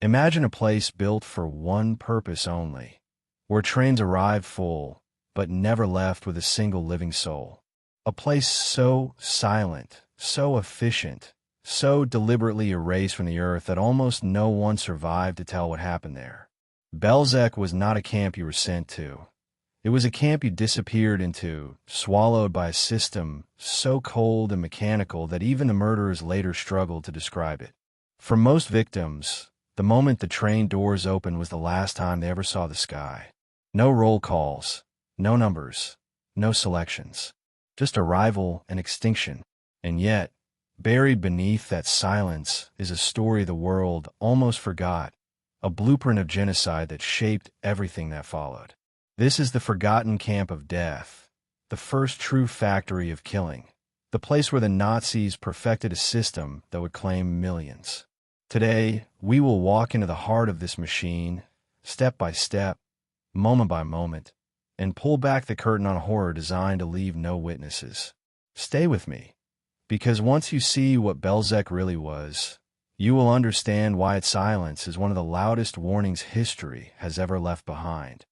Imagine a place built for one purpose only, where trains arrived full, but never left with a single living soul. A place so silent, so efficient, so deliberately erased from the earth that almost no one survived to tell what happened there. Belzec was not a camp you were sent to. It was a camp you disappeared into, swallowed by a system so cold and mechanical that even the murderers later struggled to describe it. For most victims, the moment the train doors opened was the last time they ever saw the sky. No roll calls, no numbers, no selections. Just arrival and extinction. And yet, buried beneath that silence is a story the world almost forgot, a blueprint of genocide that shaped everything that followed. This is the forgotten camp of death, the first true factory of killing, the place where the Nazis perfected a system that would claim millions. Today, we will walk into the heart of this machine, step by step, moment by moment, and pull back the curtain on a horror designed to leave no witnesses. Stay with me, because once you see what Belzec really was, you will understand why its silence is one of the loudest warnings history has ever left behind.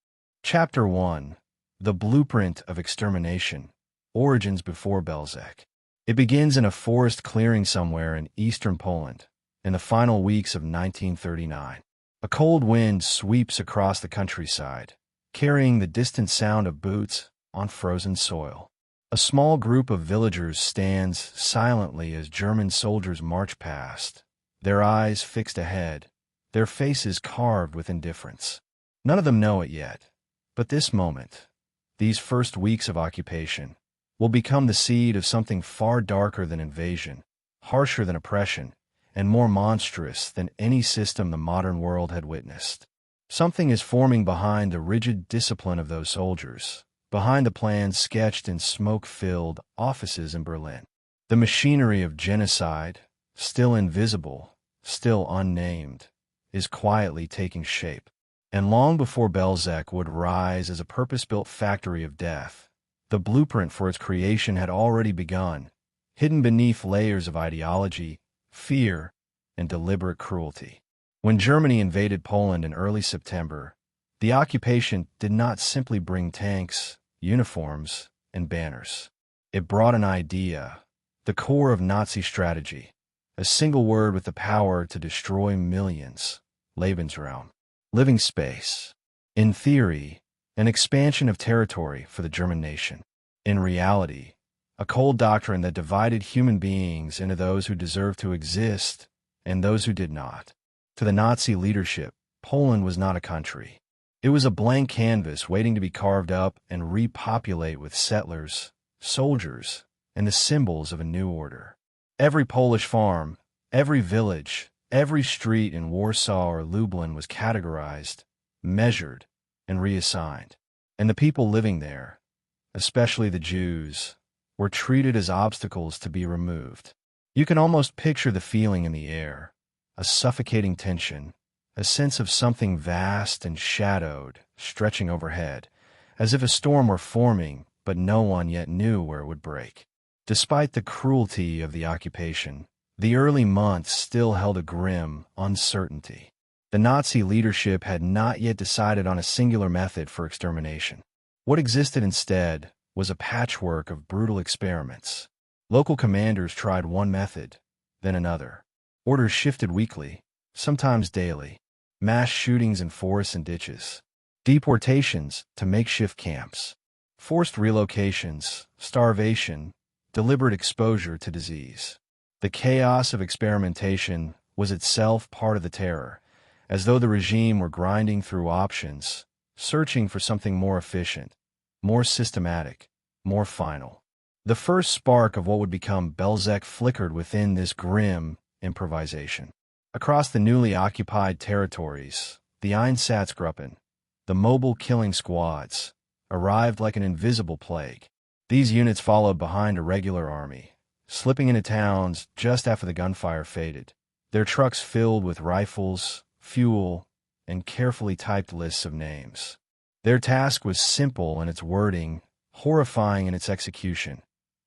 Chapter 1: The Blueprint of Extermination, Origins Before Belzec. It begins in a forest clearing somewhere in eastern Poland, in the final weeks of 1939. A cold wind sweeps across the countryside, carrying the distant sound of boots on frozen soil. A small group of villagers stands silently as German soldiers march past, their eyes fixed ahead, their faces carved with indifference. None of them know it yet, but this moment, these first weeks of occupation, will become the seed of something far darker than invasion, harsher than oppression, and more monstrous than any system the modern world had witnessed. Something is forming behind the rigid discipline of those soldiers, behind the plans sketched in smoke-filled offices in Berlin. The machinery of genocide, still invisible, still unnamed, is quietly taking shape. And long before Belzec would rise as a purpose-built factory of death, the blueprint for its creation had already begun, hidden beneath layers of ideology, fear, and deliberate cruelty. When Germany invaded Poland in early September, the occupation did not simply bring tanks, uniforms, and banners. It brought an idea, the core of Nazi strategy, a single word with the power to destroy millions: Lebensraum, living space. In theory, an expansion of territory for the German nation. In reality, a cold doctrine that divided human beings into those who deserved to exist and those who did not. To the Nazi leadership, Poland was not a country. It was a blank canvas waiting to be carved up and repopulate with settlers, soldiers, and the symbols of a new order. Every Polish farm, every village, every street in Warsaw or Lublin was categorized, measured, and reassigned. And the people living there, especially the Jews, were treated as obstacles to be removed. You can almost picture the feeling in the air, a suffocating tension, a sense of something vast and shadowed stretching overhead, as if a storm were forming, but no one yet knew where it would break. Despite the cruelty of the occupation, the early months still held a grim uncertainty. The Nazi leadership had not yet decided on a singular method for extermination. What existed instead was a patchwork of brutal experiments. Local commanders tried one method, then another. Orders shifted weekly, sometimes daily. Mass shootings in forests and ditches. Deportations to makeshift camps. Forced relocations, starvation, deliberate exposure to disease. The chaos of experimentation was itself part of the terror, as though the regime were grinding through options, searching for something more efficient, more systematic, more final. The first spark of what would become Belzec flickered within this grim improvisation. Across the newly occupied territories, the Einsatzgruppen, the mobile killing squads, arrived like an invisible plague. These units followed behind a regular army, slipping into towns just after the gunfire faded, their trucks filled with rifles, fuel, and carefully typed lists of names. Their task was simple in its wording, horrifying in its execution: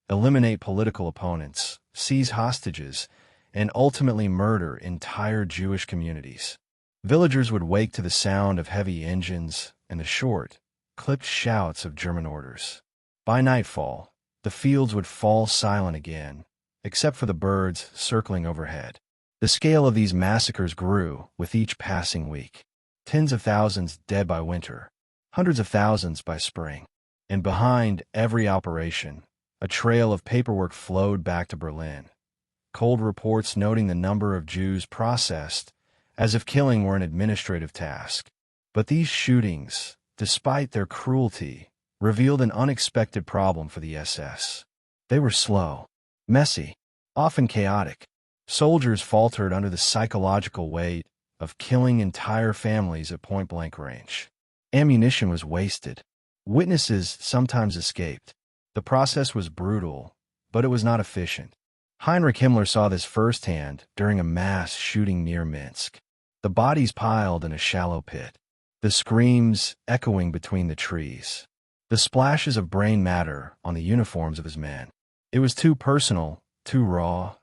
eliminate political opponents, seize hostages, and ultimately murder entire Jewish communities. Villagers would wake to the sound of heavy engines and the short, clipped shouts of German orders. By nightfall, the fields would fall silent again, except for the birds circling overhead. The scale of these massacres grew with each passing week. Tens of thousands dead by winter, hundreds of thousands by spring. And behind every operation, a trail of paperwork flowed back to Berlin. Cold reports noting the number of Jews processed, as if killing were an administrative task. But these shootings, despite their cruelty, revealed an unexpected problem for the SS. They were slow, messy, often chaotic. Soldiers faltered under the psychological weight of killing entire families at point-blank range. Ammunition was wasted. Witnesses sometimes escaped. The process was brutal, but it was not efficient. Heinrich Himmler saw this firsthand during a mass shooting near Minsk. The bodies piled in a shallow pit, the screams echoing between the trees, the splashes of brain matter on the uniforms of his men. It was too personal, too raw,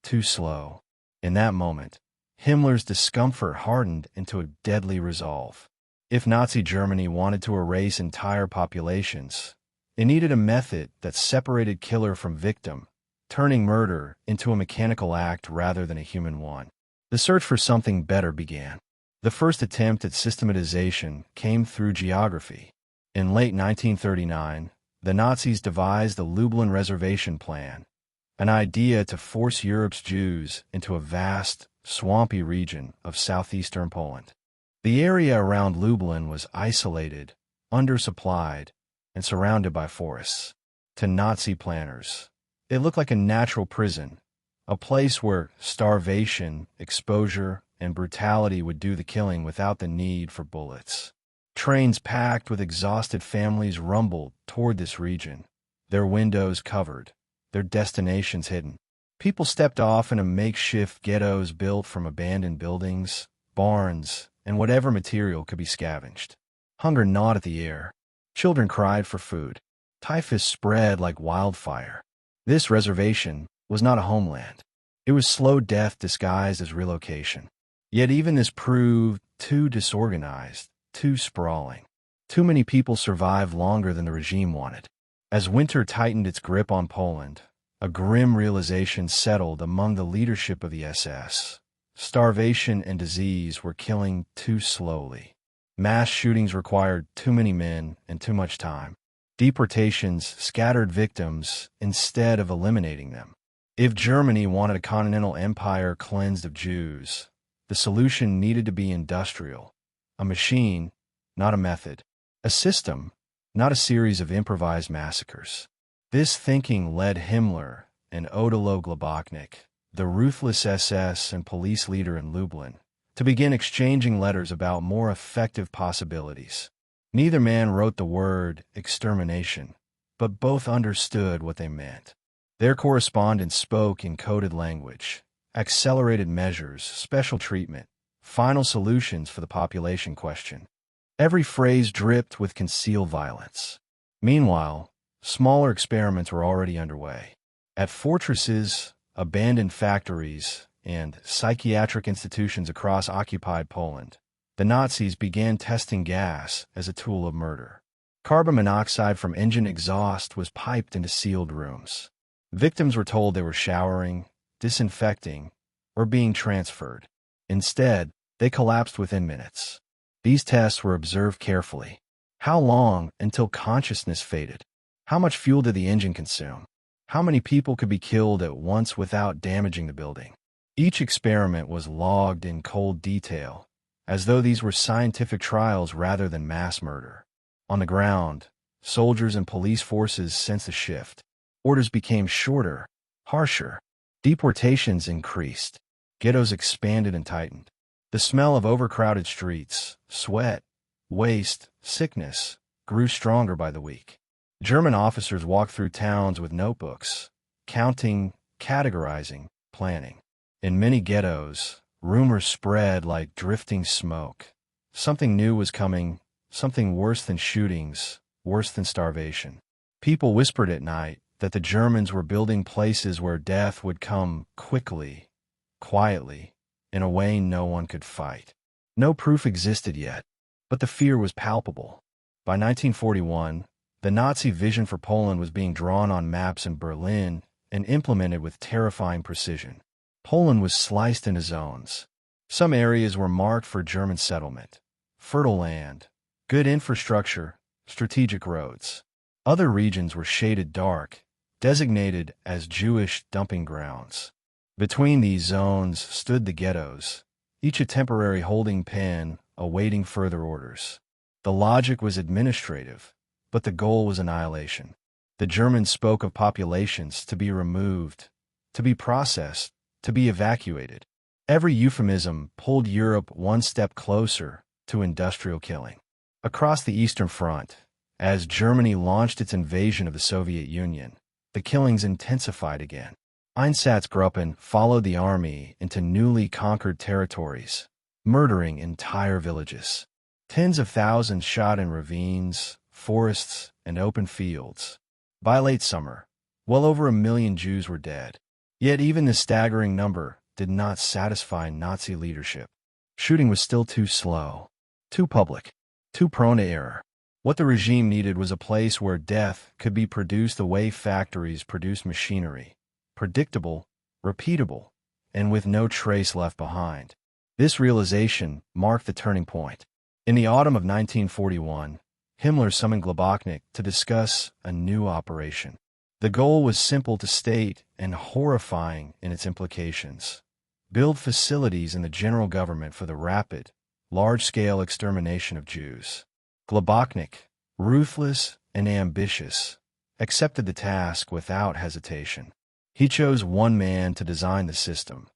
too slow. In that moment, Himmler's discomfort hardened into a deadly resolve. If Nazi Germany wanted to erase entire populations, it needed a method that separated killer from victim, turning murder into a mechanical act rather than a human one. The search for something better began. The first attempt at systematization came through geography. In late 1939, the Nazis devised the Lublin Reservation Plan, an idea to force Europe's Jews into a vast, swampy region of southeastern Poland. The area around Lublin was isolated, undersupplied, and surrounded by forests. To Nazi planners, it looked like a natural prison, a place where starvation, exposure, and brutality would do the killing without the need for bullets. Trains packed with exhausted families rumbled toward this region, their windows covered, their destinations hidden. People stepped off into makeshift ghettos built from abandoned buildings, barns, and whatever material could be scavenged. Hunger gnawed at the air. Children cried for food. Typhus spread like wildfire. This reservation was not a homeland. It was slow death disguised as relocation. Yet even this proved too disorganized, too sprawling. Too many people survived longer than the regime wanted. As winter tightened its grip on Poland, a grim realization settled among the leadership of the SS. Starvation and disease were killing too slowly. Mass shootings required too many men and too much time. Deportations scattered victims instead of eliminating them. If Germany wanted a continental empire cleansed of Jews, the solution needed to be industrial. A machine, not a method. A system, not a series of improvised massacres. This thinking led Himmler and Odilo Globoknik, the ruthless SS and police leader in Lublin, to begin exchanging letters about more effective possibilities. Neither man wrote the word extermination, but both understood what they meant. Their correspondence spoke in coded language, accelerated measures, special treatment, final solutions for the population question. Every phrase dripped with concealed violence. Meanwhile, smaller experiments were already underway. At fortresses, abandoned factories, and psychiatric institutions across occupied Poland, the Nazis began testing gas as a tool of murder. Carbon monoxide from engine exhaust was piped into sealed rooms. Victims were told they were showering, disinfecting, or being transferred. Instead, they collapsed within minutes. These tests were observed carefully. How long until consciousness faded? How much fuel did the engine consume? How many people could be killed at once without damaging the building? Each experiment was logged in cold detail, as though these were scientific trials rather than mass murder. On the ground, soldiers and police forces sensed a shift. Orders became shorter, harsher. Deportations increased. Ghettos expanded and tightened. The smell of overcrowded streets, sweat, waste, sickness grew stronger by the week. German officers walked through towns with notebooks, counting, categorizing, planning. In many ghettos, rumors spread like drifting smoke. Something new was coming, something worse than shootings, worse than starvation. People whispered at night that the Germans were building places where death would come quickly, quietly, in a way no one could fight. No proof existed yet, but the fear was palpable. By 1941, the Nazi vision for Poland was being drawn on maps in Berlin and implemented with terrifying precision. Poland was sliced into zones. Some areas were marked for German settlement, fertile land, good infrastructure, strategic roads. Other regions were shaded dark, designated as Jewish dumping grounds. Between these zones stood the ghettos, each a temporary holding pen awaiting further orders. The logic was administrative, but the goal was annihilation. The Germans spoke of populations to be removed, to be processed, to be evacuated. Every euphemism pulled Europe one step closer to industrial killing. Across the Eastern Front, as Germany launched its invasion of the Soviet Union, the killings intensified again. Einsatzgruppen followed the army into newly conquered territories, murdering entire villages. Tens of thousands shot in ravines, forests, and open fields. By late summer, well over 1 million Jews were dead. Yet even this staggering number did not satisfy Nazi leadership. Shooting was still too slow, too public, too prone to error. What the regime needed was a place where death could be produced the way factories produce machinery, predictable, repeatable, and with no trace left behind. This realization marked the turning point. In the autumn of 1941, Himmler summoned Globoknik to discuss a new operation. The goal was simple to state and horrifying in its implications: build facilities in the general government for the rapid, large-scale extermination of Jews. Globoknik, ruthless and ambitious, accepted the task without hesitation. He chose one man to design the system: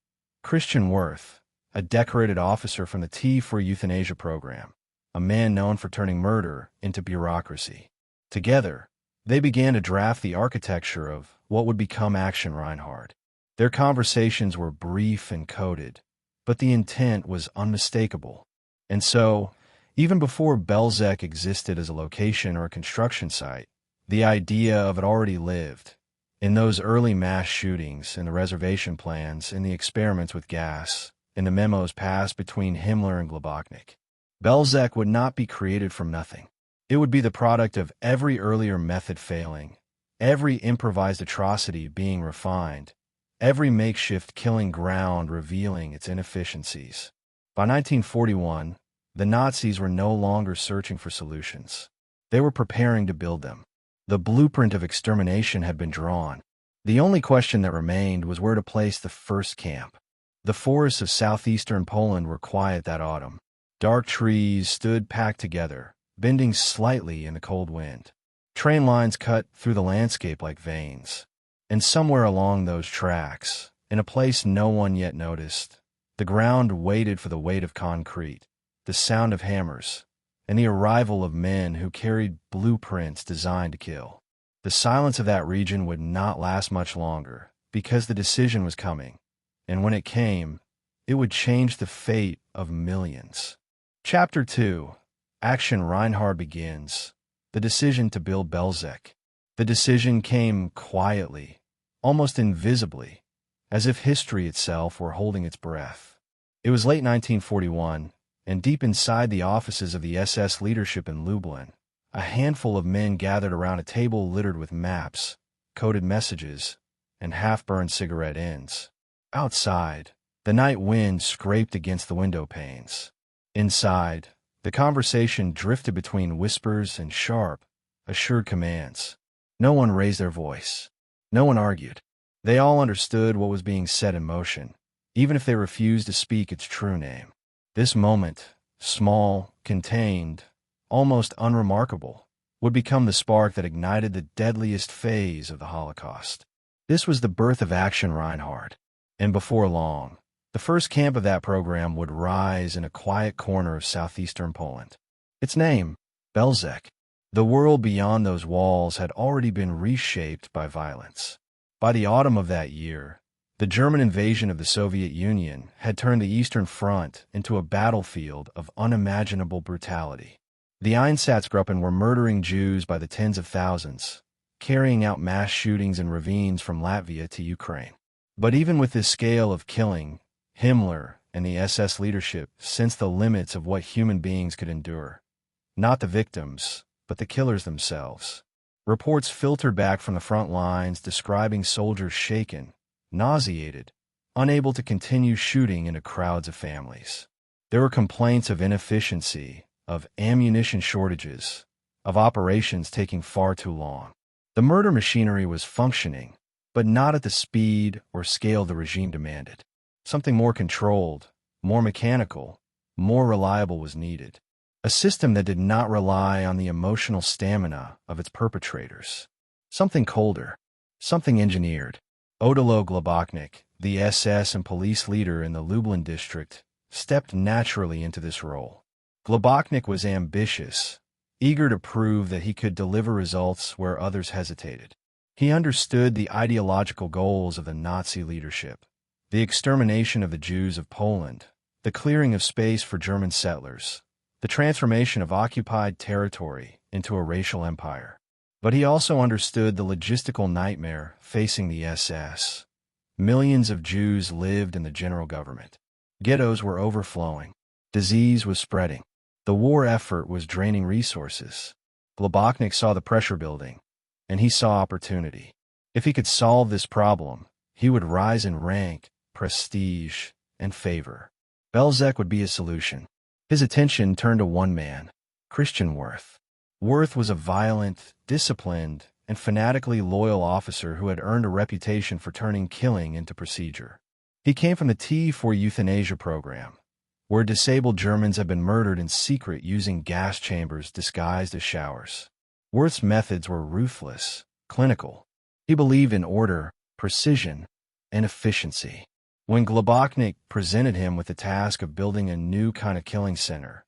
Christian Wirth, a decorated officer from the Tea for Euthanasia program, a man known for turning murder into bureaucracy. Together, they began to draft the architecture of what would become Aktion Reinhard. Their conversations were brief and coded, but the intent was unmistakable. And so, even before Belzec existed as a location or a construction site, the idea of it already lived. In those early mass shootings, in the reservation plans, in the experiments with gas, in the memos passed between Himmler and Globoknik. Belzec would not be created from nothing. It would be the product of every earlier method failing, every improvised atrocity being refined, every makeshift killing ground revealing its inefficiencies. By 1941, the Nazis were no longer searching for solutions. They were preparing to build them. The blueprint of extermination had been drawn. The only question that remained was where to place the first camp. The forests of southeastern Poland were quiet that autumn. Dark trees stood packed together, bending slightly in the cold wind. Train lines cut through the landscape like veins. And somewhere along those tracks, in a place no one yet noticed, the ground waited for the weight of concrete, the sound of hammers, and the arrival of men who carried blueprints designed to kill. The silence of that region would not last much longer, because the decision was coming, and when it came, it would change the fate of millions. Chapter 2. Aktion Reinhard begins. The decision to build Belzec. The decision came quietly, almost invisibly, as if history itself were holding its breath. It was late 1941, and deep inside the offices of the SS leadership in Lublin, a handful of men gathered around a table littered with maps, coded messages, and half-burned cigarette ends. Outside, the night wind scraped against the window panes. Inside, the conversation drifted between whispers and sharp, assured commands. No one raised their voice. No one argued. They all understood what was being set in motion, even if they refused to speak its true name. This moment, small, contained, almost unremarkable, would become the spark that ignited the deadliest phase of the Holocaust. This was the birth of Aktion Reinhard, and before long, the first camp of that program would rise in a quiet corner of southeastern Poland. Its name, Belzec. The world beyond those walls had already been reshaped by violence. By the autumn of that year, the German invasion of the Soviet Union had turned the Eastern Front into a battlefield of unimaginable brutality. The Einsatzgruppen were murdering Jews by the tens of thousands, carrying out mass shootings in ravines from Latvia to Ukraine. But even with this scale of killing, Himmler, and the SS leadership sensed the limits of what human beings could endure. Not the victims, but the killers themselves. Reports filtered back from the front lines describing soldiers shaken, nauseated, unable to continue shooting into crowds of families. There were complaints of inefficiency, of ammunition shortages, of operations taking far too long. The murder machinery was functioning, but not at the speed or scale the regime demanded. Something more controlled, more mechanical, more reliable was needed. A system that did not rely on the emotional stamina of its perpetrators. Something colder, something engineered. Odilo Globoknik, the SS and police leader in the Lublin district, stepped naturally into this role. Globoknik was ambitious, eager to prove that he could deliver results where others hesitated. He understood the ideological goals of the Nazi leadership, the extermination of the Jews of Poland, the clearing of space for German settlers, the transformation of occupied territory into a racial empire. But he also understood the logistical nightmare facing the SS. Millions of Jews lived in the general government. Ghettos were overflowing. Disease was spreading. The war effort was draining resources. Globoknik saw the pressure building, and he saw opportunity. If he could solve this problem, he would rise in rank, prestige, and favor. Belzec would be his solution. His attention turned to one man, Christian Wirth. Wirth was a violent, disciplined, and fanatically loyal officer who had earned a reputation for turning killing into procedure. He came from the T4 euthanasia program, where disabled Germans had been murdered in secret using gas chambers disguised as showers. Wirth's methods were ruthless, clinical. He believed in order, precision, and efficiency. When Globoknik presented him with the task of building a new kind of killing center,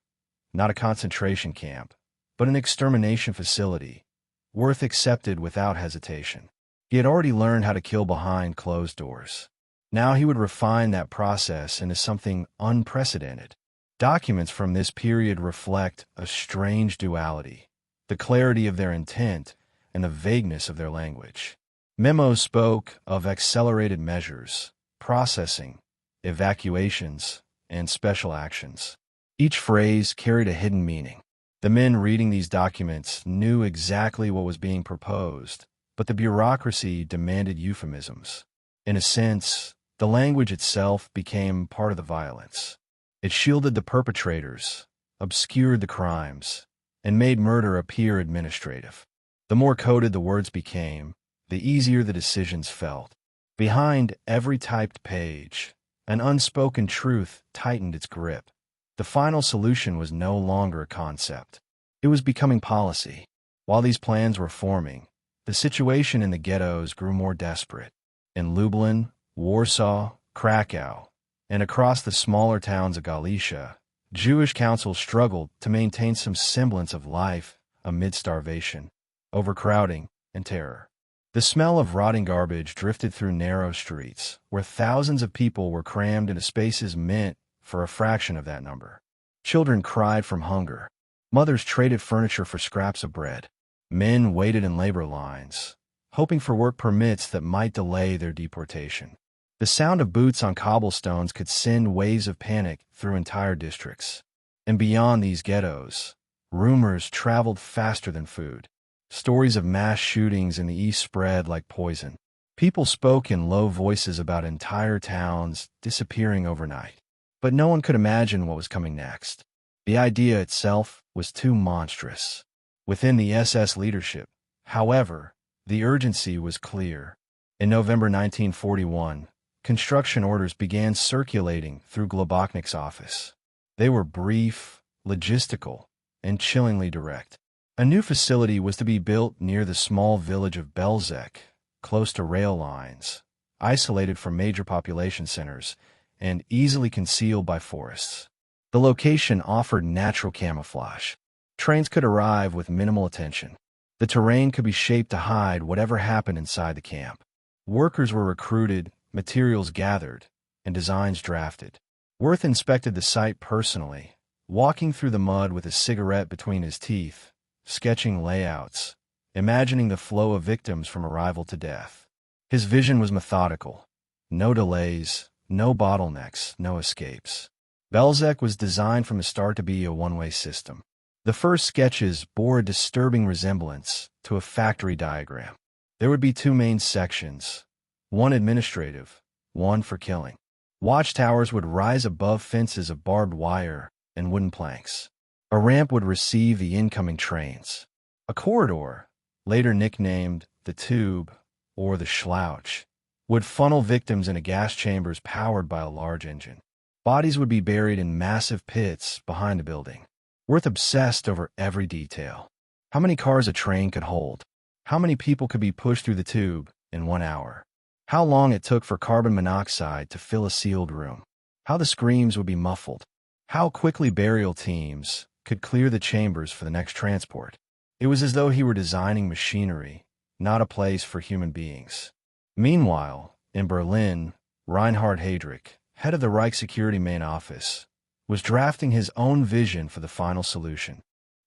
not a concentration camp, but an extermination facility, Wirth accepted without hesitation. He had already learned how to kill behind closed doors. Now he would refine that process into something unprecedented. Documents from this period reflect a strange duality, the clarity of their intent and the vagueness of their language. Memos spoke of accelerated measures, processing, evacuations, and special actions. Each phrase carried a hidden meaning. The men reading these documents knew exactly what was being proposed, but the bureaucracy demanded euphemisms. In a sense, the language itself became part of the violence. It shielded the perpetrators, obscured the crimes, and made murder appear administrative. The more coded the words became, the easier the decisions felt. Behind every typed page, an unspoken truth tightened its grip. The final solution was no longer a concept. It was becoming policy. While these plans were forming, the situation in the ghettos grew more desperate. In Lublin, Warsaw, Krakow, and across the smaller towns of Galicia, Jewish councils struggled to maintain some semblance of life amid starvation, overcrowding, and terror. The smell of rotting garbage drifted through narrow streets, where thousands of people were crammed into spaces meant for a fraction of that number. Children cried from hunger. Mothers traded furniture for scraps of bread. Men waited in labor lines, hoping for work permits that might delay their deportation. The sound of boots on cobblestones could send waves of panic through entire districts. And beyond these ghettos, rumors traveled faster than food. Stories of mass shootings in the East spread like poison. People spoke in low voices about entire towns disappearing overnight. But no one could imagine what was coming next. The idea itself was too monstrous. Within the SS leadership, however, the urgency was clear. In November 1941, construction orders began circulating through Globoknik's office. They were brief, logistical, and chillingly direct. A new facility was to be built near the small village of Belzec, close to rail lines, isolated from major population centers, and easily concealed by forests. The location offered natural camouflage. Trains could arrive with minimal attention. The terrain could be shaped to hide whatever happened inside the camp. Workers were recruited, materials gathered, and designs drafted. Wirth inspected the site personally, walking through the mud with a cigarette between his teeth, sketching layouts, imagining the flow of victims from arrival to death. His vision was methodical. No delays, No bottlenecks, no escapes. Belzec was designed from the start to be a one-way system. The first sketches bore a disturbing resemblance to a factory diagram. There would be two main sections, one administrative, one for killing. Watchtowers would rise above fences of barbed wire and wooden planks. A ramp would receive the incoming trains. A corridor, later nicknamed the tube or the schlouch, would funnel victims into gas chambers powered by a large engine. Bodies would be buried in massive pits behind the building. Wirth obsessed over every detail. How many cars a train could hold? How many people could be pushed through the tube in 1 hour? How long it took for carbon monoxide to fill a sealed room? How the screams would be muffled? How quickly burial teams could clear the chambers for the next transport? It was as though he were designing machinery, not a place for human beings. Meanwhile, in Berlin, Reinhard Heydrich, head of the Reich Security Main Office, was drafting his own vision for the final solution.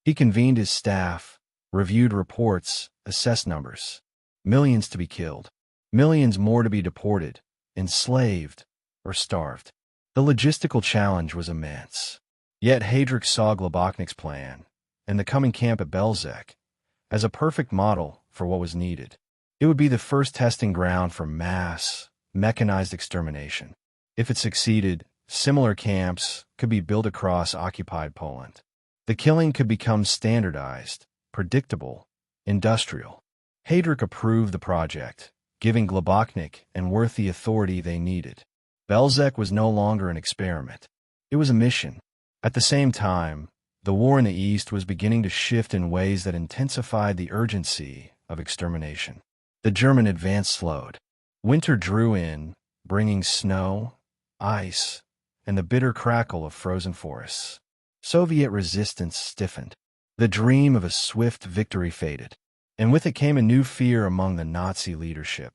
He convened his staff, reviewed reports, assessed numbers. Millions to be killed. Millions more to be deported, enslaved, or starved. The logistical challenge was immense. Yet Heydrich saw Globoknik's plan, and the coming camp at Belzec, as a perfect model for what was needed. It would be the first testing ground for mass, mechanized extermination. If it succeeded, similar camps could be built across occupied Poland. The killing could become standardized, predictable, industrial. Heydrich approved the project, giving Globoknik and Wirth the authority they needed. Belzec was no longer an experiment. It was a mission. At the same time, the war in the East was beginning to shift in ways that intensified the urgency of extermination. The German advance slowed. Winter drew in, bringing snow, ice, and the bitter crackle of frozen forests. Soviet resistance stiffened. The dream of a swift victory faded. And with it came a new fear among the Nazi leadership,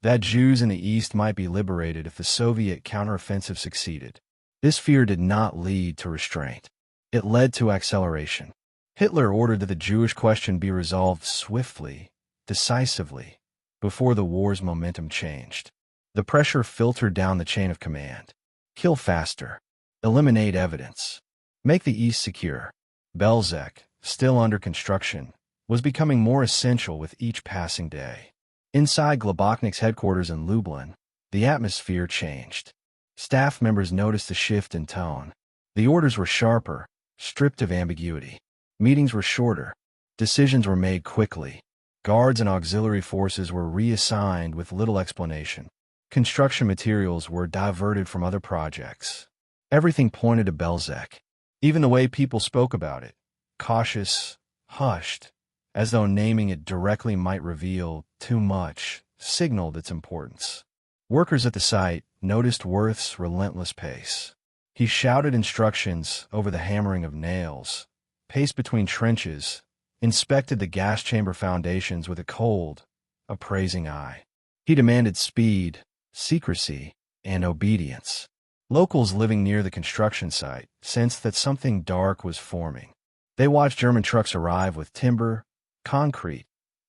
that Jews in the East might be liberated if the Soviet counteroffensive succeeded. This fear did not lead to restraint. It led to acceleration. Hitler ordered that the Jewish question be resolved swiftly, decisively, before the war's momentum changed. The pressure filtered down the chain of command. Kill faster. Eliminate evidence. Make the East secure. Belzec, still under construction, was becoming more essential with each passing day. Inside Globoknik's headquarters in Lublin, the atmosphere changed. Staff members noticed a shift in tone. The orders were sharper, stripped of ambiguity. Meetings were shorter. Decisions were made quickly. Guards and auxiliary forces were reassigned with little explanation. Construction materials were diverted from other projects. Everything pointed to Belzec. Even the way people spoke about it, cautious, hushed, as though naming it directly might reveal too much, signaled its importance. Workers at the site noticed Wirth's relentless pace. He shouted instructions over the hammering of nails, paced between trenches, inspected the gas chamber foundations with a cold, appraising eye. He demanded speed, secrecy, and obedience. Locals living near the construction site sensed that something dark was forming. They watched German trucks arrive with timber, concrete,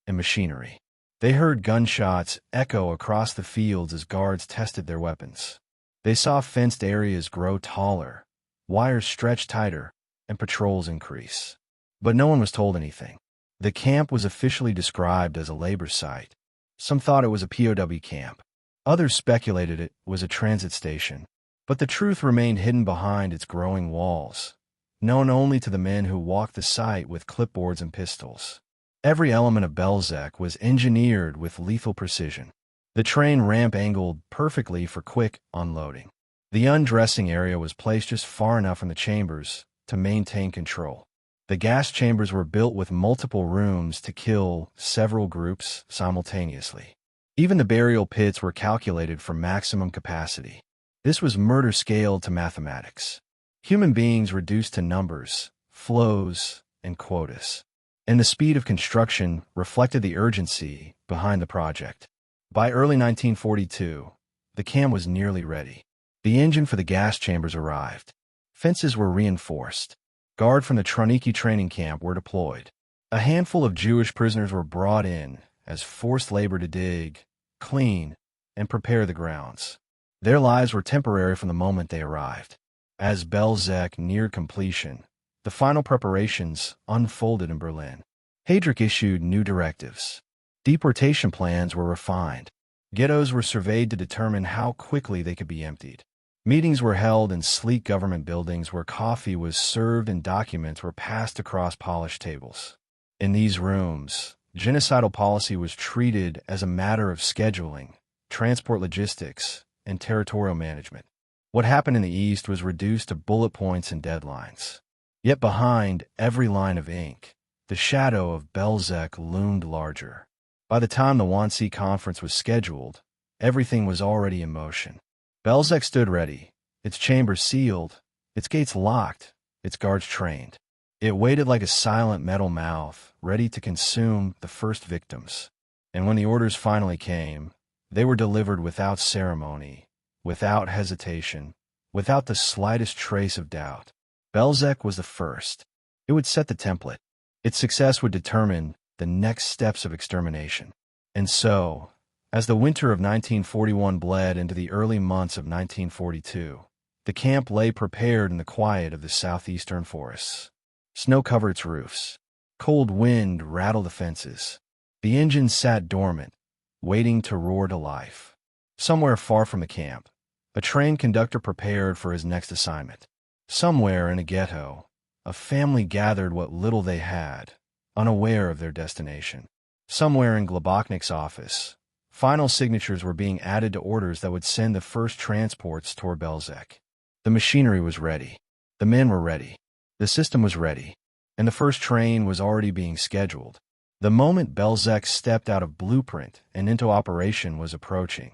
and machinery. They heard gunshots echo across the fields as guards tested their weapons. They saw fenced areas grow taller, wires stretch tighter, and patrols increase. But no one was told anything. The camp was officially described as a labor site. Some thought it was a POW camp. Others speculated it was a transit station. But the truth remained hidden behind its growing walls, known only to the men who walked the site with clipboards and pistols. Every element of Belzec was engineered with lethal precision. The train ramp angled perfectly for quick unloading. The undressing area was placed just far enough from the chambers to maintain control. The gas chambers were built with multiple rooms to kill several groups simultaneously. Even the burial pits were calculated for maximum capacity. This was murder scaled to mathematics. Human beings reduced to numbers, flows, and quotas. And the speed of construction reflected the urgency behind the project. By early 1942, the camp was nearly ready. The engine for the gas chambers arrived. Fences were reinforced. Guards from the Troniki training camp were deployed. A handful of Jewish prisoners were brought in as forced labor to dig, clean, and prepare the grounds. Their lives were temporary from the moment they arrived. As Belzec neared completion, the final preparations unfolded in Berlin. Heydrich issued new directives. Deportation plans were refined. Ghettos were surveyed to determine how quickly they could be emptied. Meetings were held in sleek government buildings where coffee was served and documents were passed across polished tables. In these rooms, genocidal policy was treated as a matter of scheduling, transport logistics, and territorial management. What happened in the East was reduced to bullet points and deadlines. Yet behind every line of ink, the shadow of Belzec loomed larger. By the time the Wannsee Conference was scheduled, everything was already in motion. Belzec stood ready, its chambers sealed, its gates locked, its guards trained. It waited like a silent metal mouth, ready to consume the first victims. And when the orders finally came, they were delivered without ceremony, without hesitation, without the slightest trace of doubt. Belzec was the first. It would set the template. Its success would determine the next steps of extermination. And so, as the winter of 1941 bled into the early months of 1942, the camp lay prepared in the quiet of the southeastern forests. Snow covered its roofs. Cold wind rattled the fences. The engines sat dormant, waiting to roar to life. Somewhere far from the camp, a train conductor prepared for his next assignment. Somewhere in a ghetto, a family gathered what little they had, unaware of their destination. Somewhere in Globoknik's office, final signatures were being added to orders that would send the first transports toward Belzec. The machinery was ready. The men were ready. The system was ready. And the first train was already being scheduled. The moment Belzec stepped out of blueprint and into operation was approaching.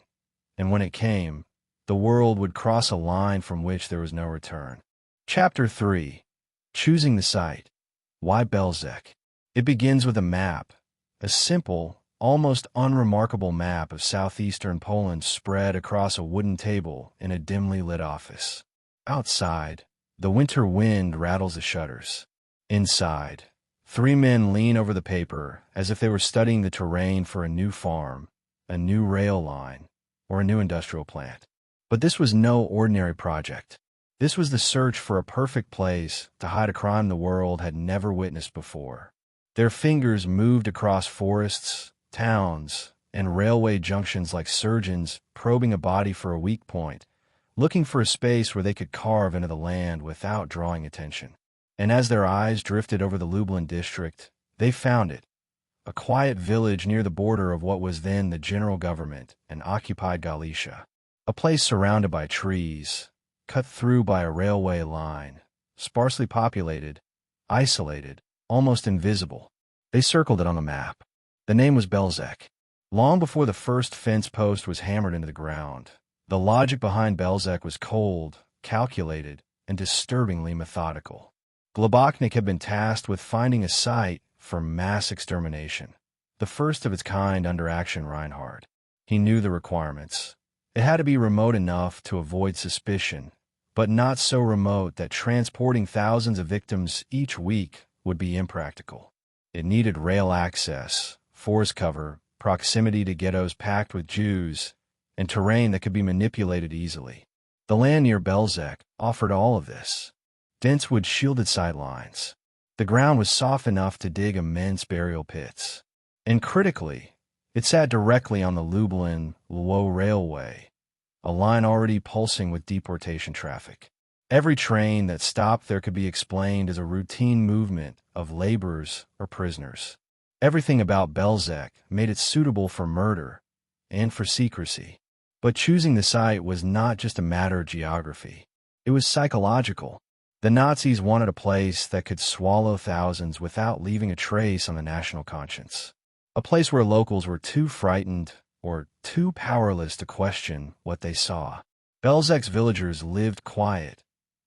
And when it came, the world would cross a line from which there was no return. Chapter 3. Choosing the Site. Why Belzec? It begins with a map, a simple, almost unremarkable map of southeastern Poland spread across a wooden table in a dimly lit office. Outside, the winter wind rattles the shutters. Inside, 3 men lean over the paper as if they were studying the terrain for a new farm, a new rail line, or a new industrial plant. But this was no ordinary project. This was the search for a perfect place to hide a crime the world had never witnessed before. Their fingers moved across forests, towns, and railway junctions like surgeons probing a body for a weak point, looking for a space where they could carve into the land without drawing attention. And as their eyes drifted over the Lublin district, they found it, a quiet village near the border of what was then the general government and occupied Galicia, a place surrounded by trees, cut through by a railway line, sparsely populated, isolated, almost invisible. They circled it on the map. The name was Belzec. Long before the first fence post was hammered into the ground, the logic behind Belzec was cold, calculated, and disturbingly methodical. Globoknik had been tasked with finding a site for mass extermination, the first of its kind under Aktion Reinhard. He knew the requirements. It had to be remote enough to avoid suspicion, but not so remote that transporting thousands of victims each week would be impractical. It needed rail access, forest cover, proximity to ghettos packed with Jews, and terrain that could be manipulated easily. The land near Belzec offered all of this. Dense wood shielded sightlines. The ground was soft enough to dig immense burial pits. And critically, it sat directly on the Lublin-Lwów Railway, a line already pulsing with deportation traffic. Every train that stopped there could be explained as a routine movement of laborers or prisoners. Everything about Belzec made it suitable for murder and for secrecy. But choosing the site was not just a matter of geography. It was psychological. The Nazis wanted a place that could swallow thousands without leaving a trace on the national conscience. A place where locals were too frightened or too powerless to question what they saw. Belzec's villagers lived quiet,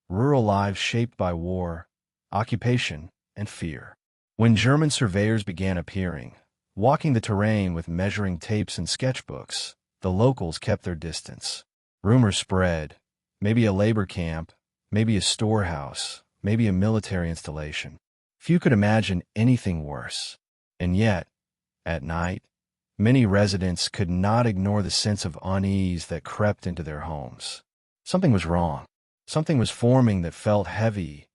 rural lives shaped by war, occupation, and fear. When German surveyors began appearing, walking the terrain with measuring tapes and sketchbooks, the locals kept their distance. Rumors spread, maybe a labor camp, maybe a storehouse, maybe a military installation. Few could imagine anything worse. And yet, at night, Many residents could not ignore the sense of unease that crept into their homes. Something was wrong. Something was forming that felt heavy,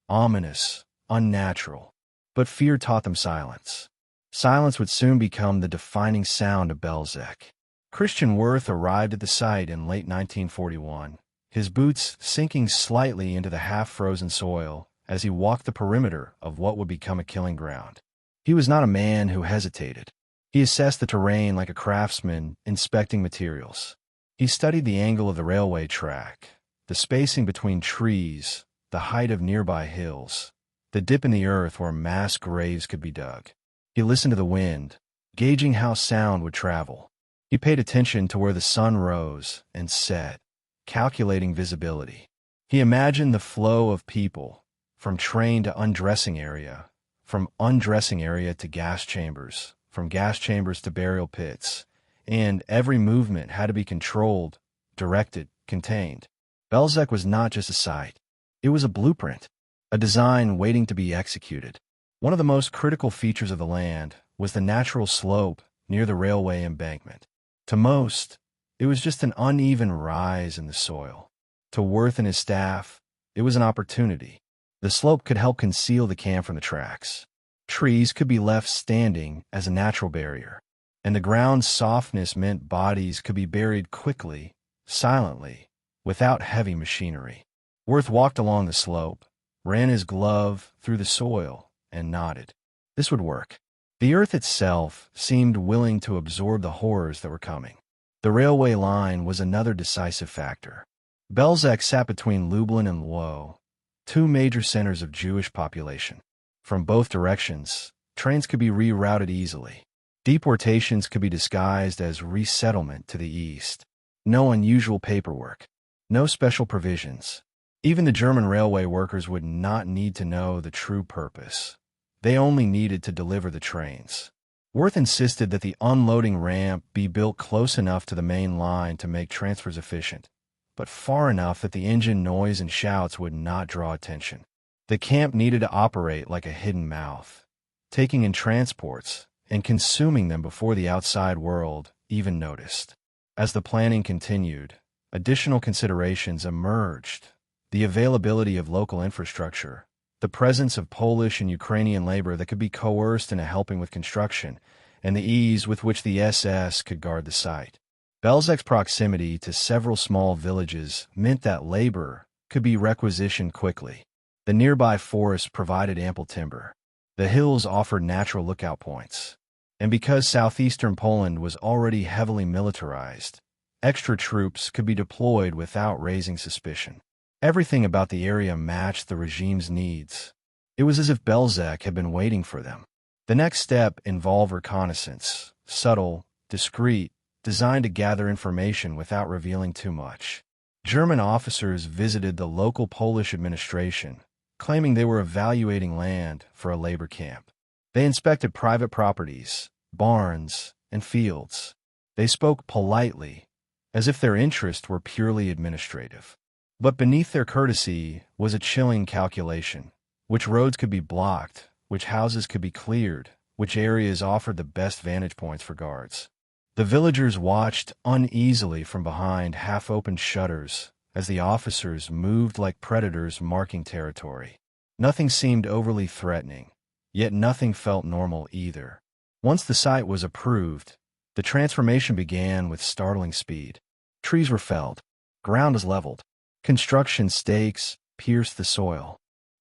ominous, unnatural. But fear taught them silence. Silence would soon become the defining sound of Belzec. Christian Wirth arrived at the site in late 1941, his boots sinking slightly into the half-frozen soil as he walked the perimeter of what would become a killing ground. He was not a man who hesitated. He assessed the terrain like a craftsman inspecting materials. He studied the angle of the railway track, the spacing between trees, the height of nearby hills, the dip in the earth where mass graves could be dug. He listened to the wind, gauging how sound would travel. He paid attention to where the sun rose and set, calculating visibility. He imagined the flow of people, from train to undressing area, from undressing area to gas chambers, from gas chambers to burial pits, and every movement had to be controlled, directed, contained. Belzec was not just a site. It was a blueprint, a design waiting to be executed. One of the most critical features of the land was the natural slope near the railway embankment. To most, it was just an uneven rise in the soil. To Wirth and his staff, it was an opportunity. The slope could help conceal the camp from the tracks. Trees could be left standing as a natural barrier, and the ground's softness meant bodies could be buried quickly, silently, without heavy machinery. Wirth walked along the slope, ran his glove through the soil, and nodded. This would work. The earth itself seemed willing to absorb the horrors that were coming. The railway line was another decisive factor. Belzec sat between Lublin and Lwów, two major centers of Jewish population. From both directions, trains could be rerouted easily. Deportations could be disguised as resettlement to the east. No unusual paperwork. No special provisions. Even the German railway workers would not need to know the true purpose. They only needed to deliver the trains. Wirth insisted that the unloading ramp be built close enough to the main line to make transfers efficient, but far enough that the engine noise and shouts would not draw attention. The camp needed to operate like a hidden mouth, taking in transports and consuming them before the outside world even noticed. As the planning continued, additional considerations emerged: the availability of local infrastructure, the presence of Polish and Ukrainian labor that could be coerced into helping with construction, and the ease with which the SS could guard the site. Belzec's proximity to several small villages meant that labor could be requisitioned quickly. The nearby forest provided ample timber. The hills offered natural lookout points. And because southeastern Poland was already heavily militarized, extra troops could be deployed without raising suspicion. Everything about the area matched the regime's needs. It was as if Belzec had been waiting for them. The next step involved reconnaissance, subtle, discreet, designed to gather information without revealing too much. German officers visited the local Polish administration, claiming they were evaluating land for a labor camp. They inspected private properties, barns, and fields. They spoke politely, as if their interests were purely administrative. But beneath their courtesy was a chilling calculation: which roads could be blocked, which houses could be cleared, which areas offered the best vantage points for guards. The villagers watched uneasily from behind half-opened shutters as the officers moved like predators marking territory. Nothing seemed overly threatening, yet nothing felt normal either. Once the site was approved, the transformation began with startling speed. Trees were felled, ground was leveled, construction stakes pierced the soil.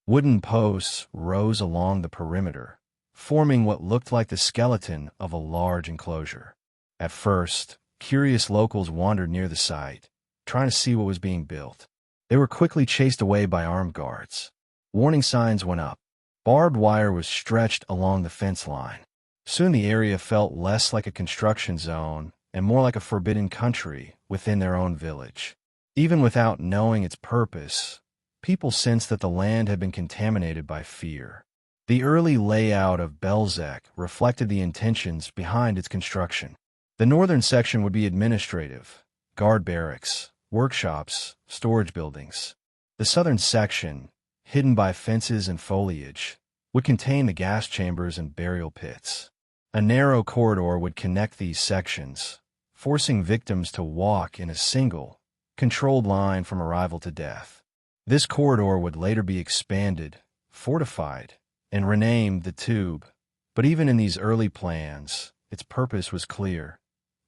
Wooden posts rose along the perimeter, forming what looked like the skeleton of a large enclosure. At first, curious locals wandered near the site, trying to see what was being built. They were quickly chased away by armed guards. Warning signs went up. Barbed wire was stretched along the fence line. Soon the area felt less like a construction zone and more like a forbidden country within their own village. Even without knowing its purpose, people sensed that the land had been contaminated by fear. The early layout of Belzec reflected the intentions behind its construction. The northern section would be administrative, guard barracks, workshops, storage buildings. The southern section, hidden by fences and foliage, would contain the gas chambers and burial pits. A narrow corridor would connect these sections, forcing victims to walk in a single, controlled line from arrival to death. This corridor would later be expanded, fortified, and renamed the Tube. But even in these early plans, its purpose was clear: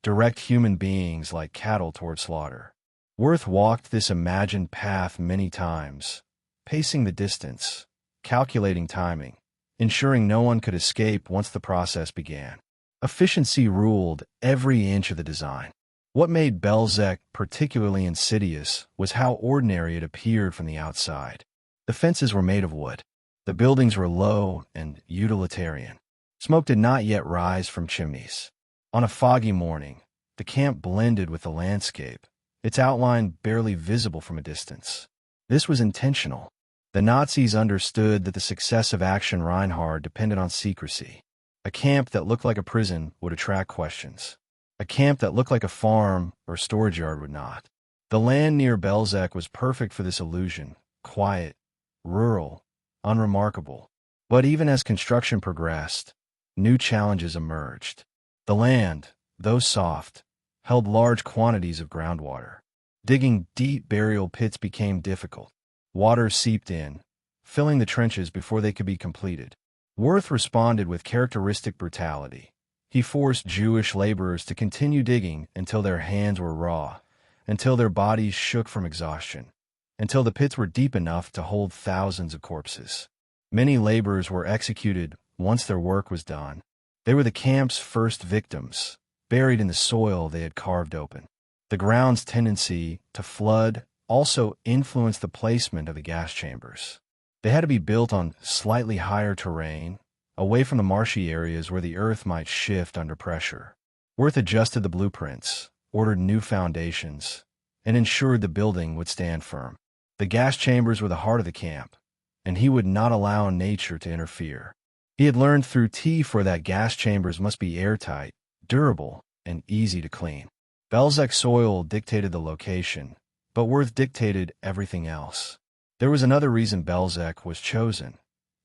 direct human beings like cattle toward slaughter. Wirth walked this imagined path many times, pacing the distance, calculating timing, ensuring no one could escape once the process began. Efficiency ruled every inch of the design. What made Belzec particularly insidious was how ordinary it appeared from the outside. The fences were made of wood. The buildings were low and utilitarian. Smoke did not yet rise from chimneys. On a foggy morning, the camp blended with the landscape, its outline barely visible from a distance. This was intentional. The Nazis understood that the success of Aktion Reinhard depended on secrecy. A camp that looked like a prison would attract questions. A camp that looked like a farm or storage yard would not. The land near Belzec was perfect for this illusion: quiet, rural, unremarkable. But even as construction progressed, new challenges emerged. The land, though soft, held large quantities of groundwater. Digging deep burial pits became difficult. Water seeped in, filling the trenches before they could be completed. Wirth responded with characteristic brutality. He forced Jewish laborers to continue digging until their hands were raw, until their bodies shook from exhaustion, until the pits were deep enough to hold thousands of corpses. Many laborers were executed once their work was done. They were the camp's first victims, buried in the soil they had carved open. The ground's tendency to flood also influenced the placement of the gas chambers. They had to be built on slightly higher terrain, away from the marshy areas where the earth might shift under pressure. Wirth adjusted the blueprints, ordered new foundations, and ensured the building would stand firm. The gas chambers were the heart of the camp, and he would not allow nature to interfere. He had learned through TIFOR that gas chambers must be airtight, durable, and easy to clean. Belzec soil dictated the location, but Wirth dictated everything else. There was another reason Belzec was chosen: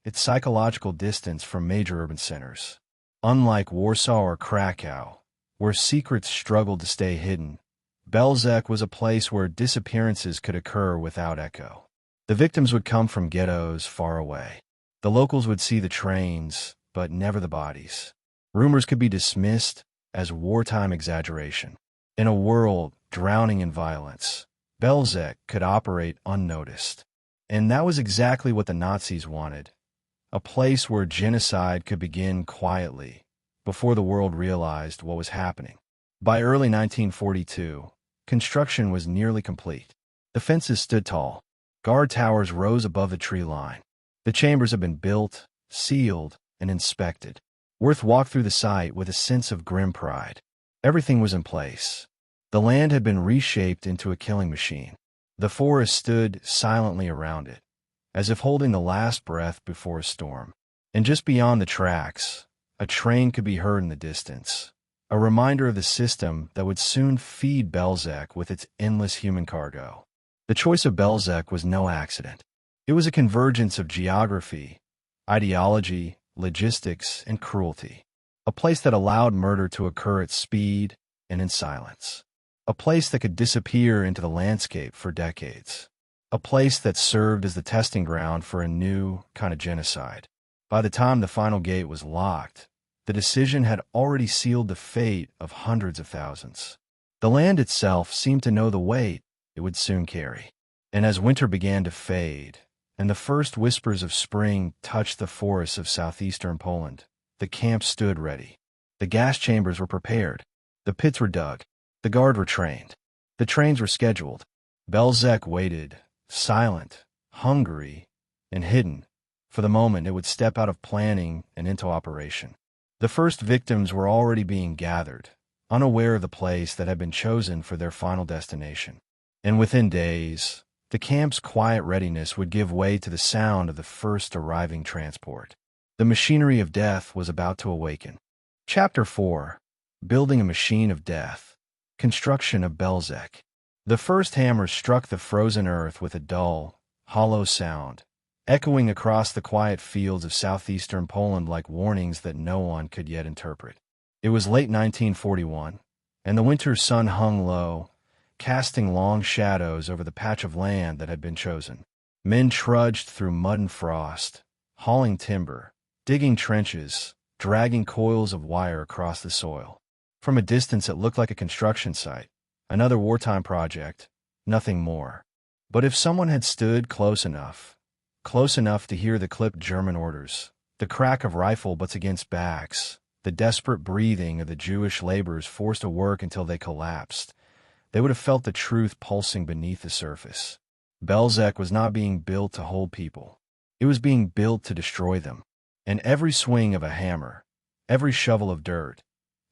its psychological distance from major urban centers. Unlike Warsaw or Krakow, where secrets struggled to stay hidden, Belzec was a place where disappearances could occur without echo. The victims would come from ghettos far away. The locals would see the trains, but never the bodies. Rumors could be dismissed as wartime exaggeration. In a world drowning in violence, Belzec could operate unnoticed. And that was exactly what the Nazis wanted: a place where genocide could begin quietly, before the world realized what was happening. By early 1942, construction was nearly complete. The fences stood tall. Guard towers rose above the tree line. The chambers had been built, sealed, and inspected. Wirth walked through the site with a sense of grim pride. Everything was in place. The land had been reshaped into a killing machine. The forest stood silently around it, as if holding the last breath before a storm. And just beyond the tracks, a train could be heard in the distance, a reminder of the system that would soon feed Belzec with its endless human cargo. The choice of Belzec was no accident. It was a convergence of geography, ideology, logistics, and cruelty. A place that allowed murder to occur at speed and in silence. A place that could disappear into the landscape for decades. A place that served as the testing ground for a new kind of genocide. By the time the final gate was locked, the decision had already sealed the fate of hundreds of thousands. The land itself seemed to know the weight it would soon carry. And as winter began to fade, and the first whispers of spring touched the forests of southeastern Poland, the camp stood ready. The gas chambers were prepared. The pits were dug. The guard were trained. The trains were scheduled. Belzec waited, silent, hungry, and hidden, for the moment it would step out of planning and into operation. The first victims were already being gathered, unaware of the place that had been chosen for their final destination. And within days, the camp's quiet readiness would give way to the sound of the first arriving transport. The machinery of death was about to awaken. Chapter 4: Building a Machine of Death. Construction of Belzec. The first hammer struck the frozen earth with a dull, hollow sound, echoing across the quiet fields of southeastern Poland like warnings that no one could yet interpret. It was late 1941, and the winter sun hung low, casting long shadows over the patch of land that had been chosen. Men trudged through mud and frost, hauling timber, digging trenches, dragging coils of wire across the soil. From a distance it looked like a construction site, another wartime project, nothing more. But if someone had stood close enough to hear the clipped German orders, the crack of rifle butts against backs, the desperate breathing of the Jewish laborers forced to work until they collapsed, they would have felt the truth pulsing beneath the surface. Belzec was not being built to hold people. It was being built to destroy them. And every swing of a hammer, every shovel of dirt,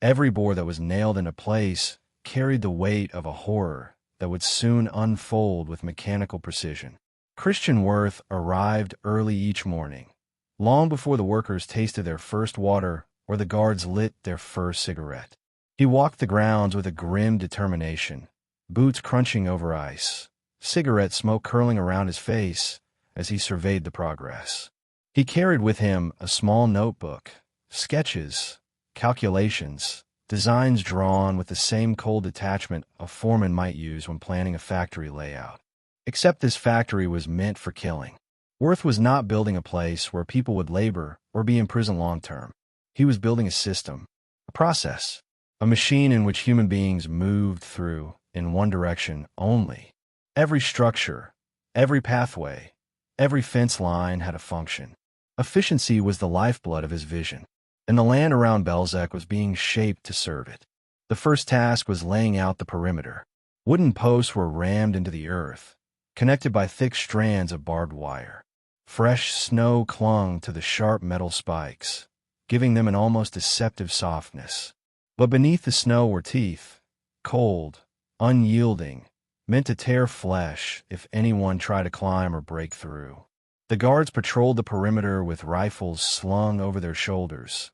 every bore that was nailed into place carried the weight of a horror that would soon unfold with mechanical precision. Christian Wirth arrived early each morning, long before the workers tasted their first water or the guards lit their first cigarette. He walked the grounds with a grim determination, boots crunching over ice, cigarette smoke curling around his face as he surveyed the progress. He carried with him a small notebook, sketches, calculations, designs drawn with the same cold detachment a foreman might use when planning a factory layout. Except this factory was meant for killing. Wirth was not building a place where people would labor or be in prison long-term. He was building a system, a process, a machine in which human beings moved through in one direction only. Every structure, every pathway, every fence line had a function. Efficiency was the lifeblood of his vision, and the land around Belzec was being shaped to serve it. The first task was laying out the perimeter. Wooden posts were rammed into the earth, connected by thick strands of barbed wire. Fresh snow clung to the sharp metal spikes, giving them an almost deceptive softness. But beneath the snow were teeth, cold, unyielding, meant to tear flesh if anyone tried to climb or break through. The guards patrolled the perimeter with rifles slung over their shoulders,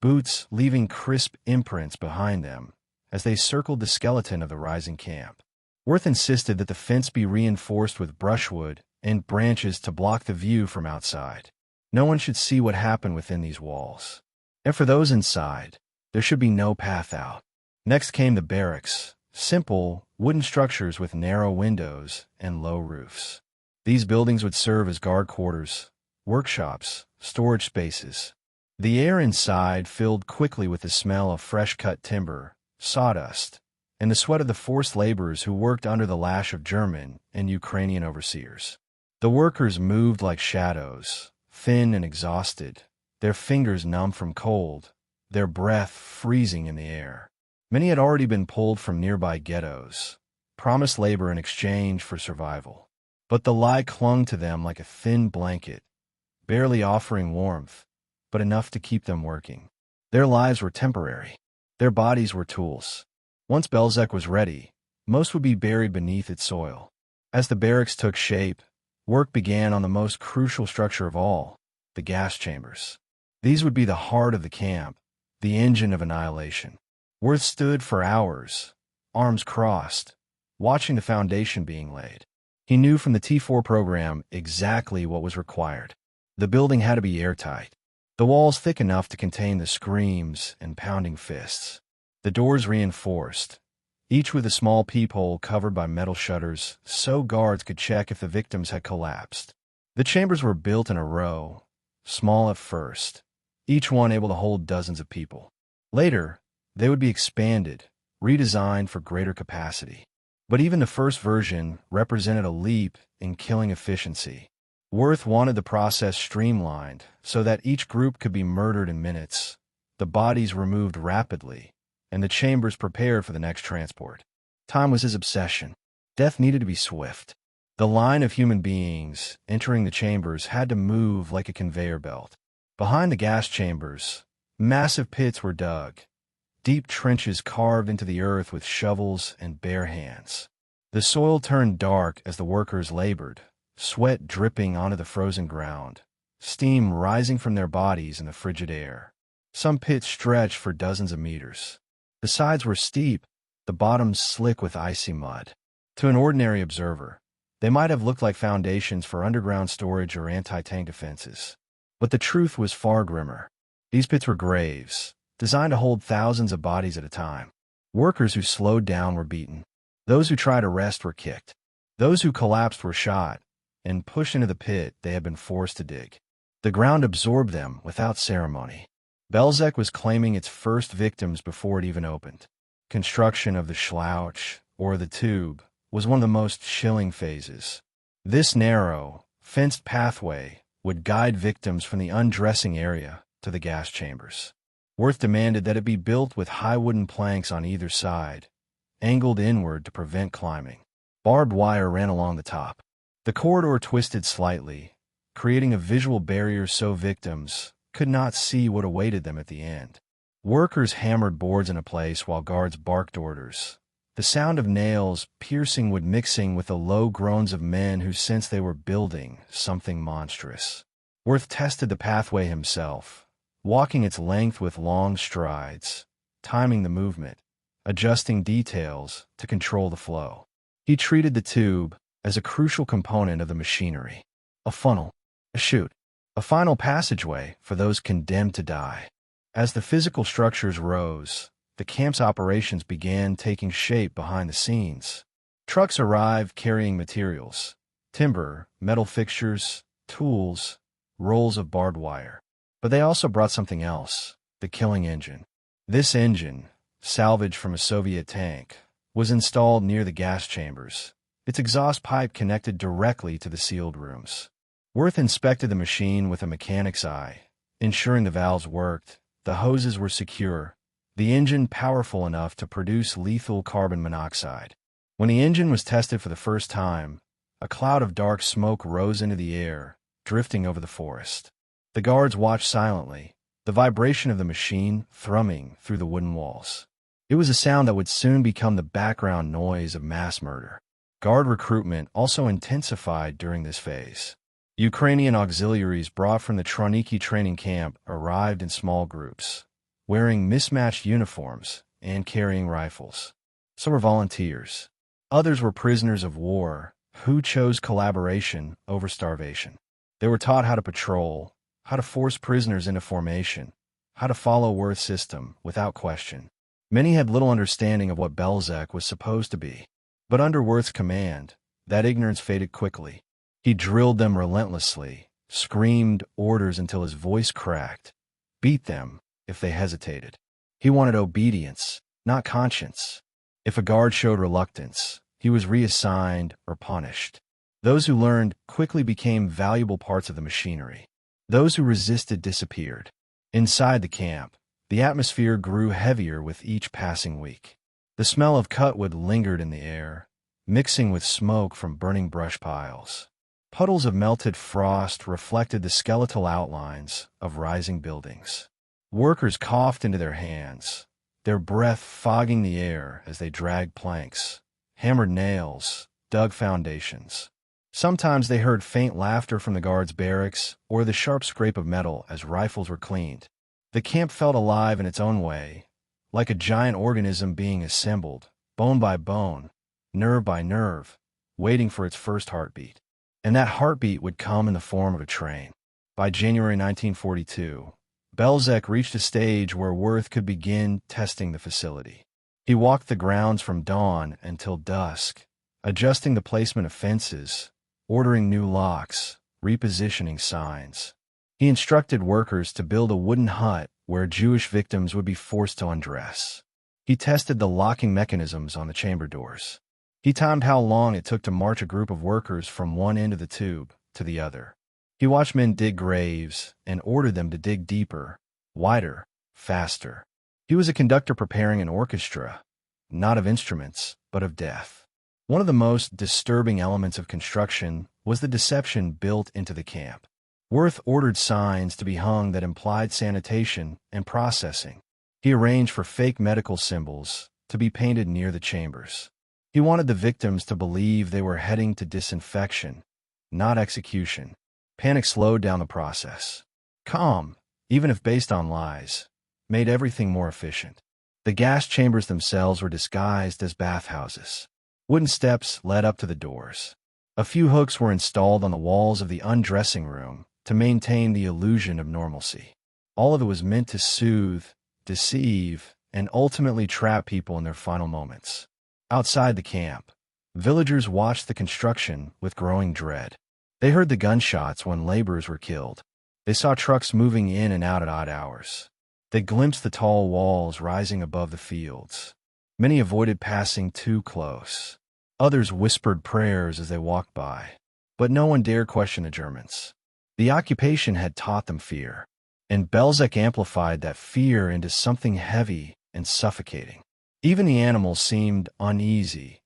boots leaving crisp imprints behind them as they circled the skeleton of the rising camp. Wirth insisted that the fence be reinforced with brushwood and branches to block the view from outside. No one should see what happened within these walls. And for those inside, there should be no path out. Next came the barracks, simple, wooden structures with narrow windows and low roofs. These buildings would serve as guard quarters, workshops, storage spaces. The air inside filled quickly with the smell of fresh-cut timber, sawdust, and the sweat of the forced laborers who worked under the lash of German and Ukrainian overseers. The workers moved like shadows, thin and exhausted, their fingers numb from cold, their breath freezing in the air. Many had already been pulled from nearby ghettos, promised labor in exchange for survival. But the lie clung to them like a thin blanket, barely offering warmth, but enough to keep them working. Their lives were temporary. Their bodies were tools. Once Belzec was ready, most would be buried beneath its soil. As the barracks took shape, work began on the most crucial structure of all, the gas chambers. These would be the heart of the camp, the engine of annihilation. Wirth stood for hours, arms crossed, watching the foundation being laid. He knew from the T4 program exactly what was required. The building had to be airtight, the walls thick enough to contain the screams and pounding fists. The doors reinforced, each with a small peephole covered by metal shutters so guards could check if the victims had collapsed. The chambers were built in a row, small at first, each one able to hold dozens of people. Later, they would be expanded, redesigned for greater capacity. But even the first version represented a leap in killing efficiency. Wirth wanted the process streamlined so that each group could be murdered in minutes, the bodies removed rapidly, and the chambers prepared for the next transport. Time was his obsession. Death needed to be swift. The line of human beings entering the chambers had to move like a conveyor belt. Behind the gas chambers, massive pits were dug, deep trenches carved into the earth with shovels and bare hands. The soil turned dark as the workers labored, sweat dripping onto the frozen ground, steam rising from their bodies in the frigid air. Some pits stretched for dozens of meters. The sides were steep, the bottoms slick with icy mud. To an ordinary observer, They might have looked like foundations for underground storage or anti-tank defenses. But the truth was far grimmer. These pits were graves, designed to hold thousands of bodies at a time. Workers who slowed down were beaten. Those who tried to rest were kicked. Those who collapsed were shot and pushed into the pit they had been forced to dig. The ground absorbed them without ceremony. Belzec was claiming its first victims before it even opened. Construction of the Schlouch, or the tube, was one of the most chilling phases. This narrow, fenced pathway would guide victims from the undressing area to the gas chambers. Wirth demanded that it be built with high wooden planks on either side, angled inward to prevent climbing. Barbed wire ran along the top. The corridor twisted slightly, creating a visual barrier so victims could not see what awaited them at the end. Workers hammered boards into place while guards barked orders. The sound of nails piercing wood mixing with the low groans of men who sensed they were building something monstrous. Wirth tested the pathway himself, walking its length with long strides, timing the movement, adjusting details to control the flow. He treated the tube as a crucial component of the machinery. A funnel, a chute, a final passageway for those condemned to die. As the physical structures rose, the camp's operations began taking shape behind the scenes. Trucks arrived carrying materials: timber, metal fixtures, tools, rolls of barbed wire. But they also brought something else: the killing engine. This engine, salvaged from a Soviet tank, was installed near the gas chambers, its exhaust pipe connected directly to the sealed rooms. Wirth inspected the machine with a mechanic's eye, ensuring the valves worked, the hoses were secure, the engine powerful enough to produce lethal carbon monoxide. When the engine was tested for the first time, a cloud of dark smoke rose into the air, drifting over the forest. The guards watched silently, the vibration of the machine thrumming through the wooden walls. It was a sound that would soon become the background noise of mass murder. Guard recruitment also intensified during this phase. Ukrainian auxiliaries brought from the Troniki training camp arrived in small groups, wearing mismatched uniforms and carrying rifles. Some were volunteers. Others were prisoners of war who chose collaboration over starvation. They were taught how to patrol, how to force prisoners into formation, how to follow Wirth's system without question. Many had little understanding of what Belzec was supposed to be. But under Wirth's command, that ignorance faded quickly. He drilled them relentlessly, screamed orders until his voice cracked, beat them if they hesitated. He wanted obedience, not conscience. If a guard showed reluctance, he was reassigned or punished. Those who learned quickly became valuable parts of the machinery. Those who resisted disappeared. Inside the camp, the atmosphere grew heavier with each passing week. The smell of cutwood lingered in the air, mixing with smoke from burning brush piles. Puddles of melted frost reflected the skeletal outlines of rising buildings. Workers coughed into their hands, their breath fogging the air as they dragged planks, hammered nails, dug foundations. Sometimes they heard faint laughter from the guards' barracks or the sharp scrape of metal as rifles were cleaned. The camp felt alive in its own way, like a giant organism being assembled, bone by bone, nerve by nerve, waiting for its first heartbeat. And that heartbeat would come in the form of a train. By January 1942, Belzec reached a stage where Wirth could begin testing the facility. He walked the grounds from dawn until dusk, adjusting the placement of fences, ordering new locks, repositioning signs. He instructed workers to build a wooden hut where Jewish victims would be forced to undress. He tested the locking mechanisms on the chamber doors. He timed how long it took to march a group of workers from one end of the tube to the other. He watched men dig graves and ordered them to dig deeper, wider, faster. He was a conductor preparing an orchestra, not of instruments, but of death. One of the most disturbing elements of construction was the deception built into the camp. Wirth ordered signs to be hung that implied sanitation and processing. He arranged for fake medical symbols to be painted near the chambers. He wanted the victims to believe they were heading to disinfection, not execution. Panic slowed down the process. Calm, even if based on lies, made everything more efficient. The gas chambers themselves were disguised as bathhouses. Wooden steps led up to the doors. A few hooks were installed on the walls of the undressing room to maintain the illusion of normalcy. All of it was meant to soothe, deceive, and ultimately trap people in their final moments. Outside the camp, villagers watched the construction with growing dread. They heard the gunshots when laborers were killed. They saw trucks moving in and out at odd hours. They glimpsed the tall walls rising above the fields. Many avoided passing too close. Others whispered prayers as they walked by. But no one dared question the Germans. The occupation had taught them fear, and Belzec amplified that fear into something heavy and suffocating. Even the animals seemed uneasy.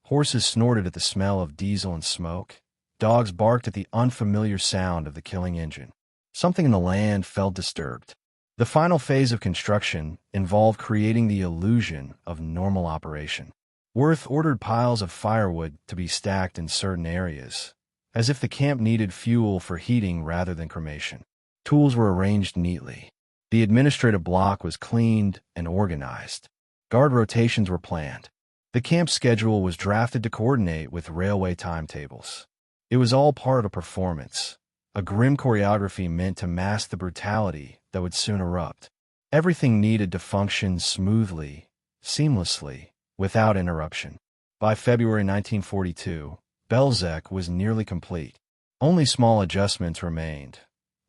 Horses snorted at the smell of diesel and smoke. Dogs barked at the unfamiliar sound of the killing engine. Something in the land felt disturbed. The final phase of construction involved creating the illusion of normal operation. Wirth ordered piles of firewood to be stacked in certain areas, as if the camp needed fuel for heating rather than cremation. Tools were arranged neatly. The administrative block was cleaned and organized. Guard rotations were planned. The camp schedule was drafted to coordinate with railway timetables. It was all part of a performance, a grim choreography meant to mask the brutality that would soon erupt. Everything needed to function smoothly, seamlessly, without interruption. By February 1942, Belzec was nearly complete. Only small adjustments remained: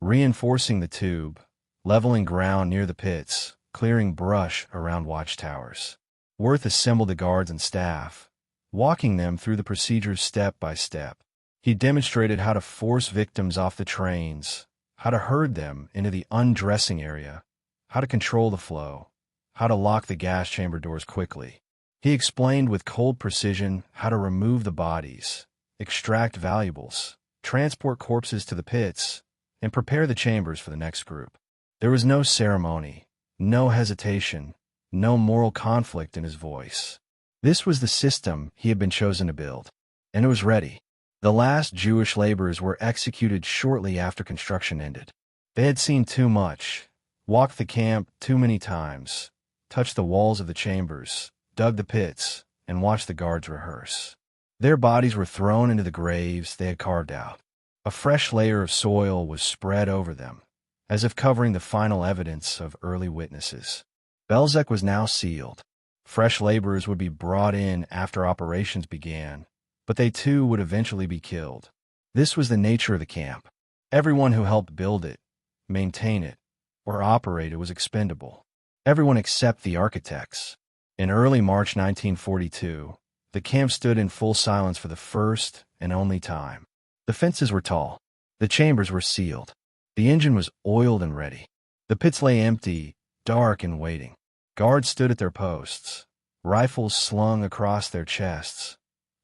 reinforcing the tube, leveling ground near the pits, clearing brush around watchtowers. Wirth assembled the guards and staff, walking them through the procedures step by step. He demonstrated how to force victims off the trains, how to herd them into the undressing area, how to control the flow, how to lock the gas chamber doors quickly. He explained with cold precision how to remove the bodies, extract valuables, transport corpses to the pits, and prepare the chambers for the next group. There was no ceremony, no hesitation, no moral conflict in his voice. This was the system he had been chosen to build, and it was ready. The last Jewish laborers were executed shortly after construction ended. They had seen too much, walked the camp too many times, touched the walls of the chambers, dug the pits, and watched the guards rehearse. Their bodies were thrown into the graves they had carved out. A fresh layer of soil was spread over them, as if covering the final evidence of early witnesses. Belzec was now sealed. Fresh laborers would be brought in after operations began, but they too would eventually be killed. This was the nature of the camp. Everyone who helped build it, maintain it, or operate it was expendable. Everyone except the architects. In early March 1942, the camp stood in full silence for the first and only time. The fences were tall. The chambers were sealed. The engine was oiled and ready. The pits lay empty, dark and waiting. Guards stood at their posts, rifles slung across their chests,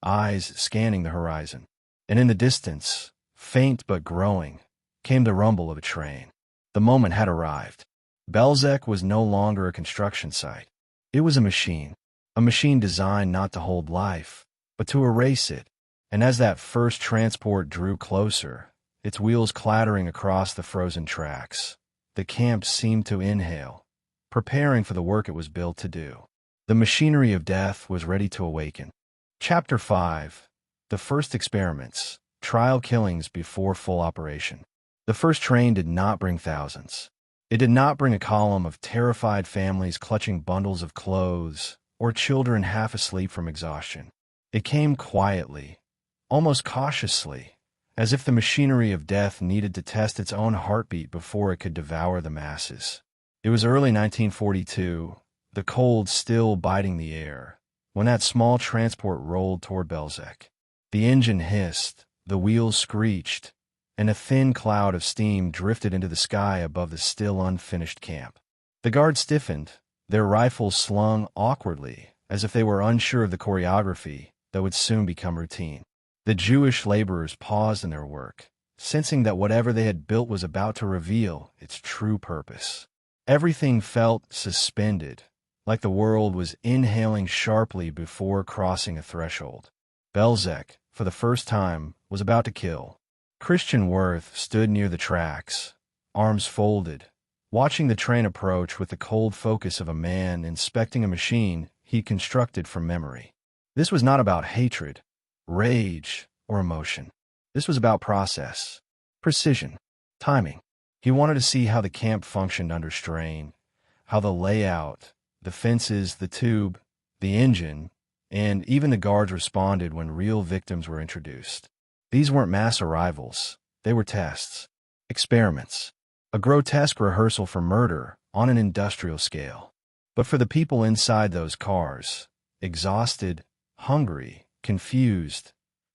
eyes scanning the horizon. And in the distance, faint but growing, came the rumble of a train. The moment had arrived. Belzec was no longer a construction site. It was a machine designed not to hold life, but to erase it. And as that first transport drew closer, its wheels clattering across the frozen tracks, the camp seemed to inhale, preparing for the work it was built to do. The machinery of death was ready to awaken. Chapter 5. The First Experiments. Trial Killings Before Full Operation. The first train did not bring thousands. It did not bring a column of terrified families clutching bundles of clothes or children half asleep from exhaustion. It came quietly, almost cautiously, as if the machinery of death needed to test its own heartbeat before it could devour the masses. It was early 1942, the cold still biting the air, when that small transport rolled toward Belzec. The engine hissed, the wheels screeched, and a thin cloud of steam drifted into the sky above the still unfinished camp. The guards stiffened, their rifles slung awkwardly, as if they were unsure of the choreography that would soon become routine. The Jewish laborers paused in their work, sensing that whatever they had built was about to reveal its true purpose. Everything felt suspended, like the world was inhaling sharply before crossing a threshold. Belzec, for the first time, was about to kill. Christian Wirth stood near the tracks, arms folded, watching the train approach with the cold focus of a man inspecting a machine he constructed from memory. This was not about hatred, rage, or emotion. This was about process, precision, timing. He wanted to see how the camp functioned under strain, how the layout, the fences, the tube, the engine, and even the guards responded when real victims were introduced. These weren't mass arrivals. They were tests, experiments, a grotesque rehearsal for murder on an industrial scale. But for the people inside those cars, exhausted, hungry, confused,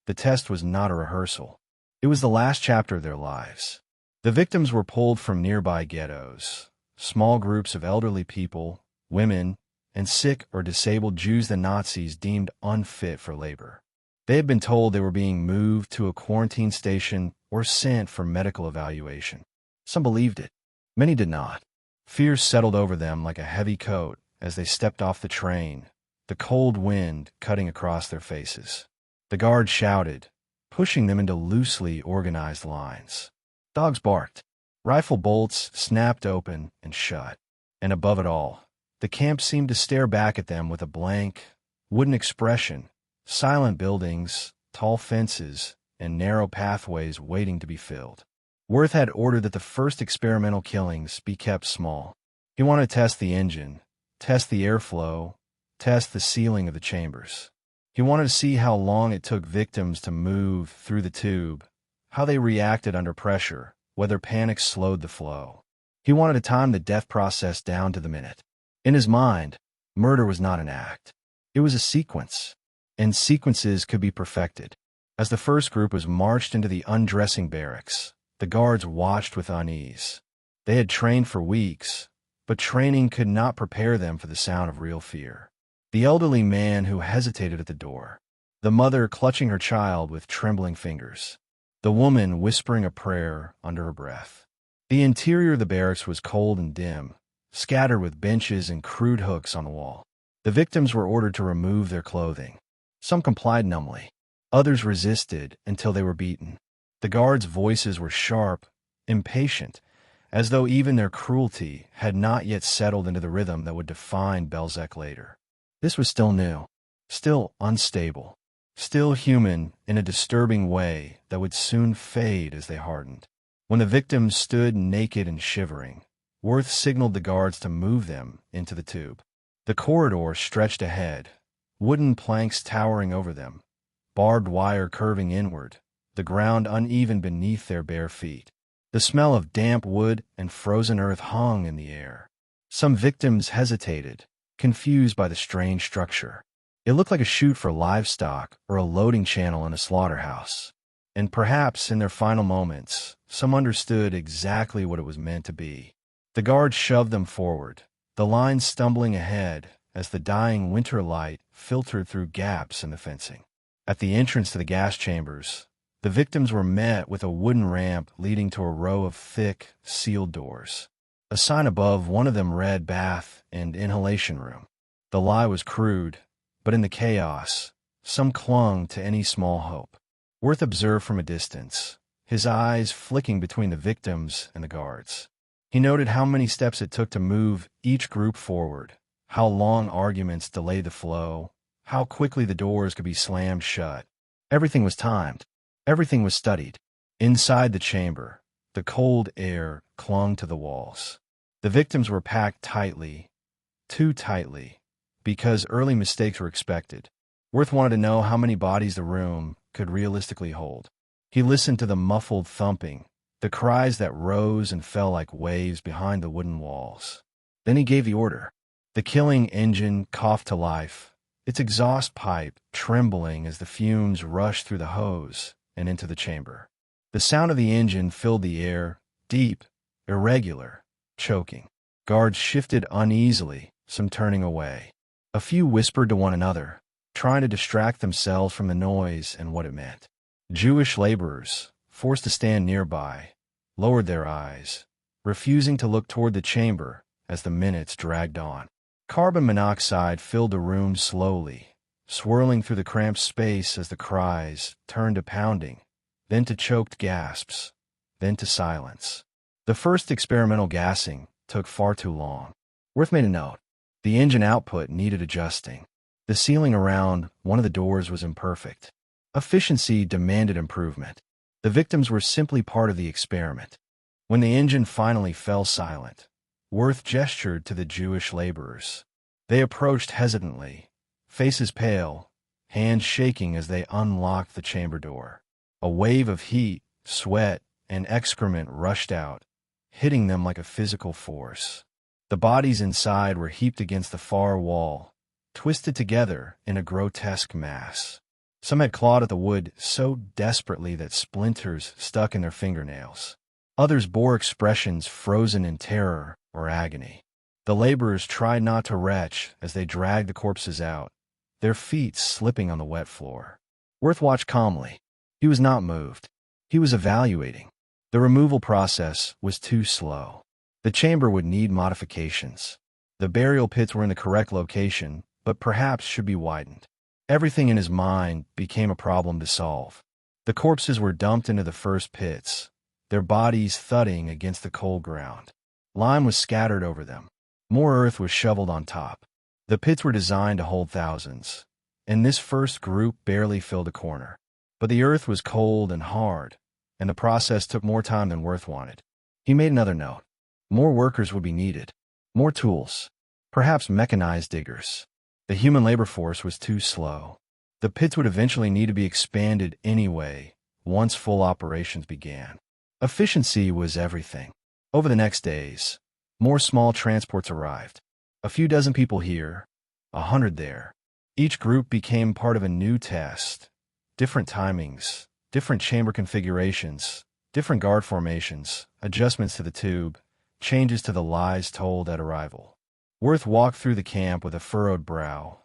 the test was not a rehearsal. It was the last chapter of their lives. The victims were pulled from nearby ghettos, small groups of elderly people, women, and sick or disabled Jews the Nazis deemed unfit for labor. They had been told they were being moved to a quarantine station or sent for medical evaluation. Some believed it. Many did not. Fear settled over them like a heavy coat as they stepped off the train, the cold wind cutting across their faces. The guards shouted, pushing them into loosely organized lines. Dogs barked. Rifle bolts snapped open and shut. And above it all, the camp seemed to stare back at them with a blank, wooden expression, silent buildings, tall fences, and narrow pathways waiting to be filled. Wirth had ordered that the first experimental killings be kept small. He wanted to test the engine, test the airflow, test the sealing of the chambers. He wanted to see how long it took victims to move through the tube, how they reacted under pressure, whether panic slowed the flow. He wanted to time the death process down to the minute. In his mind, murder was not an act. It was a sequence, and sequences could be perfected. As the first group was marched into the undressing barracks, the guards watched with unease. They had trained for weeks, but training could not prepare them for the sound of real fear. The elderly man who hesitated at the door, the mother clutching her child with trembling fingers, the woman whispering a prayer under her breath. The interior of the barracks was cold and dim, scattered with benches and crude hooks on the wall. The victims were ordered to remove their clothing. Some complied numbly. Others resisted until they were beaten. The guards' voices were sharp, impatient, as though even their cruelty had not yet settled into the rhythm that would define Belzec later. This was still new, still unstable, still human in a disturbing way that would soon fade as they hardened. When the victims stood naked and shivering, Wirth signaled the guards to move them into the tube. The corridor stretched ahead, wooden planks towering over them, barbed wire curving inward, the ground uneven beneath their bare feet. The smell of damp wood and frozen earth hung in the air. Some victims hesitated, confused by the strange structure. It looked like a chute for livestock or a loading channel in a slaughterhouse. And perhaps in their final moments, some understood exactly what it was meant to be. The guards shoved them forward, the line stumbling ahead as the dying winter light filtered through gaps in the fencing. At the entrance to the gas chambers, the victims were met with a wooden ramp leading to a row of thick, sealed doors. A sign above one of them read bath and inhalation room. The lie was crude, but in the chaos, some clung to any small hope. Wirth observed from a distance, his eyes flicking between the victims and the guards. He noted how many steps it took to move each group forward, how long arguments delayed the flow, how quickly the doors could be slammed shut. Everything was timed. Everything was studied. Inside the chamber, the cold air clung to the walls. The victims were packed tightly, too tightly, because early mistakes were expected. Wirth wanted to know how many bodies the room could realistically hold. He listened to the muffled thumping, the cries that rose and fell like waves behind the wooden walls. Then he gave the order. The killing engine coughed to life, its exhaust pipe trembling as the fumes rushed through the hose and into the chamber. The sound of the engine filled the air, deep, irregular, choking. Guards shifted uneasily, some turning away. A few whispered to one another, trying to distract themselves from the noise and what it meant. Jewish laborers, forced to stand nearby, lowered their eyes, refusing to look toward the chamber as the minutes dragged on. Carbon monoxide filled the room slowly, swirling through the cramped space as the cries turned to pounding, then to choked gasps, then to silence. The first experimental gassing took far too long. Wirth made a note. The engine output needed adjusting. The sealing around one of the doors was imperfect. Efficiency demanded improvement. The victims were simply part of the experiment. When the engine finally fell silent, Wirth gestured to the Jewish laborers. They approached hesitantly, faces pale, hands shaking as they unlocked the chamber door. A wave of heat, sweat, and excrement rushed out, hitting them like a physical force. The bodies inside were heaped against the far wall, twisted together in a grotesque mass. Some had clawed at the wood so desperately that splinters stuck in their fingernails. Others bore expressions frozen in terror or agony. The laborers tried not to retch as they dragged the corpses out, their feet slipping on the wet floor. Wirth watched calmly. He was not moved. He was evaluating. The removal process was too slow. The chamber would need modifications. The burial pits were in the correct location, but perhaps should be widened. Everything in his mind became a problem to solve. The corpses were dumped into the first pits, their bodies thudding against the cold ground. Lime was scattered over them. More earth was shoveled on top. The pits were designed to hold thousands, and this first group barely filled a corner. But the earth was cold and hard, and the process took more time than Wirth wanted. He made another note. More workers would be needed. More tools. Perhaps mechanized diggers. The human labor force was too slow. The pits would eventually need to be expanded anyway, once full operations began. Efficiency was everything. Over the next days, more small transports arrived. A few dozen people here, 100 there. Each group became part of a new test. Different timings, different chamber configurations, different guard formations, adjustments to the tube, changes to the lies told at arrival. Wirth walked through the camp with a furrowed brow,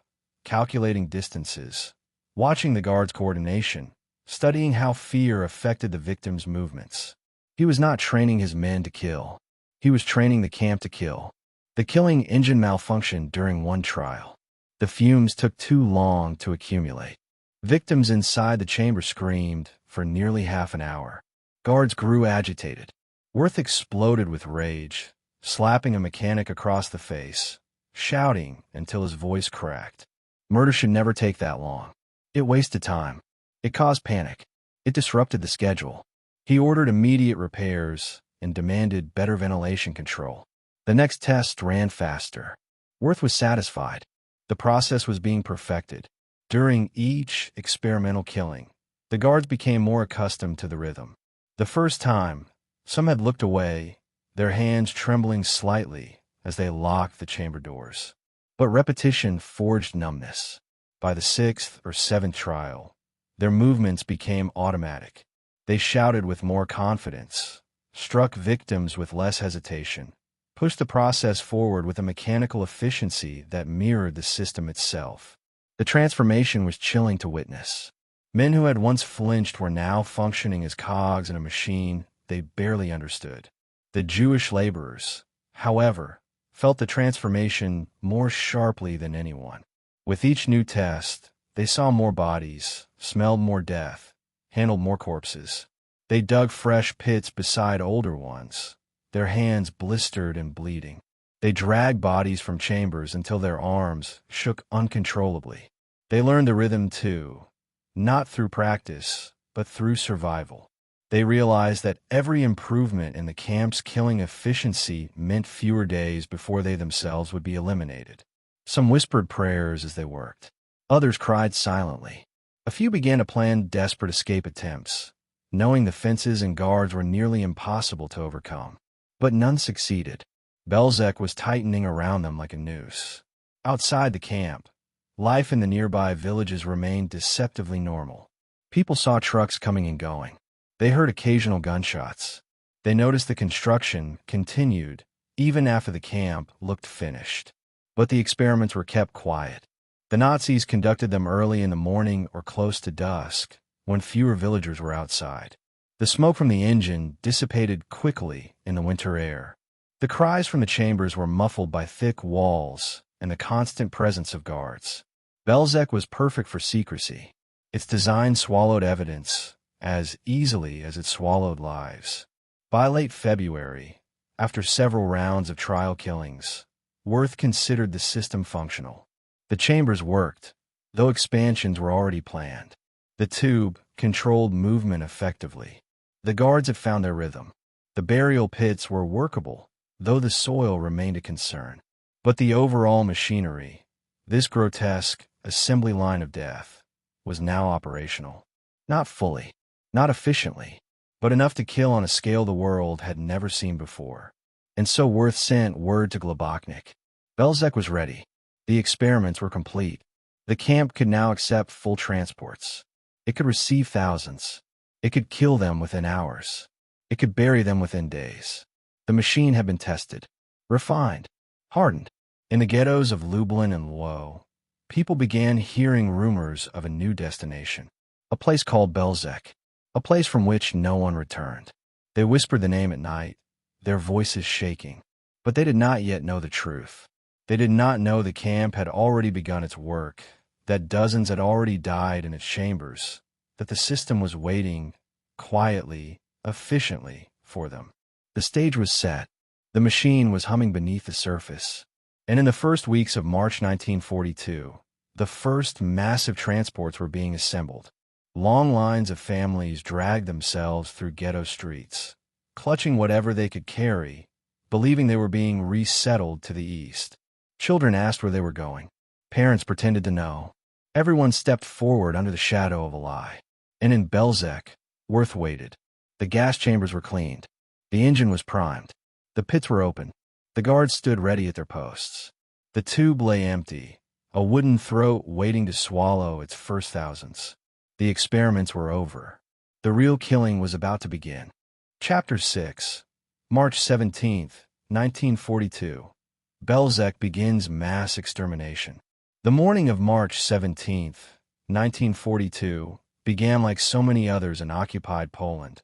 calculating distances, watching the guards' coordination, studying how fear affected the victims' movements. He was not training his men to kill. He was training the camp to kill. The killing engine malfunctioned during one trial. The fumes took too long to accumulate. Victims inside the chamber screamed for nearly half an hour. Guards grew agitated. Wirth exploded with rage, slapping a mechanic across the face, shouting until his voice cracked. Murder should never take that long. It wasted time. It caused panic. It disrupted the schedule. He ordered immediate repairs and demanded better ventilation control. The next test ran faster. Wirth was satisfied. The process was being perfected. During each experimental killing, the guards became more accustomed to the rhythm. The first time, some had looked away, their hands trembling slightly as they locked the chamber doors. But repetition forged numbness. By the 6th or 7th trial, their movements became automatic. They shouted with more confidence, struck victims with less hesitation, pushed the process forward with a mechanical efficiency that mirrored the system itself. The transformation was chilling to witness. Men who had once flinched were now functioning as cogs in a machine they barely understood. The Jewish laborers, however, felt the transformation more sharply than anyone. With each new test, they saw more bodies, smelled more death, handled more corpses. They dug fresh pits beside older ones, their hands blistered and bleeding. They dragged bodies from chambers until their arms shook uncontrollably. They learned the rhythm too, not through practice, but through survival. They realized that every improvement in the camp's killing efficiency meant fewer days before they themselves would be eliminated. Some whispered prayers as they worked. Others cried silently. A few began to plan desperate escape attempts, knowing the fences and guards were nearly impossible to overcome. But none succeeded. Belzec was tightening around them like a noose. Outside the camp, life in the nearby villages remained deceptively normal. People saw trucks coming and going. They heard occasional gunshots. They noticed the construction continued, even after the camp looked finished. But the experiments were kept quiet. The Nazis conducted them early in the morning or close to dusk, when fewer villagers were outside. The smoke from the engine dissipated quickly in the winter air. The cries from the chambers were muffled by thick walls and the constant presence of guards. Belzec was perfect for secrecy. Its design swallowed evidence as easily as it swallowed lives. By late February, after several rounds of trial killings, Wirth considered the system functional. The chambers worked, though expansions were already planned. The tube controlled movement effectively. The guards had found their rhythm. The burial pits were workable, though the soil remained a concern. But the overall machinery, this grotesque assembly line of death, was now operational. Not fully, not efficiently, but enough to kill on a scale the world had never seen before. And so Wirth sent word to Globoknik. Belzec was ready. The experiments were complete. The camp could now accept full transports. It could receive thousands. It could kill them within hours. It could bury them within days. The machine had been tested, refined, hardened. In the ghettos of Lublin and Lwow, people began hearing rumors of a new destination, a place called Belzec, a place from which no one returned. They whispered the name at night, their voices shaking, but they did not yet know the truth. They did not know the camp had already begun its work, that dozens had already died in its chambers, that the system was waiting, quietly, efficiently, for them. The stage was set. The machine was humming beneath the surface. And in the first weeks of March 1942, the first massive transports were being assembled. Long lines of families dragged themselves through ghetto streets, clutching whatever they could carry, believing they were being resettled to the east. Children asked where they were going. Parents pretended to know. Everyone stepped forward under the shadow of a lie. And in Belzec, Wirth waited. The gas chambers were cleaned. The engine was primed. The pits were open. The guards stood ready at their posts. The tube lay empty, a wooden throat waiting to swallow its first thousands. The experiments were over. The real killing was about to begin. Chapter 6, March 17th, 1942. Belzec begins mass extermination. The morning of March 17th, 1942, began like so many others in occupied Poland.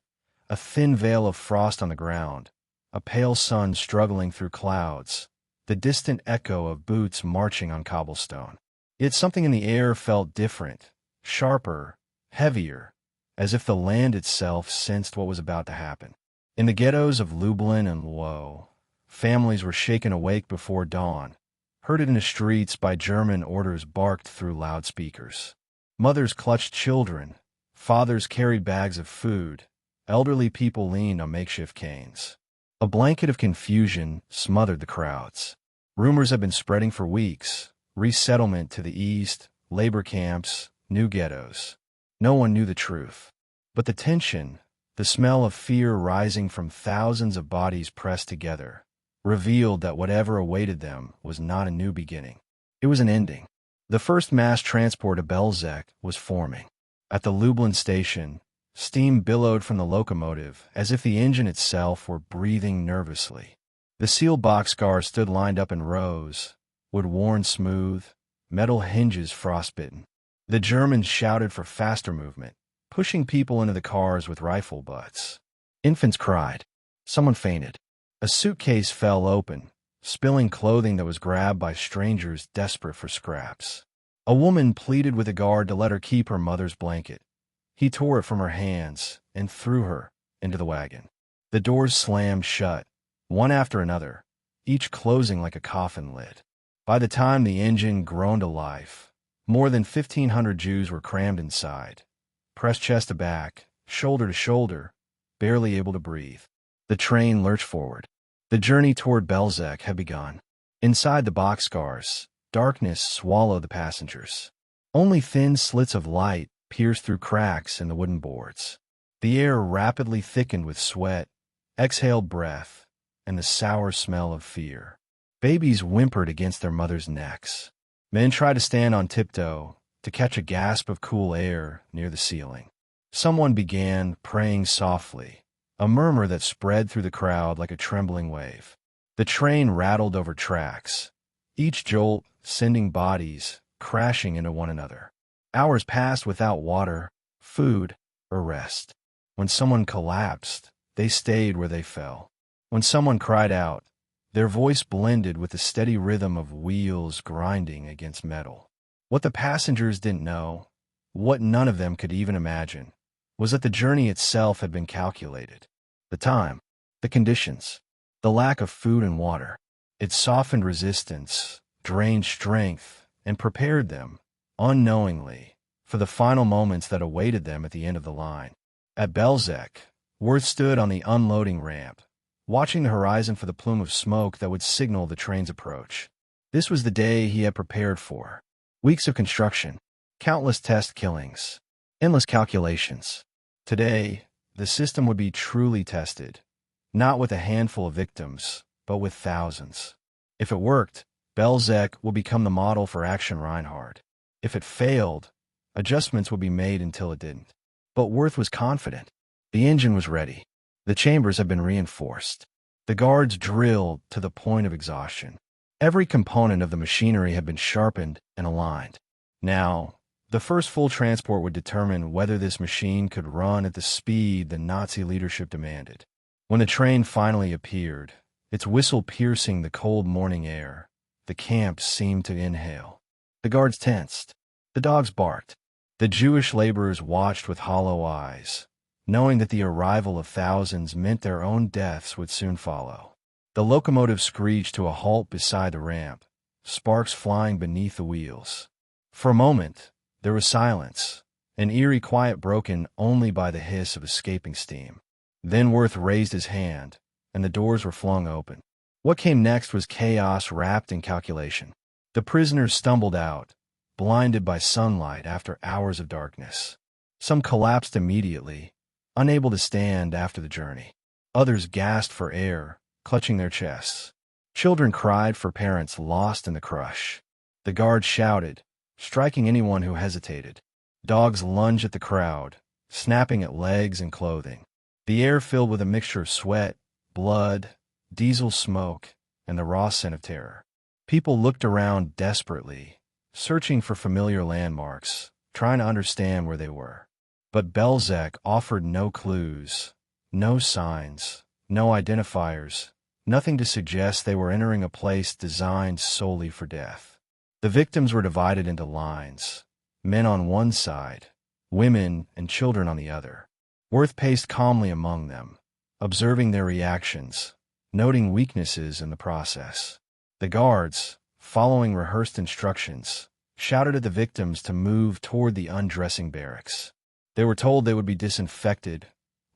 A thin veil of frost on the ground, a pale sun struggling through clouds, the distant echo of boots marching on cobblestone. Yet something in the air felt different, sharper, heavier, as if the land itself sensed what was about to happen. In the ghettos of Lublin and Lwow, families were shaken awake before dawn, herded in the streets by German orders barked through loudspeakers. Mothers clutched children, fathers carried bags of food, elderly people leaned on makeshift canes. A blanket of confusion smothered the crowds. Rumors had been spreading for weeks: resettlement to the east, labor camps, new ghettos. No one knew the truth. But the tension, the smell of fear rising from thousands of bodies pressed together, revealed that whatever awaited them was not a new beginning. It was an ending. The first mass transport of Belzec was forming. At the Lublin station, steam billowed from the locomotive as if the engine itself were breathing nervously. The sealed boxcars stood lined up in rows, wood worn smooth, metal hinges frostbitten. The Germans shouted for faster movement, pushing people into the cars with rifle butts. Infants cried. Someone fainted. A suitcase fell open, spilling clothing that was grabbed by strangers desperate for scraps. A woman pleaded with a guard to let her keep her mother's blanket. He tore it from her hands and threw her into the wagon. The doors slammed shut, one after another, each closing like a coffin lid. By the time the engine groaned to life, more than 1,500 Jews were crammed inside, pressed chest to back, shoulder to shoulder, barely able to breathe. The train lurched forward. The journey toward Belzec had begun. Inside the boxcars, darkness swallowed the passengers. Only thin slits of light pierced through cracks in the wooden boards. The air rapidly thickened with sweat, exhaled breath, and the sour smell of fear. Babies whimpered against their mothers' necks. Men tried to stand on tiptoe to catch a gasp of cool air near the ceiling. Someone began praying softly, a murmur that spread through the crowd like a trembling wave. The train rattled over tracks, each jolt sending bodies crashing into one another. Hours passed without water, food, or rest. When someone collapsed, they stayed where they fell. When someone cried out, their voice blended with the steady rhythm of wheels grinding against metal. What the passengers didn't know, what none of them could even imagine, was that the journey itself had been calculated. The time, the conditions, the lack of food and water. It softened resistance, drained strength, and prepared them, unknowingly, for the final moments that awaited them at the end of the line. At Belzec, Wirth stood on the unloading ramp, watching the horizon for the plume of smoke that would signal the train's approach. This was the day he had prepared for. Weeks of construction, countless test killings, endless calculations. Today, the system would be truly tested, not with a handful of victims, but with thousands. If it worked, Belzec would become the model for Aktion Reinhard. If it failed, adjustments would be made until it didn't. But Wirth was confident. The engine was ready. The chambers had been reinforced. The guards drilled to the point of exhaustion. Every component of the machinery had been sharpened and aligned. Now, the first full transport would determine whether this machine could run at the speed the Nazi leadership demanded. When the train finally appeared, its whistle piercing the cold morning air, the camp seemed to inhale. The guards tensed. The dogs barked. The Jewish laborers watched with hollow eyes, knowing that the arrival of thousands meant their own deaths would soon follow. The locomotive screeched to a halt beside the ramp, sparks flying beneath the wheels. For a moment, there was silence, an eerie quiet broken only by the hiss of escaping steam. Then Wirth raised his hand, and the doors were flung open. What came next was chaos wrapped in calculation. The prisoners stumbled out, blinded by sunlight after hours of darkness. Some collapsed immediately, unable to stand after the journey. Others gasped for air, clutching their chests. Children cried for parents lost in the crush. The guards shouted, striking anyone who hesitated. Dogs lunged at the crowd, snapping at legs and clothing. The air filled with a mixture of sweat, blood, diesel smoke, and the raw scent of terror. People looked around desperately, searching for familiar landmarks, trying to understand where they were. But Belzec offered no clues, no signs, no identifiers, nothing to suggest they were entering a place designed solely for death. The victims were divided into lines, men on one side, women and children on the other. Wirth paced calmly among them, observing their reactions, noting weaknesses in the process. The guards, following rehearsed instructions, shouted at the victims to move toward the undressing barracks. They were told they would be disinfected,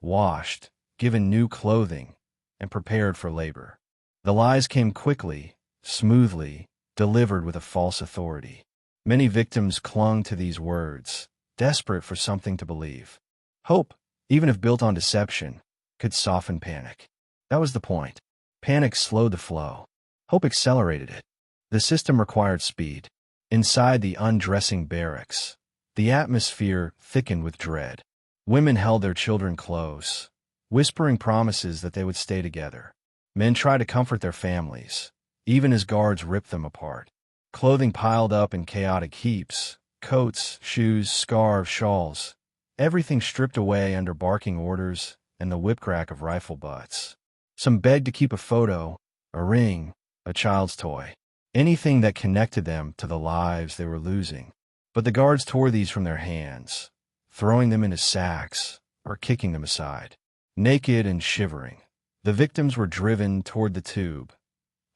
washed, given new clothing, and prepared for labor. The lies came quickly, smoothly, delivered with a false authority. Many victims clung to these words, desperate for something to believe. Hope, even if built on deception, could soften panic. That was the point. Panic slowed the flow. Hope accelerated it. The system required speed. Inside the undressing barracks, the atmosphere thickened with dread. Women held their children close, whispering promises that they would stay together. Men tried to comfort their families, even as guards ripped them apart. Clothing piled up in chaotic heaps, coats, shoes, scarves, shawls, everything stripped away under barking orders and the whip-crack of rifle butts. Some begged to keep a photo, a ring, a child's toy, anything that connected them to the lives they were losing. But the guards tore these from their hands, throwing them into sacks or kicking them aside. Naked and shivering, the victims were driven toward the tube,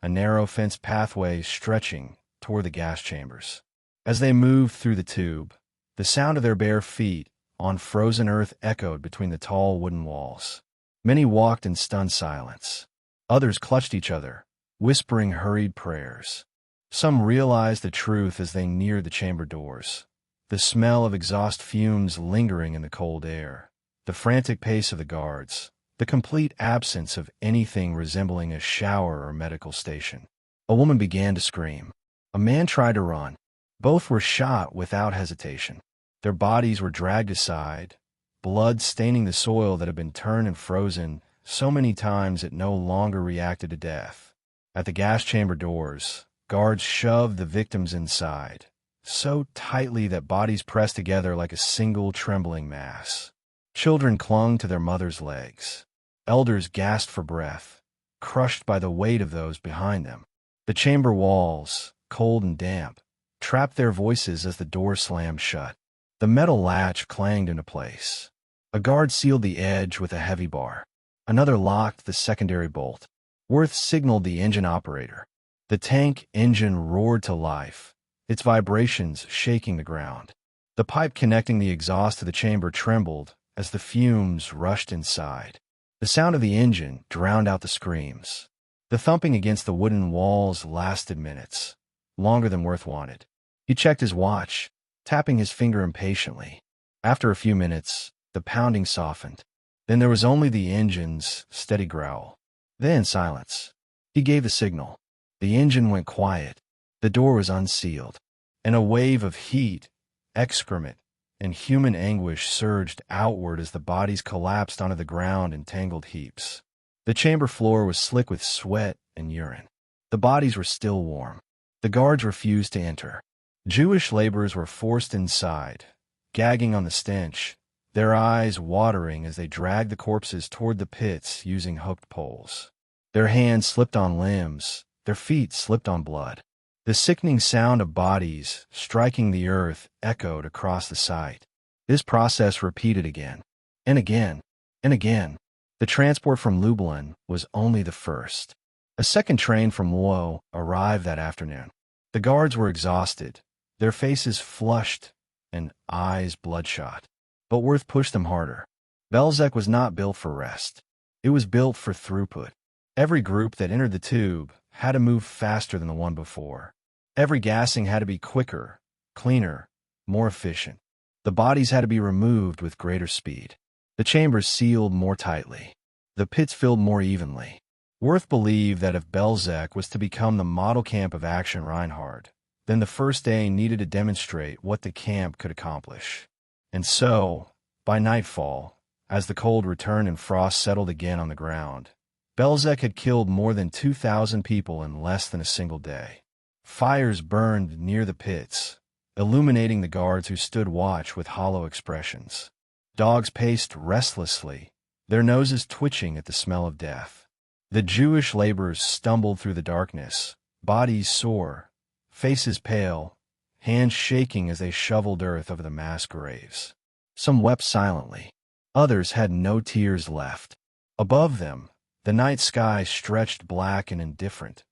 a narrow fenced pathway stretching toward the gas chambers. As they moved through the tube, the sound of their bare feet on frozen earth echoed between the tall wooden walls. Many walked in stunned silence. Others clutched each other, whispering hurried prayers. Some realized the truth as they neared the chamber doors. The smell of exhaust fumes lingering in the cold air, the frantic pace of the guards, the complete absence of anything resembling a shower or medical station. A woman began to scream. A man tried to run. Both were shot without hesitation. Their bodies were dragged aside, blood staining the soil that had been turned and frozen so many times it no longer reacted to death. At the gas chamber doors, guards shoved the victims inside, so tightly that bodies pressed together like a single trembling mass. Children clung to their mothers' legs. Elders gasped for breath, crushed by the weight of those behind them. The chamber walls, cold and damp, trapped their voices as the door slammed shut. The metal latch clanged into place. A guard sealed the edge with a heavy bar. Another locked the secondary bolt. Wirth signaled the engine operator. The tank engine roared to life, its vibrations shaking the ground. The pipe connecting the exhaust to the chamber trembled as the fumes rushed inside. The sound of the engine drowned out the screams. The thumping against the wooden walls lasted minutes, longer than Wirth wanted. He checked his watch, tapping his finger impatiently. After a few minutes, the pounding softened. Then there was only the engine's steady growl. Then silence. He gave the signal. The engine went quiet. The door was unsealed, and a wave of heat, excrement, and human anguish surged outward as the bodies collapsed onto the ground in tangled heaps. The chamber floor was slick with sweat and urine. The bodies were still warm. The guards refused to enter. Jewish laborers were forced inside, gagging on the stench, their eyes watering as they dragged the corpses toward the pits using hooked poles. Their hands slipped on limbs, their feet slipped on blood. The sickening sound of bodies striking the earth echoed across the site. This process repeated again, and again, and again. The transport from Lublin was only the first. A second train from Lwów arrived that afternoon. The guards were exhausted, their faces flushed and eyes bloodshot. But Wirth pushed them harder. Belzec was not built for rest. It was built for throughput. Every group that entered the tube had to move faster than the one before. Every gassing had to be quicker, cleaner, more efficient. The bodies had to be removed with greater speed. The chambers sealed more tightly. The pits filled more evenly. Wirth believed that if Belzec was to become the model camp of Aktion Reinhard, then the first day needed to demonstrate what the camp could accomplish. And so, by nightfall, as the cold returned and frost settled again on the ground, Belzec had killed more than 2,000 people in less than a single day. Fires burned near the pits, illuminating the guards who stood watch with hollow expressions. Dogs paced restlessly, their noses twitching at the smell of death. The Jewish laborers stumbled through the darkness, bodies sore, faces pale, hands shaking as they shoveled earth over the mass graves. Some wept silently. Others had no tears left. Above them, the night sky stretched black and indifferent,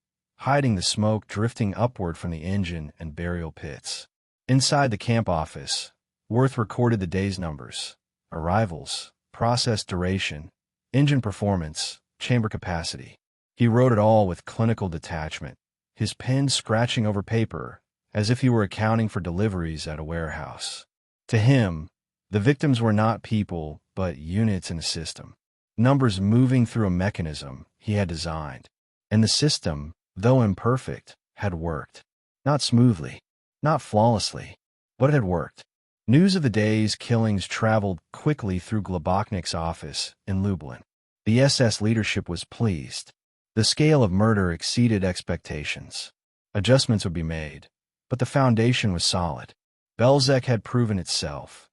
hiding the smoke drifting upward from the engine and burial pits. Inside the camp office, Wirth recorded the day's numbers: arrivals, process duration, engine performance, chamber capacity. He wrote it all with clinical detachment, his pen scratching over paper as if he were accounting for deliveries at a warehouse. To him, the victims were not people, but units in a system, numbers moving through a mechanism he had designed. And the system, though imperfect, had worked. Not smoothly, not flawlessly, but it had worked. News of the day's killings traveled quickly through Globoknik's office in Lublin. The SS leadership was pleased. The scale of murder exceeded expectations. Adjustments would be made, but the foundation was solid. Belzec had proven itself,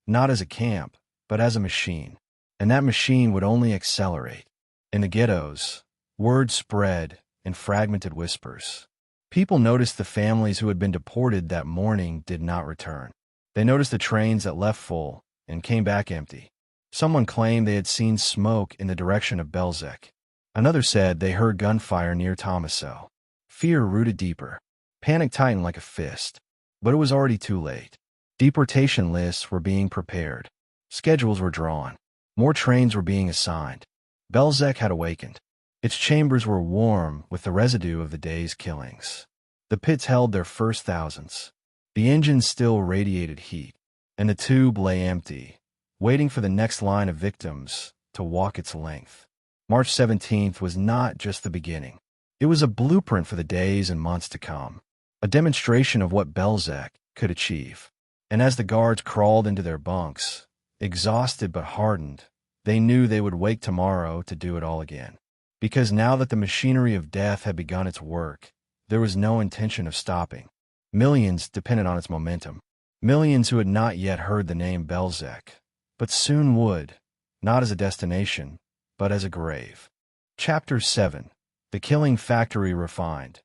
not as a camp, but as a machine. And that machine would only accelerate. In the ghettos, word spread in fragmented whispers. People noticed the families who had been deported that morning did not return. They noticed the trains that left full and came back empty. Someone claimed they had seen smoke in the direction of Belzec. Another said they heard gunfire near Tomaso. Fear rooted deeper. Panic tightened like a fist. But it was already too late. Deportation lists were being prepared. Schedules were drawn. More trains were being assigned. Belzec had awakened. Its chambers were warm with the residue of the day's killings. The pits held their first thousands. The engine still radiated heat, and the tube lay empty, waiting for the next line of victims to walk its length. March 17th was not just the beginning. It was a blueprint for the days and months to come, a demonstration of what Belzec could achieve. And as the guards crawled into their bunks, exhausted but hardened, they knew they would wake tomorrow to do it all again. Because now that the machinery of death had begun its work, there was no intention of stopping. Millions depended on its momentum. Millions who had not yet heard the name Belzec, but soon would, not as a destination, but as a grave. Chapter 7. The Killing Factory Refined.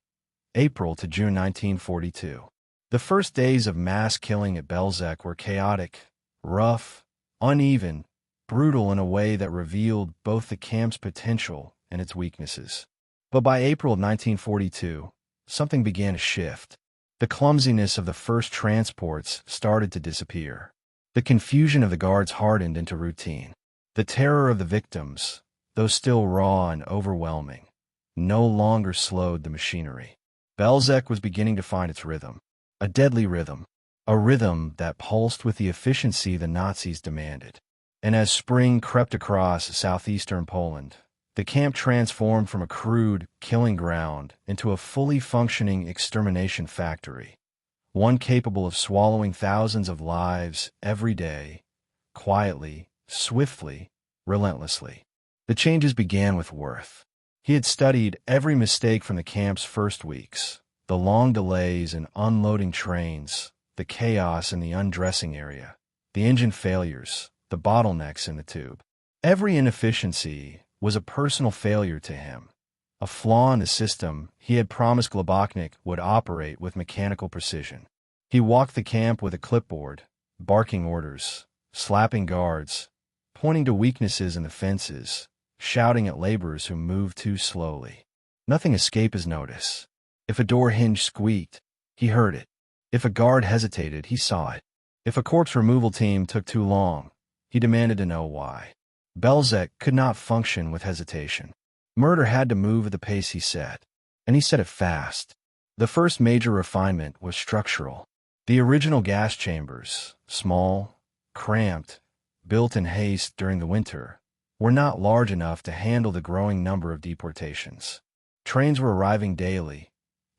April to June 1942. The first days of mass killing at Belzec were chaotic, rough, uneven, brutal in a way that revealed both the camp's potential and its weaknesses. But by April of 1942, something began to shift. The clumsiness of the first transports started to disappear. The confusion of the guards hardened into routine. The terror of the victims, though still raw and overwhelming, no longer slowed the machinery. Belzec was beginning to find its rhythm, a deadly rhythm, a rhythm that pulsed with the efficiency the Nazis demanded. And as spring crept across southeastern Poland, the camp transformed from a crude killing ground into a fully functioning extermination factory, one capable of swallowing thousands of lives every day, quietly, swiftly, relentlessly. The changes began with Wirth. He had studied every mistake from the camp's first weeks, the long delays in unloading trains, the chaos in the undressing area, the engine failures, the bottlenecks in the tube. Every inefficiency was a personal failure to him, a flaw in the system he had promised Globoknik would operate with mechanical precision. He walked the camp with a clipboard, barking orders, slapping guards, pointing to weaknesses in the fences, shouting at laborers who moved too slowly. Nothing escaped his notice. If a door hinge squeaked, he heard it. If a guard hesitated, he saw it. If a corpse removal team took too long, he demanded to know why. Belzec could not function with hesitation. Murder had to move at the pace he set, and he set it fast. The first major refinement was structural. The original gas chambers, small, cramped, built in haste during the winter, were not large enough to handle the growing number of deportations. Trains were arriving daily,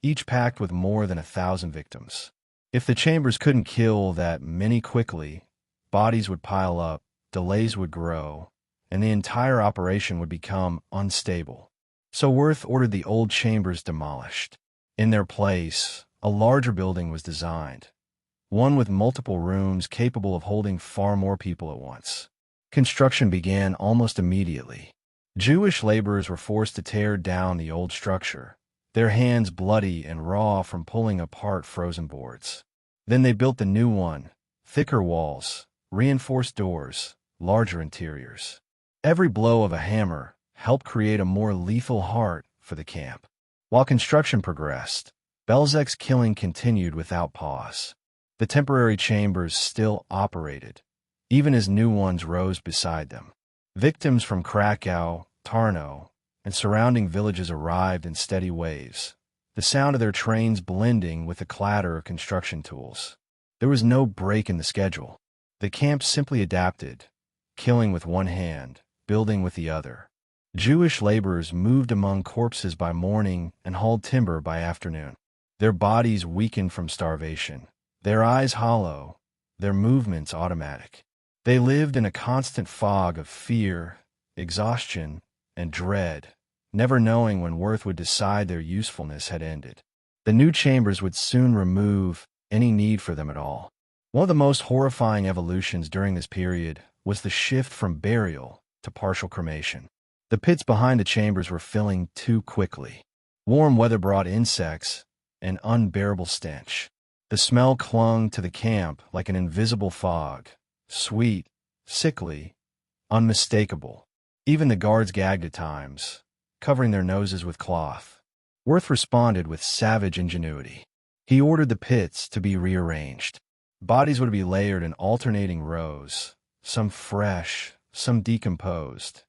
each packed with more than 1,000 victims. If the chambers couldn't kill that many quickly, bodies would pile up, delays would grow, and the entire operation would become unstable. So Wirth ordered the old chambers demolished. In their place, a larger building was designed, one with multiple rooms capable of holding far more people at once. Construction began almost immediately. Jewish laborers were forced to tear down the old structure, their hands bloody and raw from pulling apart frozen boards. Then they built the new one, thicker walls, reinforced doors, larger interiors. Every blow of a hammer helped create a more lethal heart for the camp. While construction progressed, Belzec's killing continued without pause. The temporary chambers still operated, even as new ones rose beside them. Victims from Krakow, Tarnow, and surrounding villages arrived in steady waves, the sound of their trains blending with the clatter of construction tools. There was no break in the schedule. The camp simply adapted, killing with one hand, building with the other. Jewish laborers moved among corpses by morning and hauled timber by afternoon. Their bodies weakened from starvation, their eyes hollow, their movements automatic. They lived in a constant fog of fear, exhaustion, and dread, never knowing when Wirth would decide their usefulness had ended. The new chambers would soon remove any need for them at all. One of the most horrifying evolutions during this period was the shift from burial to partial cremation. The pits behind the chambers were filling too quickly. Warm weather brought insects, an unbearable stench. The smell clung to the camp like an invisible fog, sweet, sickly, unmistakable. Even the guards gagged at times, covering their noses with cloth. Wirth responded with savage ingenuity. He ordered the pits to be rearranged. Bodies would be layered in alternating rows, some fresh, some decomposed,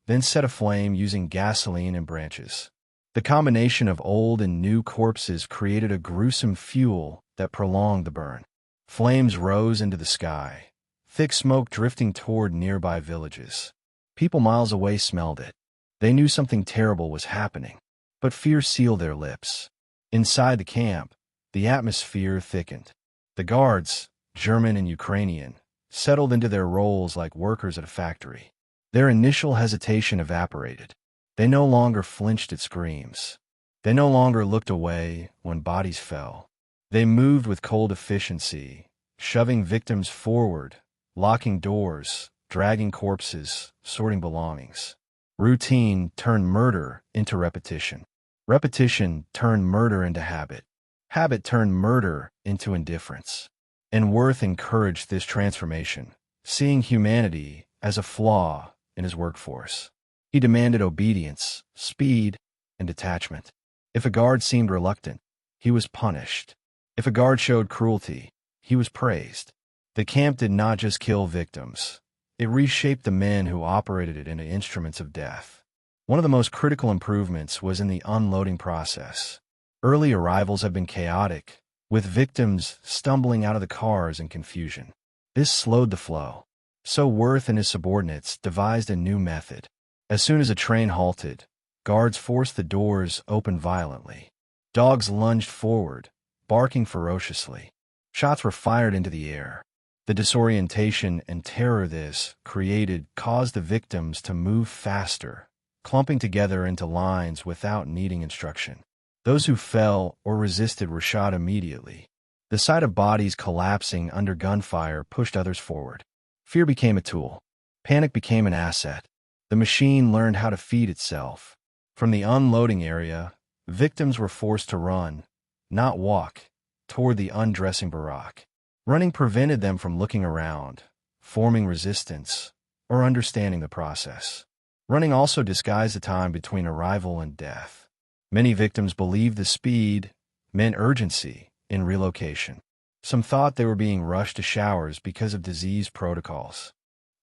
then set aflame using gasoline and branches. The combination of old and new corpses created a gruesome fuel that prolonged the burn. Flames rose into the sky, thick smoke drifting toward nearby villages. People miles away smelled it. They knew something terrible was happening, but fear sealed their lips. Inside the camp, the atmosphere thickened. The guards, German and Ukrainian, settled into their roles like workers at a factory. Their initial hesitation evaporated. They no longer flinched at screams. They no longer looked away when bodies fell. They moved with cold efficiency, shoving victims forward, locking doors, dragging corpses, sorting belongings. Routine turned murder into repetition. Repetition turned murder into habit. Habit turned murder into indifference. And Wirth encouraged this transformation, seeing humanity as a flaw in his workforce. He demanded obedience, speed, and detachment. If a guard seemed reluctant, he was punished. If a guard showed cruelty, he was praised. The camp did not just kill victims. It reshaped the men who operated it into instruments of death. One of the most critical improvements was in the unloading process. Early arrivals have been chaotic, with victims stumbling out of the cars in confusion. This slowed the flow. So Wirth and his subordinates devised a new method. As soon as a train halted, guards forced the doors open violently. Dogs lunged forward, barking ferociously. Shots were fired into the air. The disorientation and terror this created caused the victims to move faster, clumping together into lines without needing instruction. Those who fell or resisted were shot immediately. The sight of bodies collapsing under gunfire pushed others forward. Fear became a tool. Panic became an asset. The machine learned how to feed itself. From the unloading area, victims were forced to run, not walk, toward the undressing barrack. Running prevented them from looking around, forming resistance, or understanding the process. Running also disguised the time between arrival and death. Many victims believed the speed meant urgency in relocation. Some thought they were being rushed to showers because of disease protocols.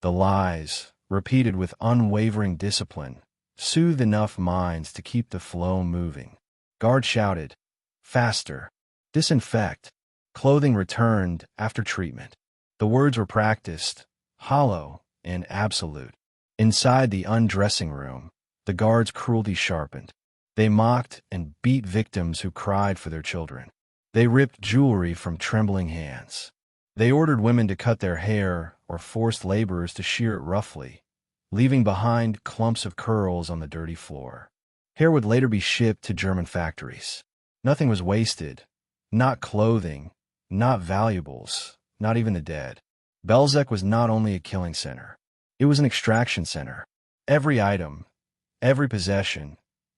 The lies, repeated with unwavering discipline, soothed enough minds to keep the flow moving. Guards shouted, "Faster! Disinfect!" Clothing returned after treatment. The words were practiced, hollow and absolute. Inside the undressing room, the guards' cruelty sharpened. They mocked and beat victims who cried for their children. They ripped jewelry from trembling hands. They ordered women to cut their hair or forced laborers to shear it roughly, leaving behind clumps of curls on the dirty floor. Hair would later be shipped to German factories. Nothing was wasted, not clothing, not valuables, not even the dead. Belzec was not only a killing center. It was an extraction center. Every item, every possession,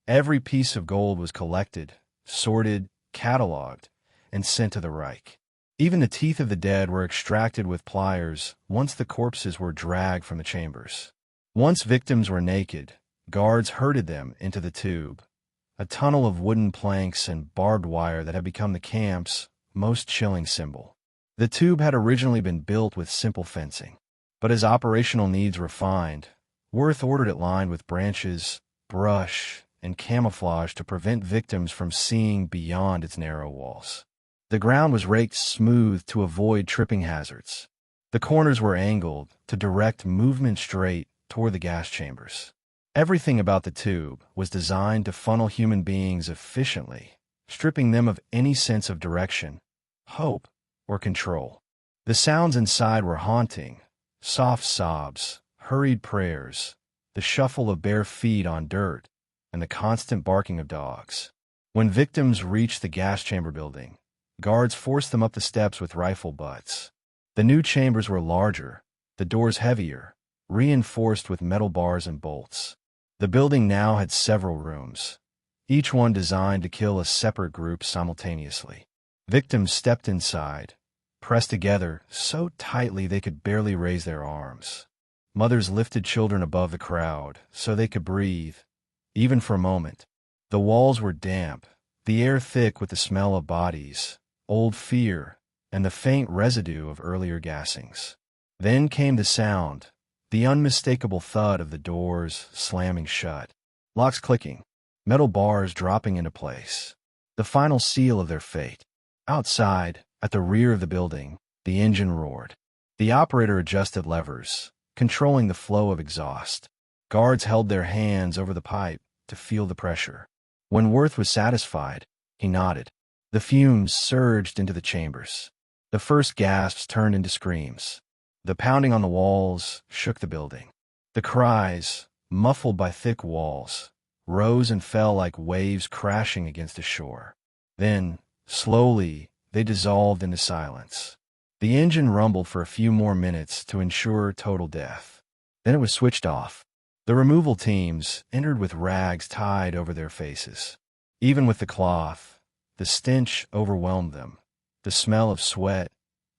every piece of gold was collected, sorted, cataloged, and sent to the Reich. Even the teeth of the dead were extracted with pliers once the corpses were dragged from the chambers. Once victims were naked, guards herded them into the tube, a tunnel of wooden planks and barbed wire that had become the camp's most chilling symbol. The tube had originally been built with simple fencing, but as operational needs refined, Wirth ordered it lined with branches, brush, and camouflage to prevent victims from seeing beyond its narrow walls. The ground was raked smooth to avoid tripping hazards. The corners were angled to direct movement straight toward the gas chambers. Everything about the tube was designed to funnel human beings efficiently, stripping them of any sense of direction, hope, or control. The sounds inside were haunting: soft sobs, hurried prayers, the shuffle of bare feet on dirt, and the constant barking of dogs. When victims reached the gas chamber building, guards forced them up the steps with rifle butts. The new chambers were larger, the doors heavier, reinforced with metal bars and bolts. The building now had several rooms, each one designed to kill a separate group simultaneously. Victims stepped inside, pressed together so tightly they could barely raise their arms. Mothers lifted children above the crowd so they could breathe, even for a moment. The walls were damp, the air thick with the smell of bodies, old fear, and the faint residue of earlier gassings. Then came the sound, the unmistakable thud of the doors slamming shut, locks clicking, metal bars dropping into place, the final seal of their fate. Outside, at the rear of the building, the engine roared. The operator adjusted levers, controlling the flow of exhaust. Guards held their hands over the pipe to feel the pressure. When Wirth was satisfied, he nodded. The fumes surged into the chambers. The first gasps turned into screams. The pounding on the walls shook the building. The cries, muffled by thick walls, rose and fell like waves crashing against a shore. Then, slowly, they dissolved into silence. The engine rumbled for a few more minutes to ensure total death. Then it was switched off. The removal teams entered with rags tied over their faces. Even with the cloth, the stench overwhelmed them. The smell of sweat,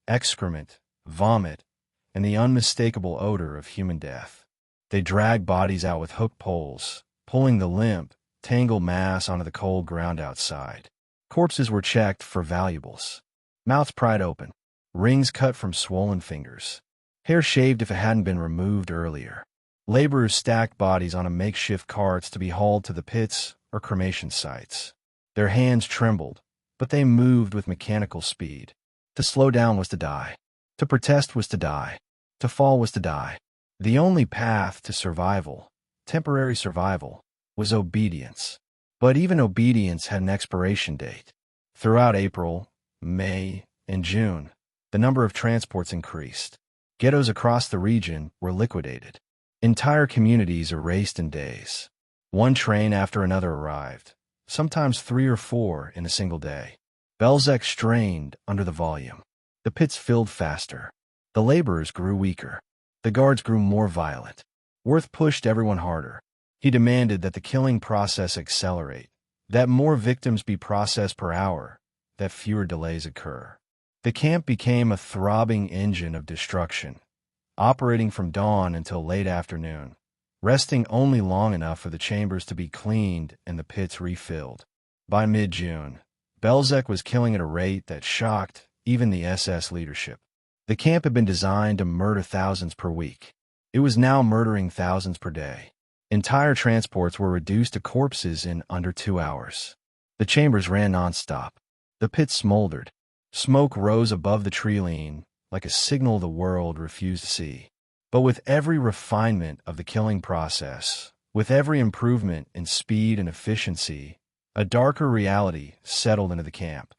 excrement, vomit, and the unmistakable odor of human death. They dragged bodies out with hook poles, pulling the limp, tangled mass onto the cold ground outside. Corpses were checked for valuables. Mouths pried open, rings cut from swollen fingers, hair shaved if it hadn't been removed earlier. Laborers stacked bodies on makeshift carts to be hauled to the pits or cremation sites. Their hands trembled, but they moved with mechanical speed. To slow down was to die. To protest was to die. To fall was to die. The only path to survival, temporary survival, was obedience. But even obedience had an expiration date. Throughout April, May, and June, the number of transports increased. Ghettos across the region were liquidated. Entire communities erased in days. One train after another arrived, sometimes 3 or 4 in a single day. Belzec strained under the volume. The pits filled faster. The laborers grew weaker. The guards grew more violent. Wirth pushed everyone harder. He demanded that the killing process accelerate, that more victims be processed per hour, that fewer delays occur. The camp became a throbbing engine of destruction, operating from dawn until late afternoon, resting only long enough for the chambers to be cleaned and the pits refilled. By mid-June, Belzec was killing at a rate that shocked even the SS leadership. The camp had been designed to murder thousands per week. It was now murdering thousands per day. Entire transports were reduced to corpses in under 2 hours. The chambers ran nonstop. The pits smoldered. Smoke rose above the tree-line like a signal the world refused to see. But with every refinement of the killing process, with every improvement in speed and efficiency, a darker reality settled into the camp,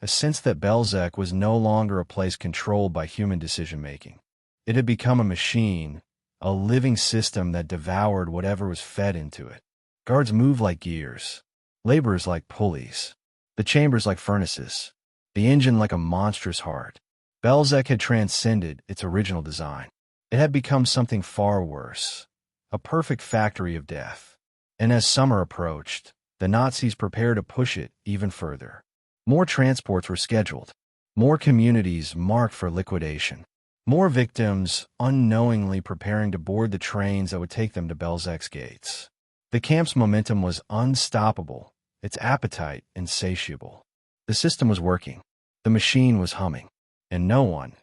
a sense that Belzec was no longer a place controlled by human decision-making. It had become a machine, a living system that devoured whatever was fed into it. Guards moved like gears, laborers like pulleys, the chambers like furnaces, the engine like a monstrous heart. Belzec had transcended its original design. It had become something far worse, a perfect factory of death. And as summer approached, the Nazis prepared to push it even further. More transports were scheduled, more communities marked for liquidation, more victims unknowingly preparing to board the trains that would take them to Belzec's gates. The camp's momentum was unstoppable, its appetite insatiable. The system was working, the machine was humming, and no one,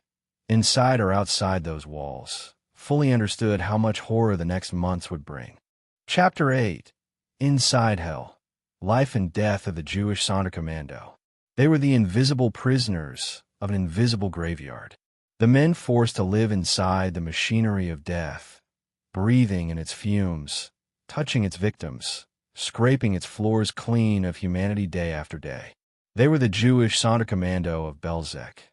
inside or outside those walls, fully understood how much horror the next months would bring. Chapter 8. Inside Hell. Life and Death of the Jewish Sonderkommando. They were the invisible prisoners of an invisible graveyard. The men forced to live inside the machinery of death, breathing in its fumes, touching its victims, scraping its floors clean of humanity day after day. They were the Jewish Sonderkommando of Belzec.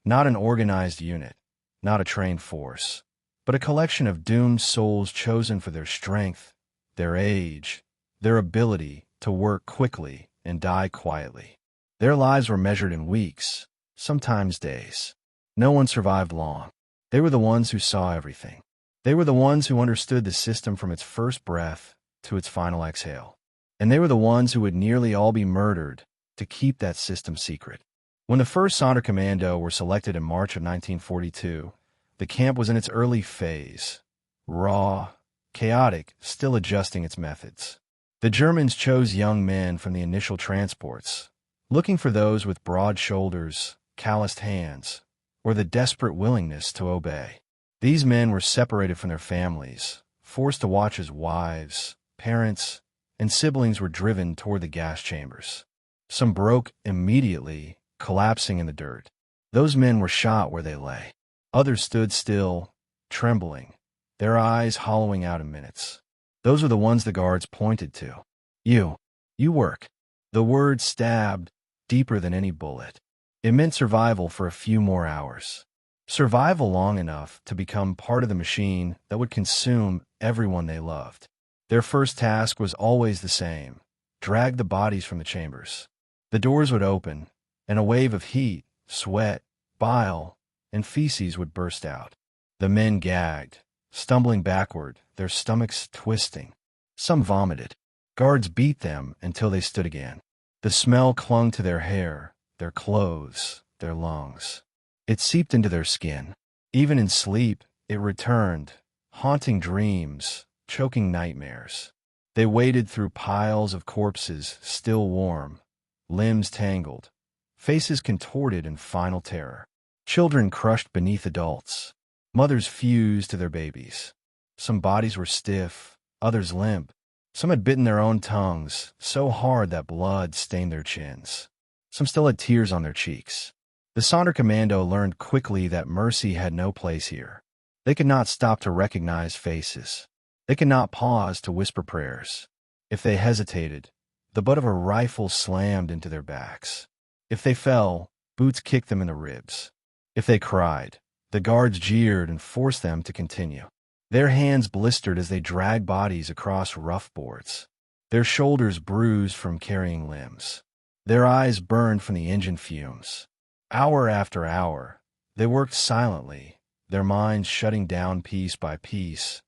Not an organized unit, not a trained force, but a collection of doomed souls chosen for their strength, their age, their ability to work quickly and die quietly. Their lives were measured in weeks, sometimes days. No one survived long. They were the ones who saw everything. They were the ones who understood the system from its first breath to its final exhale. And they were the ones who would nearly all be murdered to keep that system secret. When the first Sonderkommando were selected in March of 1942, the camp was in its early phase, raw, chaotic, still adjusting its methods. The Germans chose young men from the initial transports, looking for those with broad shoulders, calloused hands, or the desperate willingness to obey. These men were separated from their families, forced to watch as wives, parents, and siblings were driven toward the gas chambers. Some broke immediately, collapsing in the dirt. Those men were shot where they lay. Others stood still, trembling, their eyes hollowing out in minutes. Those were the ones the guards pointed to. You work. The word stabbed deeper than any bullet. It meant survival for a few more hours. Survival long enough to become part of the machine that would consume everyone they loved. Their first task was always the same: drag the bodies from the chambers. The doors would open, and a wave of heat, sweat, bile, and feces would burst out. The men gagged, stumbling backward, their stomachs twisting. Some vomited. Guards beat them until they stood again. The smell clung to their hair, their clothes, their lungs. It seeped into their skin. Even in sleep, it returned, haunting dreams, choking nightmares. They waded through piles of corpses still warm, limbs tangled, faces contorted in final terror. Children crushed beneath adults. Mothers fused to their babies. Some bodies were stiff, others limp. Some had bitten their own tongues, so hard that blood stained their chins. Some still had tears on their cheeks. The Sonderkommando learned quickly that mercy had no place here. They could not stop to recognize faces. They could not pause to whisper prayers. If they hesitated, the butt of a rifle slammed into their backs. If they fell, boots kicked them in the ribs. If they cried, the guards jeered and forced them to continue. Their hands blistered as they dragged bodies across rough boards. Their shoulders bruised from carrying limbs. Their eyes burned from the engine fumes. Hour after hour, they worked silently, their minds shutting down piece by piece,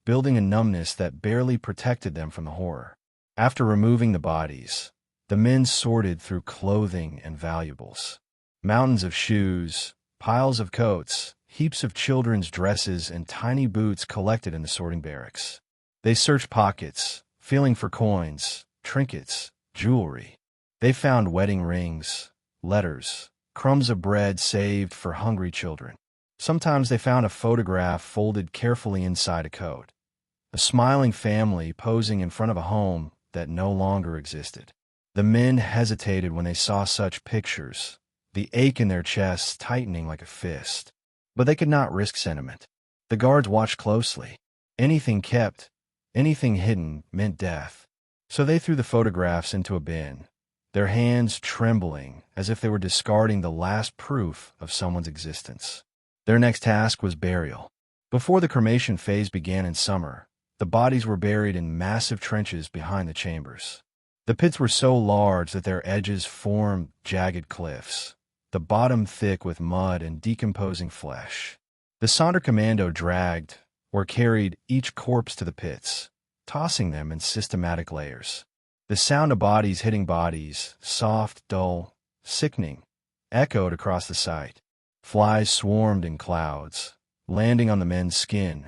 building a numbness that barely protected them from the horror. After removing the bodies, the men sorted through clothing and valuables. Mountains of shoes, piles of coats, heaps of children's dresses, and tiny boots collected in the sorting barracks. They searched pockets, feeling for coins, trinkets, jewelry. They found wedding rings, letters, crumbs of bread saved for hungry children. Sometimes they found a photograph folded carefully inside a coat. A smiling family posing in front of a home that no longer existed. The men hesitated when they saw such pictures, the ache in their chests tightening like a fist. But they could not risk sentiment. The guards watched closely. Anything kept, anything hidden meant death. So they threw the photographs into a bin, their hands trembling as if they were discarding the last proof of someone's existence. Their next task was burial. Before the cremation phase began in summer, the bodies were buried in massive trenches behind the chambers. The pits were so large that their edges formed jagged cliffs, the bottom thick with mud and decomposing flesh. The Sonderkommando dragged or carried each corpse to the pits, tossing them in systematic layers. The sound of bodies hitting bodies, soft, dull, sickening, echoed across the site. Flies swarmed in clouds, landing on the men's skin,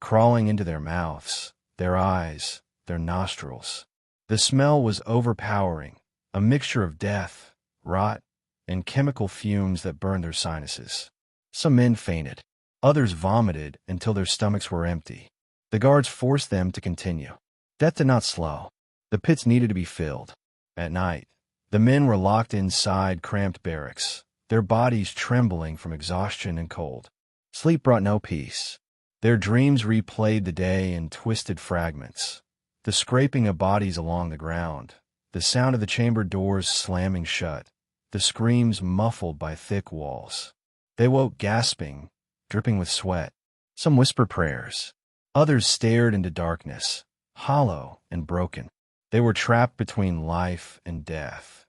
crawling into their mouths, their eyes, their nostrils. The smell was overpowering, a mixture of death, rot, and chemical fumes that burned their sinuses. Some men fainted. Others vomited until their stomachs were empty. The guards forced them to continue. Death did not slow. The pits needed to be filled. At night, the men were locked inside cramped barracks, their bodies trembling from exhaustion and cold. Sleep brought no peace. Their dreams replayed the day in twisted fragments. The scraping of bodies along the ground, the sound of the chamber doors slamming shut, the screams muffled by thick walls. They woke gasping, dripping with sweat. Some whispered prayers. Others stared into darkness, hollow and broken. They were trapped between life and death,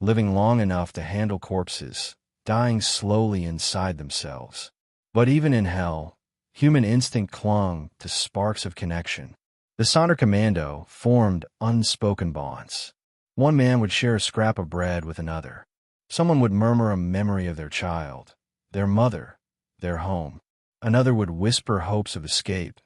living long enough to handle corpses, dying slowly inside themselves. But even in hell, human instinct clung to sparks of connection. The Sonderkommando formed unspoken bonds. One man would share a scrap of bread with another. Someone would murmur a memory of their child, their mother, their home. Another would whisper hopes of escape.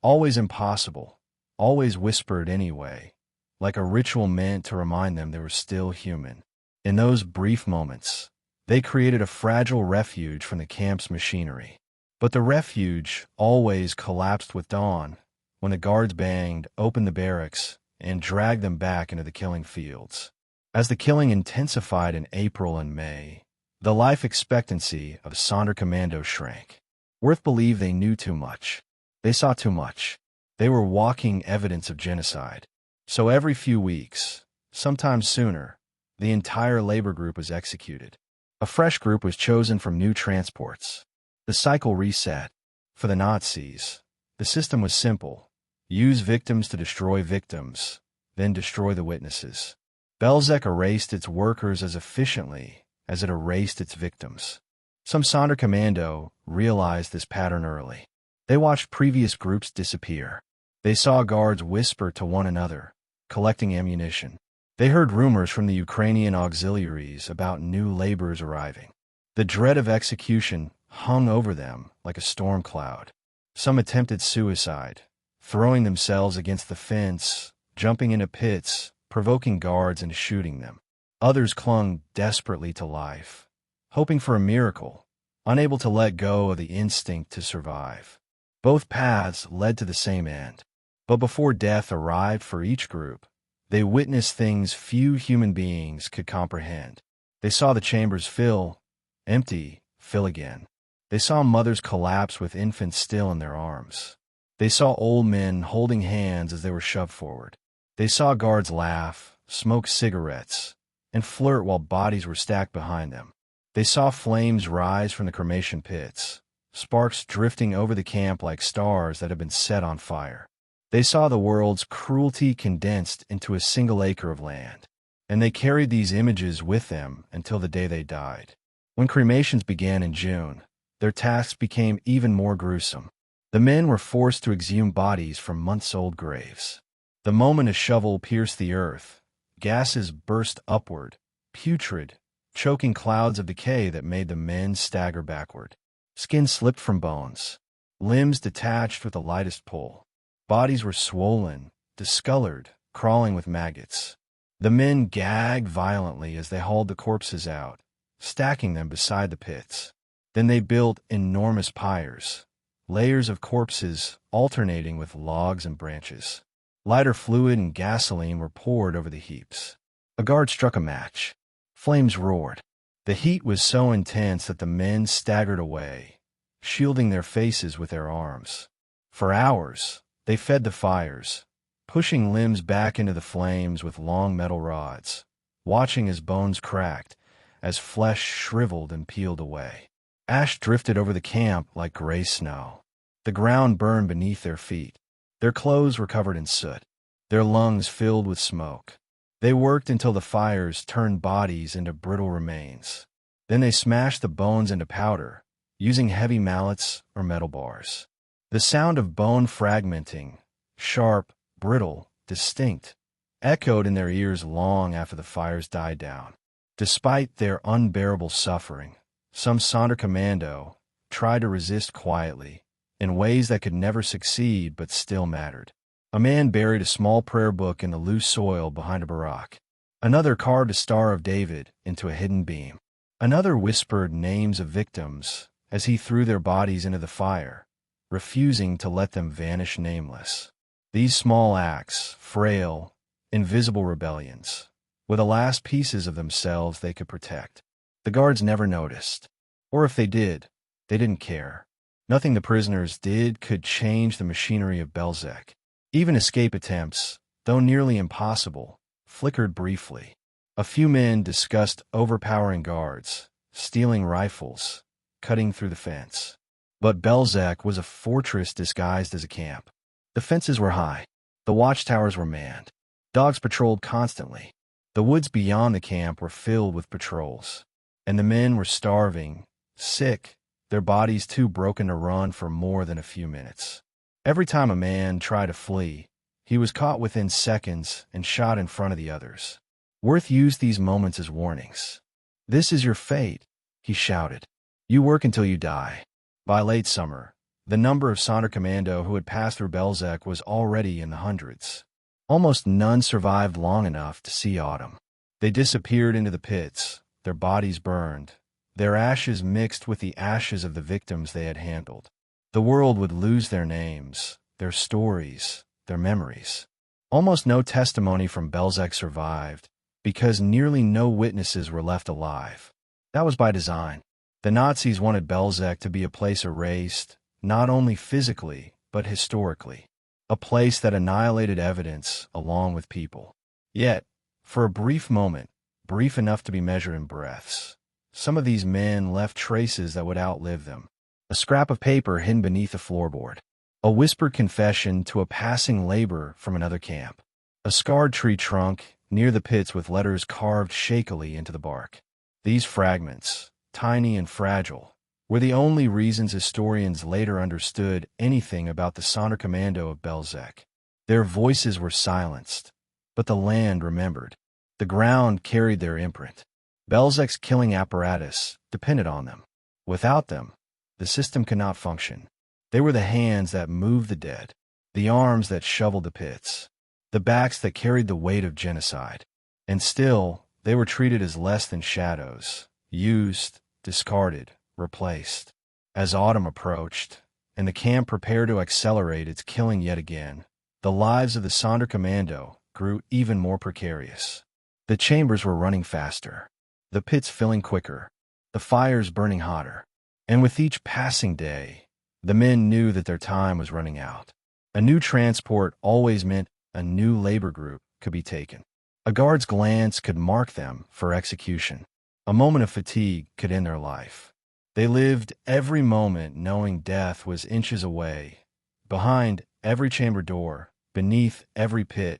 Always impossible, always whispered anyway, like a ritual meant to remind them they were still human. In those brief moments, they created a fragile refuge from the camp's machinery. But the refuge always collapsed with dawn, when the guards banged open the barracks and dragged them back into the killing fields. As the killing intensified in April and May, the life expectancy of Sonderkommando shrank. Wirth believed they knew too much. They saw too much. They were walking evidence of genocide. So every few weeks, sometimes sooner, the entire labor group was executed. A fresh group was chosen from new transports. The cycle reset. For the Nazis, the system was simple. Use victims to destroy victims, then destroy the witnesses. Belzec erased its workers as efficiently as it erased its victims. Some Sonderkommando realized this pattern early. They watched previous groups disappear. They saw guards whisper to one another, collecting ammunition. They heard rumors from the Ukrainian auxiliaries about new laborers arriving. The dread of execution hung over them like a storm cloud. Some attempted suicide, throwing themselves against the fence, jumping into pits, provoking guards into shooting them. Others clung desperately to life, hoping for a miracle, unable to let go of the instinct to survive. Both paths led to the same end. But before death arrived for each group, they witnessed things few human beings could comprehend. They saw the chambers fill, empty, fill again. They saw mothers collapse with infants still in their arms. They saw old men holding hands as they were shoved forward. They saw guards laugh, smoke cigarettes, and flirt while bodies were stacked behind them. They saw flames rise from the cremation pits, sparks drifting over the camp like stars that had been set on fire. They saw the world's cruelty condensed into a single acre of land, and they carried these images with them until the day they died. When cremations began in June, their tasks became even more gruesome. The men were forced to exhume bodies from months-old graves. The moment a shovel pierced the earth, gases burst upward, putrid, choking clouds of decay that made the men stagger backward. Skin slipped from bones, limbs detached with the lightest pull. Bodies were swollen, discolored, crawling with maggots. The men gagged violently as they hauled the corpses out, stacking them beside the pits. Then they built enormous pyres, layers of corpses alternating with logs and branches. Lighter fluid and gasoline were poured over the heaps. A guard struck a match. Flames roared. The heat was so intense that the men staggered away, shielding their faces with their arms. For hours, they fed the fires, pushing limbs back into the flames with long metal rods, watching as bones cracked, as flesh shriveled and peeled away. Ash drifted over the camp like gray snow. The ground burned beneath their feet. Their clothes were covered in soot, their lungs filled with smoke. They worked until the fires turned bodies into brittle remains. Then they smashed the bones into powder, using heavy mallets or metal bars. The sound of bone fragmenting, sharp, brittle, distinct, echoed in their ears long after the fires died down. Despite their unbearable suffering, some Sonder Commando tried to resist quietly, in ways that could never succeed but still mattered. A man buried a small prayer book in the loose soil behind a barrack. Another carved a Star of David into a hidden beam. Another whispered names of victims as he threw their bodies into the fire, refusing to let them vanish nameless. These small acts, frail, invisible rebellions, were the last pieces of themselves they could protect. The guards never noticed, or if they did, they didn't care. Nothing the prisoners did could change the machinery of Belzec. Even escape attempts, though nearly impossible, flickered briefly. A few men discussed overpowering guards, stealing rifles, cutting through the fence. But Belzec was a fortress disguised as a camp. The fences were high. The watchtowers were manned. Dogs patrolled constantly. The woods beyond the camp were filled with patrols. And the men were starving, sick, their bodies too broken to run for more than a few minutes. Every time a man tried to flee, he was caught within seconds and shot in front of the others. Wirth used these moments as warnings. "This is your fate," he shouted. "You work until you die." By late summer, the number of Sonder Commando who had passed through Belzec was already in the hundreds. Almost none survived long enough to see autumn. They disappeared into the pits, their bodies burned, their ashes mixed with the ashes of the victims they had handled. The world would lose their names, their stories, their memories. Almost no testimony from Belzec survived, because nearly no witnesses were left alive. That was by design. The Nazis wanted Belzec to be a place erased, not only physically, but historically. A place that annihilated evidence along with people. Yet, for a brief moment, brief enough to be measured in breaths, some of these men left traces that would outlive them. A scrap of paper hidden beneath a floorboard. A whispered confession to a passing laborer from another camp. A scarred tree trunk near the pits with letters carved shakily into the bark. These fragments, tiny and fragile, were the only reasons historians later understood anything about the Sonder Commando of Belzec. Their voices were silenced, but the land remembered. The ground carried their imprint. Belzec's killing apparatus depended on them. Without them, the system could not function. They were the hands that moved the dead, the arms that shoveled the pits, the backs that carried the weight of genocide. And still, They were treated as less than shadows, used, discarded, replaced. As autumn approached, and the camp prepared to accelerate its killing yet again, the lives of the Sonderkommando grew even more precarious. The chambers were running faster, the pits filling quicker, the fires burning hotter. And with each passing day, the men knew that their time was running out. A new transport always meant a new labor group could be taken. A guard's glance could mark them for execution. A moment of fatigue could end their life. They lived every moment knowing death was inches away, behind every chamber door, beneath every pit,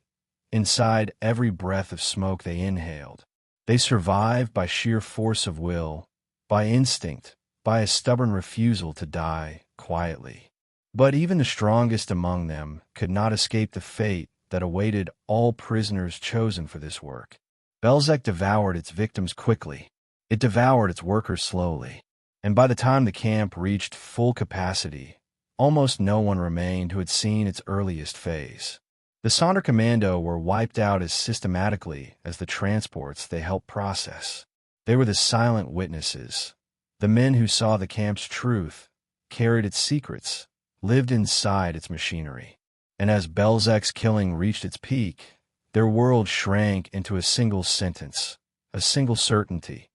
inside every breath of smoke they inhaled. They survived by sheer force of will, by instinct, by a stubborn refusal to die quietly. But even the strongest among them could not escape the fate that awaited all prisoners chosen for this work. Belzec devoured its victims quickly. It devoured its workers slowly. And by the time the camp reached full capacity, almost no one remained who had seen its earliest phase. The Sonderkommando were wiped out as systematically as the transports they helped process. They were the silent witnesses, the men who saw the camp's truth, carried its secrets, lived inside its machinery. And as Belzec's killing reached its peak, their world shrank into a single sentence, a single certainty: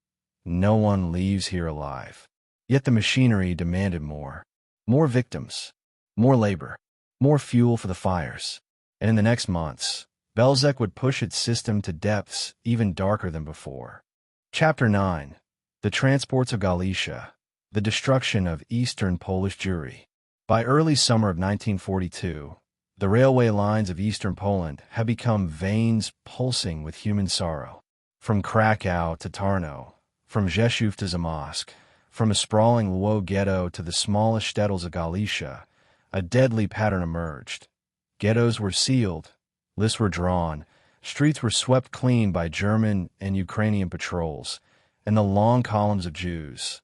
no one leaves here alive. Yet the machinery demanded more. More victims, more labor, more fuel for the fires. And in the next months, Belzec would push its system to depths even darker than before. Chapter 9. The Transports of Galicia. The Destruction of Eastern Polish Jewry. By early summer of 1942, the railway lines of eastern Poland had become veins pulsing with human sorrow. From Krakow to Tarnow, from Rzeszów to Zamość, from a sprawling Lwow ghetto to the smallest shtetls of Galicia, a deadly pattern emerged. Ghettos were sealed, lists were drawn, streets were swept clean by German and Ukrainian patrols, and the long columns of Jews,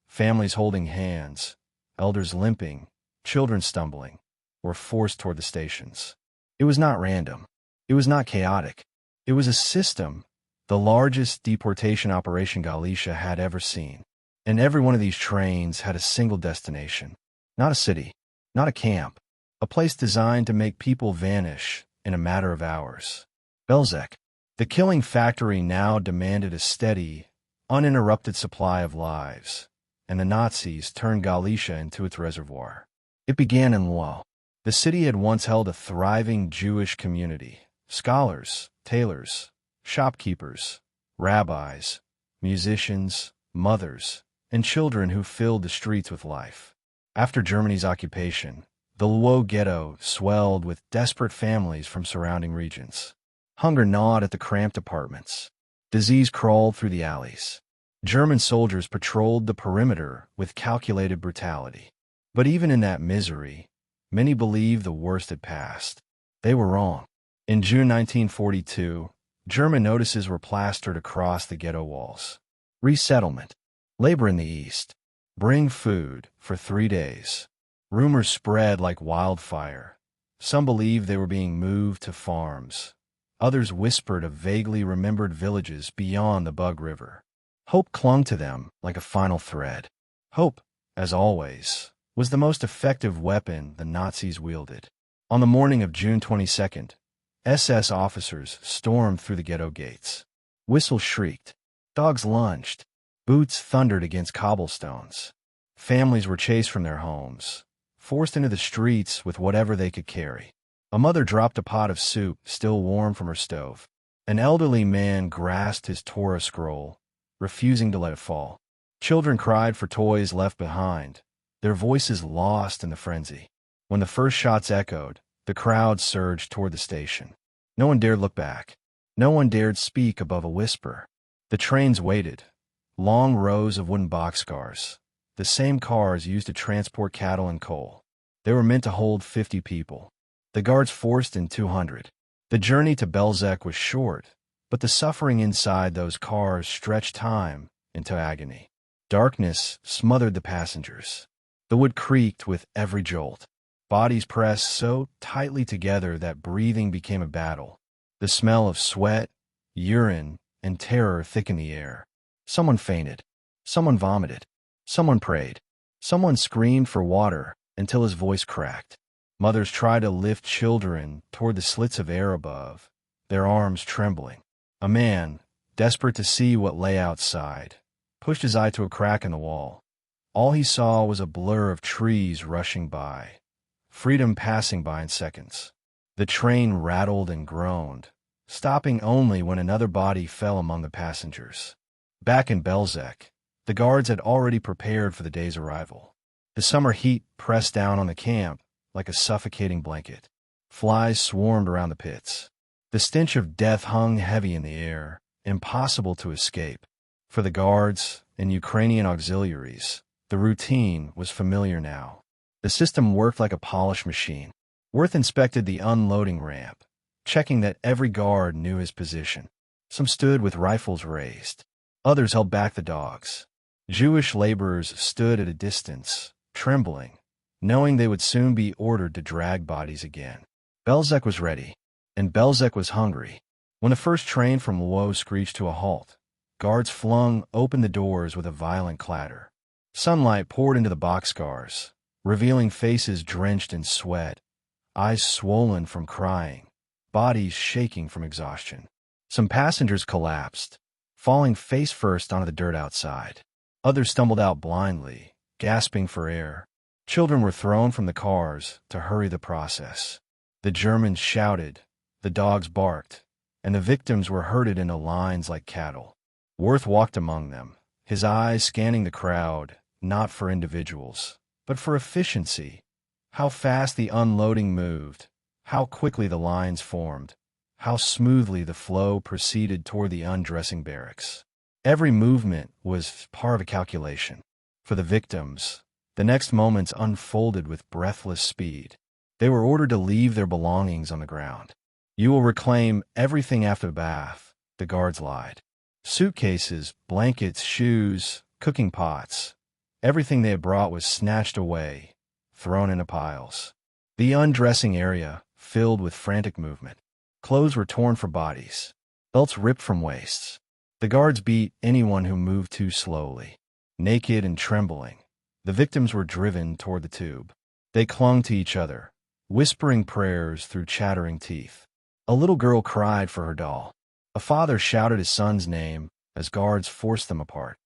families holding hands, elders limping, children stumbling, were forced toward the stations. It was not random. It was not chaotic. It was a system, the largest deportation operation Galicia had ever seen. And every one of these trains had a single destination. Not a city, not a camp, a place designed to make people vanish in a matter of hours. Belzec. The killing factory now demanded a steady, uninterrupted supply of lives, and the Nazis turned Galicia into its reservoir. It began in Lwow. The city had once held a thriving Jewish community: scholars, tailors, shopkeepers, rabbis, musicians, mothers, and children who filled the streets with life. After Germany's occupation, the Lwow ghetto swelled with desperate families from surrounding regions. Hunger gnawed at the cramped apartments. Disease crawled through the alleys. German soldiers patrolled the perimeter with calculated brutality. But even in that misery, many believed the worst had passed. They were wrong. In June 1942, German notices were plastered across the ghetto walls. Resettlement. Labor in the East. Bring food for 3 days. Rumors spread like wildfire. Some believed they were being moved to farms. Others whispered of vaguely remembered villages beyond the Bug River. Hope clung to them like a final thread. Hope, as always, was the most effective weapon the Nazis wielded. On the morning of June 22nd, SS officers stormed through the ghetto gates. Whistles shrieked. Dogs lunged. Boots thundered against cobblestones. Families were chased from their homes, forced into the streets with whatever they could carry. A mother dropped a pot of soup still warm from her stove. An elderly man grasped his Torah scroll, refusing to let it fall. Children cried for toys left behind, their voices lost in the frenzy. When the first shots echoed, the crowd surged toward the station. No one dared look back. No one dared speak above a whisper. The trains waited. Long rows of wooden boxcars, the same cars used to transport cattle and coal. They were meant to hold 50 people. The guards forced in 200. The journey to Belzec was short, but the suffering inside those cars stretched time into agony. Darkness smothered the passengers. The wood creaked with every jolt. Bodies pressed so tightly together that breathing became a battle. The smell of sweat, urine, and terror thickened the air. Someone fainted. Someone vomited. Someone prayed. Someone screamed for water until his voice cracked. Mothers tried to lift children toward the slits of air above, their arms trembling. A man, desperate to see what lay outside, pushed his eye to a crack in the wall. All he saw was a blur of trees rushing by, freedom passing by in seconds. The train rattled and groaned, stopping only when another body fell among the passengers. Back in Belzec, the guards had already prepared for the day's arrival. The summer heat pressed down on the camp like a suffocating blanket. Flies swarmed around the pits. The stench of death hung heavy in the air, impossible to escape. For the guards and Ukrainian auxiliaries, the routine was familiar now. The system worked like a polished machine. Wirth inspected the unloading ramp, checking that every guard knew his position. Some stood with rifles raised. Others held back the dogs. Jewish laborers stood at a distance, trembling, knowing they would soon be ordered to drag bodies again. Belzec was ready, and Belzec was hungry. When the first train from Lwów screeched to a halt, guards flung open the doors with a violent clatter. Sunlight poured into the boxcars, revealing faces drenched in sweat, eyes swollen from crying, bodies shaking from exhaustion. Some passengers collapsed, falling face first onto the dirt outside. Others stumbled out blindly, gasping for air. Children were thrown from the cars to hurry the process. The Germans shouted, the dogs barked, and the victims were herded into lines like cattle. Wirth walked among them, his eyes scanning the crowd, not for individuals, but for efficiency. How fast the unloading moved, how quickly the lines formed, how smoothly the flow proceeded toward the undressing barracks. Every movement was part of a calculation. For the victims, the next moments unfolded with breathless speed. They were ordered to leave their belongings on the ground. You will reclaim everything after the bath, the guards lied. Suitcases, blankets, shoes, cooking pots, everything they had brought was snatched away, thrown into piles. The undressing area filled with frantic movement. Clothes were torn for bodies, belts ripped from waists. The guards beat anyone who moved too slowly. Naked and trembling, the victims were driven toward the tube. They clung to each other, whispering prayers through chattering teeth. A little girl cried for her doll. A father shouted his son's name as guards forced them apart.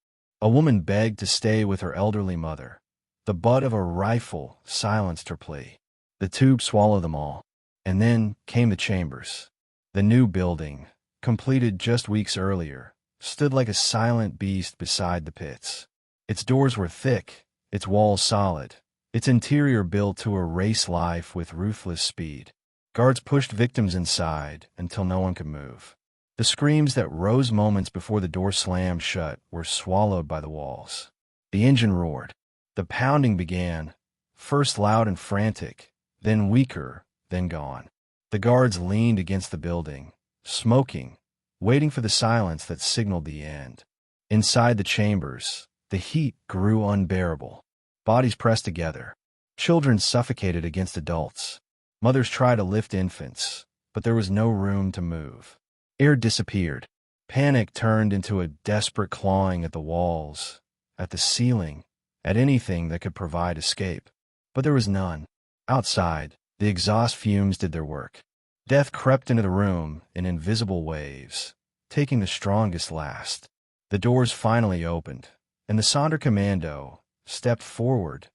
A woman begged to stay with her elderly mother. The butt of a rifle silenced her plea. The tube swallowed them all. And then came the chambers. The new building, completed just weeks earlier, stood like a silent beast beside the pits. Its doors were thick, its walls solid, its interior built to erase life with ruthless speed. Guards pushed victims inside until no one could move. The screams that rose moments before the door slammed shut were swallowed by the walls. The engine roared. The pounding began, first loud and frantic, then weaker, then gone. The guards leaned against the building, smoking, waiting for the silence that signaled the end. Inside the chambers, the heat grew unbearable. Bodies pressed together. Children suffocated against adults. Mothers tried to lift infants, but there was no room to move. Air disappeared. Panic turned into a desperate clawing at the walls, at the ceiling, at anything that could provide escape. But there was none. Outside, the exhaust fumes did their work. Death crept into the room in invisible waves, taking the strongest last. The doors finally opened, and the Sonderkommando stepped forward,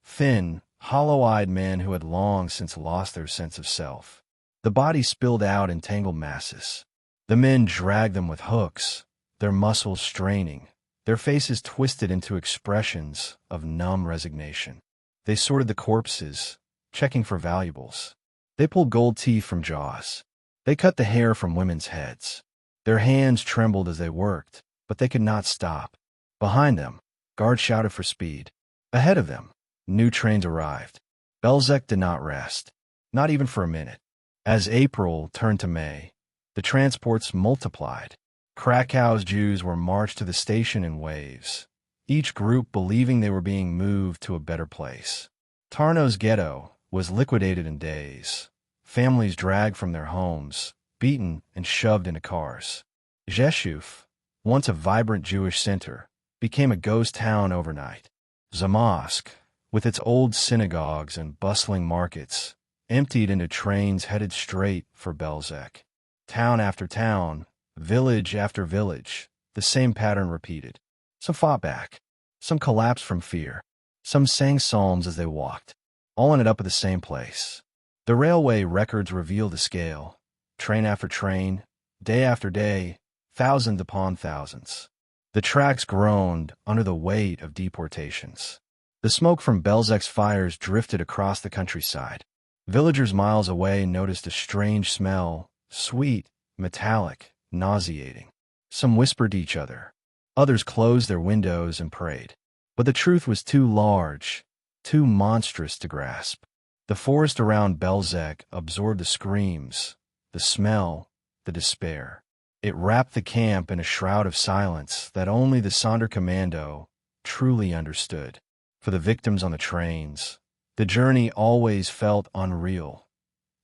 thin, hollow-eyed men who had long since lost their sense of self. The bodies spilled out in tangled masses. The men dragged them with hooks, their muscles straining, their faces twisted into expressions of numb resignation. They sorted the corpses, checking for valuables. They pulled gold teeth from jaws. They cut the hair from women's heads. Their hands trembled as they worked, but they could not stop. Behind them, guards shouted for speed. Ahead of them, new trains arrived. Belzec did not rest, not even for a minute. As April turned to May, the transports multiplied. Krakow's Jews were marched to the station in waves, each group believing they were being moved to a better place. Tarnow's ghetto was liquidated in days. Families dragged from their homes, beaten and shoved into cars. Rzeszów, once a vibrant Jewish center, became a ghost town overnight. Zamość, with its old synagogues and bustling markets, emptied into trains headed straight for Belzec. Town after town, village after village, the same pattern repeated. Some fought back. Some collapsed from fear. Some sang psalms as they walked. All ended up at the same place. The railway records reveal the scale. Train after train, day after day, thousands upon thousands. The tracks groaned under the weight of deportations. The smoke from Belzec's fires drifted across the countryside. Villagers miles away noticed a strange smell, sweet, metallic, nauseating. Some whispered to each other. Others closed their windows and prayed. But the truth was too large, too monstrous to grasp. The forest around Belzec absorbed the screams, the smell, the despair. It wrapped the camp in a shroud of silence that only the Sonderkommando truly understood. For the victims on the trains, the journey always felt unreal,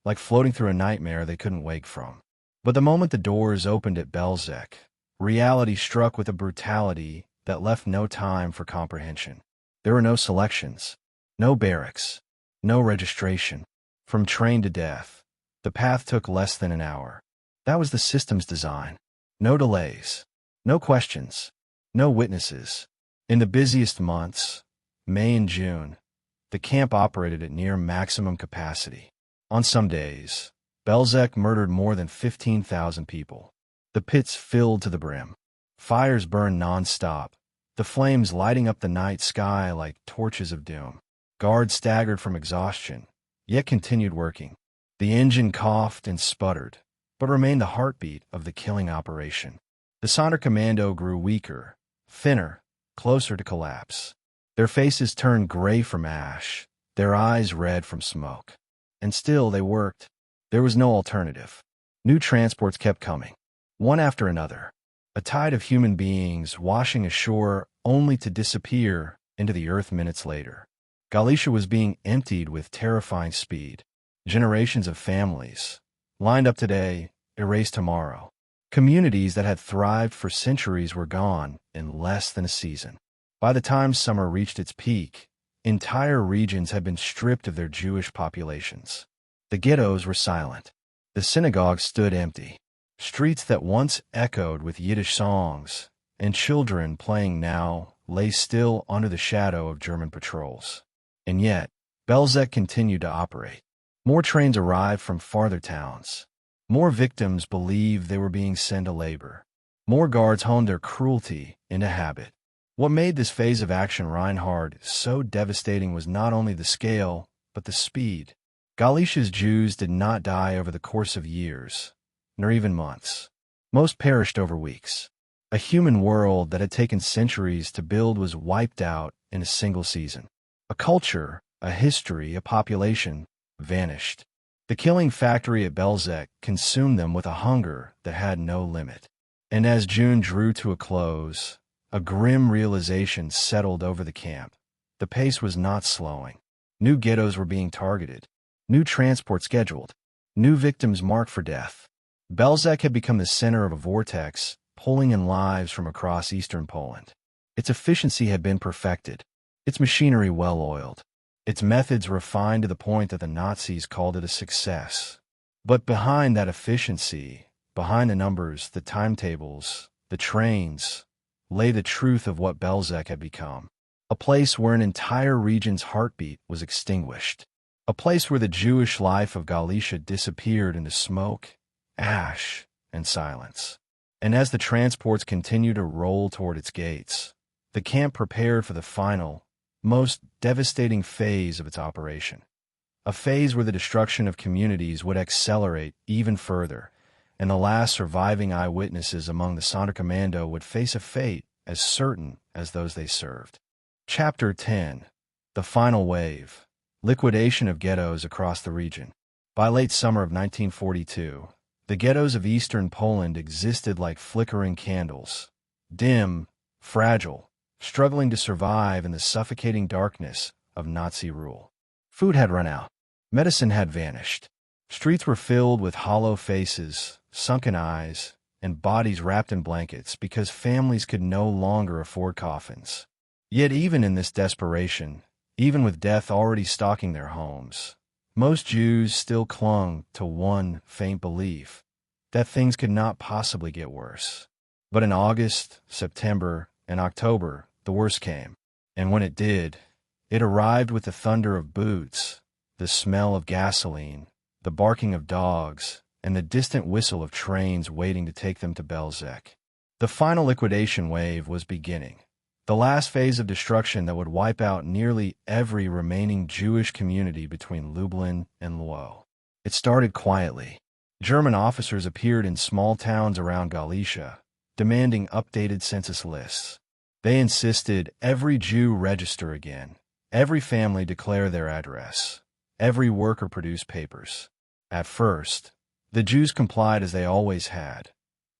like floating through a nightmare they couldn't wake from. But the moment the doors opened at Belzec, reality struck with a brutality that left no time for comprehension. There were no selections, no barracks, no registration. From train to death, the path took less than an hour. That was the system's design. No delays, no questions, no witnesses. In the busiest months, May and June, the camp operated at near maximum capacity. On some days, Belzec murdered more than 15,000 people. The pits filled to the brim. Fires burned non-stop, the flames lighting up the night sky like torches of doom. Guards staggered from exhaustion, yet continued working. The engine coughed and sputtered, but remained the heartbeat of the killing operation. The Sonderkommando grew weaker, thinner, closer to collapse. Their faces turned gray from ash, their eyes red from smoke. And still they worked. There was no alternative. New transports kept coming, one after another. A tide of human beings washing ashore only to disappear into the earth minutes later. Galicia was being emptied with terrifying speed. Generations of families, lined up today, erased tomorrow. Communities that had thrived for centuries were gone in less than a season. By the time summer reached its peak, entire regions had been stripped of their Jewish populations. The ghettos were silent. The synagogues stood empty. Streets that once echoed with Yiddish songs and children playing now lay still under the shadow of German patrols. And yet, Belzec continued to operate. More trains arrived from farther towns. More victims believed they were being sent to labor. More guards honed their cruelty into habit. What made this phase of Aktion Reinhard so devastating was not only the scale, but the speed. Galicia's Jews did not die over the course of years, nor even months. Most perished over weeks. A human world that had taken centuries to build was wiped out in a single season. A culture, a history, a population vanished. The killing factory at Belzec consumed them with a hunger that had no limit. And as June drew to a close, a grim realization settled over the camp. The pace was not slowing. New ghettos were being targeted, new transport scheduled, new victims marked for death. Belzec had become the center of a vortex, pulling in lives from across eastern Poland. Its efficiency had been perfected, its machinery well-oiled, its methods refined to the point that the Nazis called it a success. But behind that efficiency, behind the numbers, the timetables, the trains, lay the truth of what Belzec had become. A place where an entire region's heartbeat was extinguished. A place where the Jewish life of Galicia disappeared into smoke, ash, and silence. And as the transports continued to roll toward its gates, the camp prepared for the final, most devastating phase of its operation. A phase where the destruction of communities would accelerate even further, and the last surviving eyewitnesses among the Sonderkommando would face a fate as certain as those they served. Chapter 10. The Final Wave. Liquidation of ghettos across the region. By late summer of 1942, the ghettos of eastern Poland existed like flickering candles, dim, fragile, struggling to survive in the suffocating darkness of Nazi rule. Food had run out. Medicine had vanished. Streets were filled with hollow faces, sunken eyes, and bodies wrapped in blankets because families could no longer afford coffins. Yet even in this desperation, even with death already stalking their homes, most Jews still clung to one faint belief that things could not possibly get worse. But in August, September, and October, the worst came. And when it did, it arrived with the thunder of boots, the smell of gasoline, the barking of dogs, and the distant whistle of trains waiting to take them to Belzec. The final liquidation wave was beginning, the last phase of destruction that would wipe out nearly every remaining Jewish community between Lublin and Lwów. It started quietly. German officers appeared in small towns around Galicia, demanding updated census lists. They insisted every Jew register again, every family declare their address, every worker produce papers. At first, the Jews complied as they always had,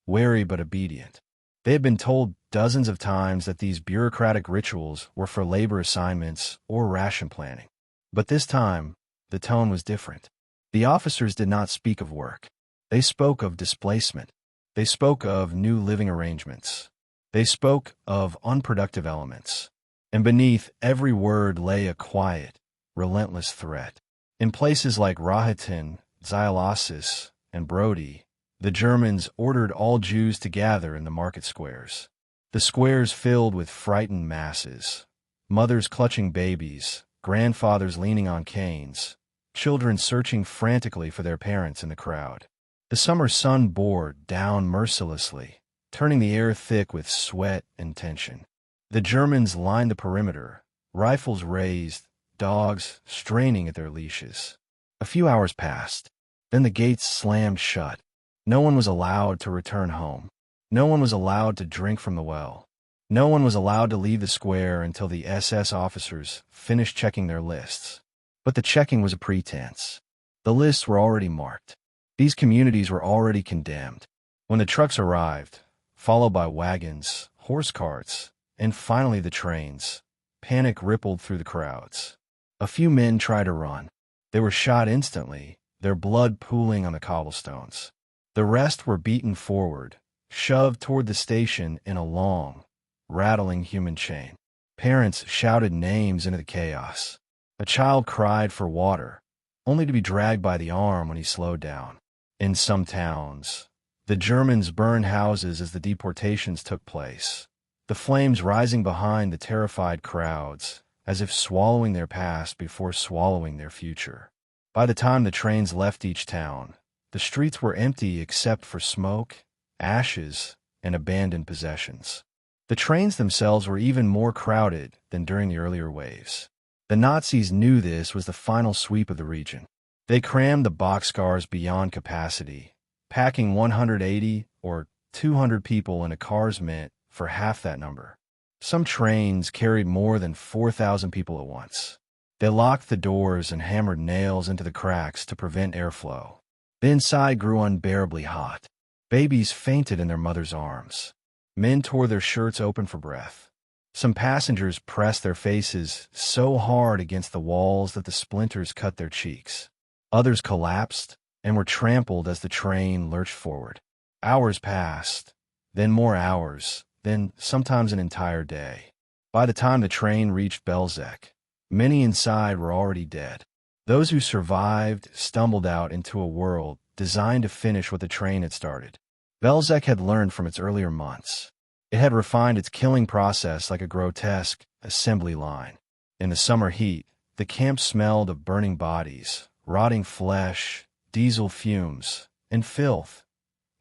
wary but obedient. They had been told dozens of times that these bureaucratic rituals were for labor assignments or ration planning. But this time, the tone was different. The officers did not speak of work. They spoke of displacement. They spoke of new living arrangements. They spoke of unproductive elements. And beneath every word lay a quiet, relentless threat. In places like Rahatin, Zyalasis, and Brody, the Germans ordered all Jews to gather in the market squares. The squares filled with frightened masses, mothers clutching babies, grandfathers leaning on canes, children searching frantically for their parents in the crowd. The summer sun bore down mercilessly, turning the air thick with sweat and tension. The Germans lined the perimeter, rifles raised, dogs straining at their leashes. A few hours passed. Then the gates slammed shut. No one was allowed to return home. No one was allowed to drink from the well. No one was allowed to leave the square until the SS officers finished checking their lists. But the checking was a pretense. The lists were already marked. These communities were already condemned. When the trucks arrived, followed by wagons, horse carts, and finally the trains, panic rippled through the crowds. A few men tried to run. They were shot instantly, their blood pooling on the cobblestones. The rest were beaten forward, shoved toward the station in a long, rattling human chain. Parents shouted names into the chaos. A child cried for water, only to be dragged by the arm when he slowed down. In some towns, the Germans burned houses as the deportations took place, the flames rising behind the terrified crowds, as if swallowing their past before swallowing their future. By the time the trains left each town, the streets were empty except for smoke, ashes, and abandoned possessions. The trains themselves were even more crowded than during the earlier waves. The Nazis knew this was the final sweep of the region. They crammed the boxcars beyond capacity, packing 180 or 200 people in a cars meant for half that number. Some trains carried more than 4,000 people at once. They locked the doors and hammered nails into the cracks to prevent airflow. The inside grew unbearably hot. Babies fainted in their mothers' arms. Men tore their shirts open for breath. Some passengers pressed their faces so hard against the walls that the splinters cut their cheeks. Others collapsed and were trampled as the train lurched forward. Hours passed, then more hours, then sometimes an entire day. By the time the train reached Belzec, many inside were already dead. Those who survived stumbled out into a world designed to finish what the train had started. Belzec had learned from its earlier months. It had refined its killing process like a grotesque assembly line. In the summer heat, the camp smelled of burning bodies, rotting flesh, diesel fumes, and filth,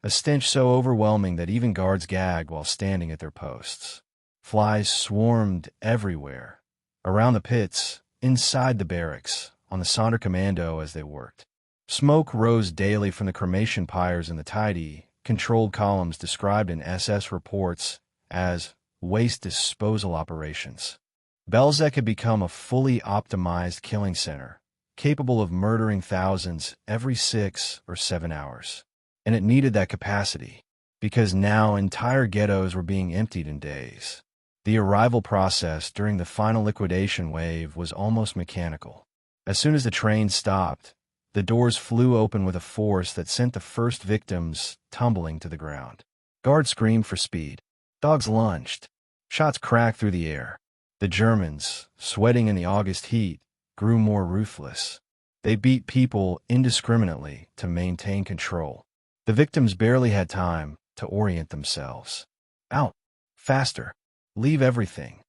a stench so overwhelming that even guards gagged while standing at their posts. Flies swarmed everywhere, around the pits, inside the barracks, on the Sonderkommando as they worked. Smoke rose daily from the cremation pyres in the tidy, controlled columns described in SS reports as waste disposal operations. Belzec had become a fully optimized killing center, capable of murdering thousands every 6 or 7 hours. And it needed that capacity, because now entire ghettos were being emptied in days. The arrival process during the final liquidation wave was almost mechanical. As soon as the train stopped, the doors flew open with a force that sent the first victims tumbling to the ground. Guards screamed for speed. Dogs lunged. Shots cracked through the air. The Germans, sweating in the August heat, grew more ruthless. They beat people indiscriminately to maintain control. The victims barely had time to orient themselves. Out! Faster! Leave everything!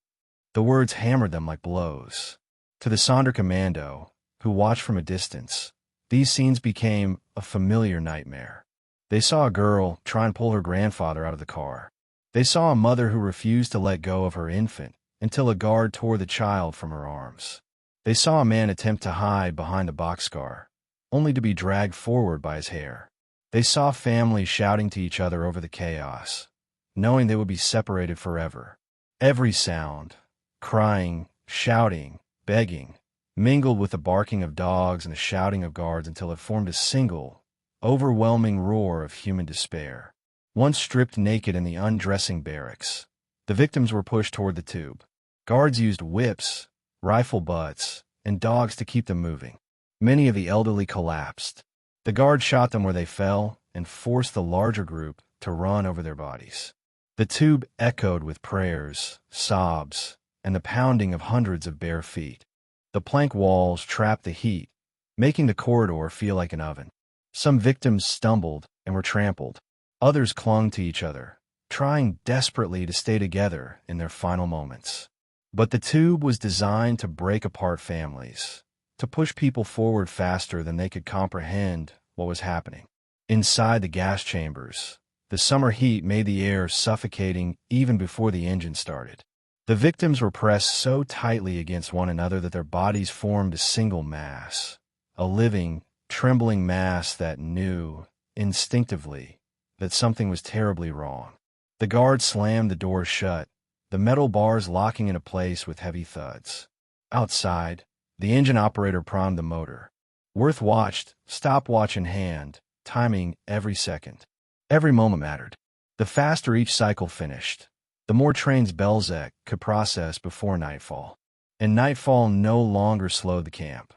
The words hammered them like blows. To the Sonderkommando, who watched from a distance, these scenes became a familiar nightmare. They saw a girl try and pull her grandfather out of the car. They saw a mother who refused to let go of her infant until a guard tore the child from her arms. They saw a man attempt to hide behind a boxcar, only to be dragged forward by his hair. They saw families shouting to each other over the chaos, knowing they would be separated forever. Every sound, crying, shouting, begging, mingled with the barking of dogs and the shouting of guards until it formed a single, overwhelming roar of human despair. Once stripped naked in the undressing barracks, the victims were pushed toward the tube. Guards used whips, rifle butts, and dogs to keep them moving. Many of the elderly collapsed. The guards shot them where they fell and forced the larger group to run over their bodies. The tube echoed with prayers, sobs, and the pounding of hundreds of bare feet. The plank walls trapped the heat, making the corridor feel like an oven. Some victims stumbled and were trampled. Others clung to each other, trying desperately to stay together in their final moments. But the tube was designed to break apart families, to push people forward faster than they could comprehend what was happening. Inside the gas chambers, the summer heat made the air suffocating even before the engine started. The victims were pressed so tightly against one another that their bodies formed a single mass, a living, trembling mass that knew, instinctively, that something was terribly wrong. The guard slammed the doors shut, the metal bars locking into place with heavy thuds. Outside, the engine operator primed the motor. Wirth watched, stopwatch in hand, timing every second. Every moment mattered. The faster each cycle finished, the more trains Belzec could process before nightfall. And nightfall no longer slowed the camp.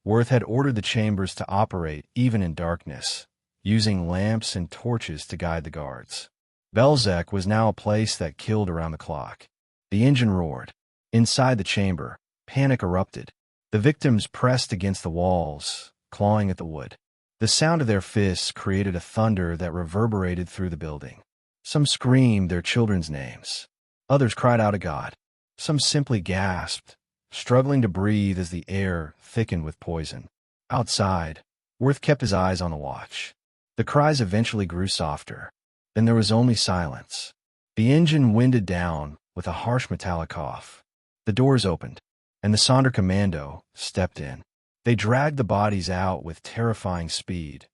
Wirth had ordered the chambers to operate even in darkness, using lamps and torches to guide the guards. Belzec was now a place that killed around the clock. The engine roared. Inside the chamber, panic erupted. The victims pressed against the walls, clawing at the wood. The sound of their fists created a thunder that reverberated through the building. Some screamed their children's names. Others cried out to God. Some simply gasped, struggling to breathe as the air thickened with poison. Outside, Wirth kept his eyes on the watch. The cries eventually grew softer. Then there was only silence. The engine winded down with a harsh metallic cough. The doors opened, and the Sonderkommando stepped in. They dragged the bodies out with terrifying speed,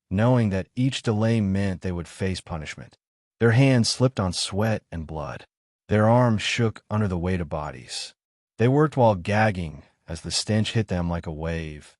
knowing that each delay meant they would face punishment. Their hands slipped on sweat and blood. Their arms shook under the weight of bodies. They worked while gagging as the stench hit them like a wave.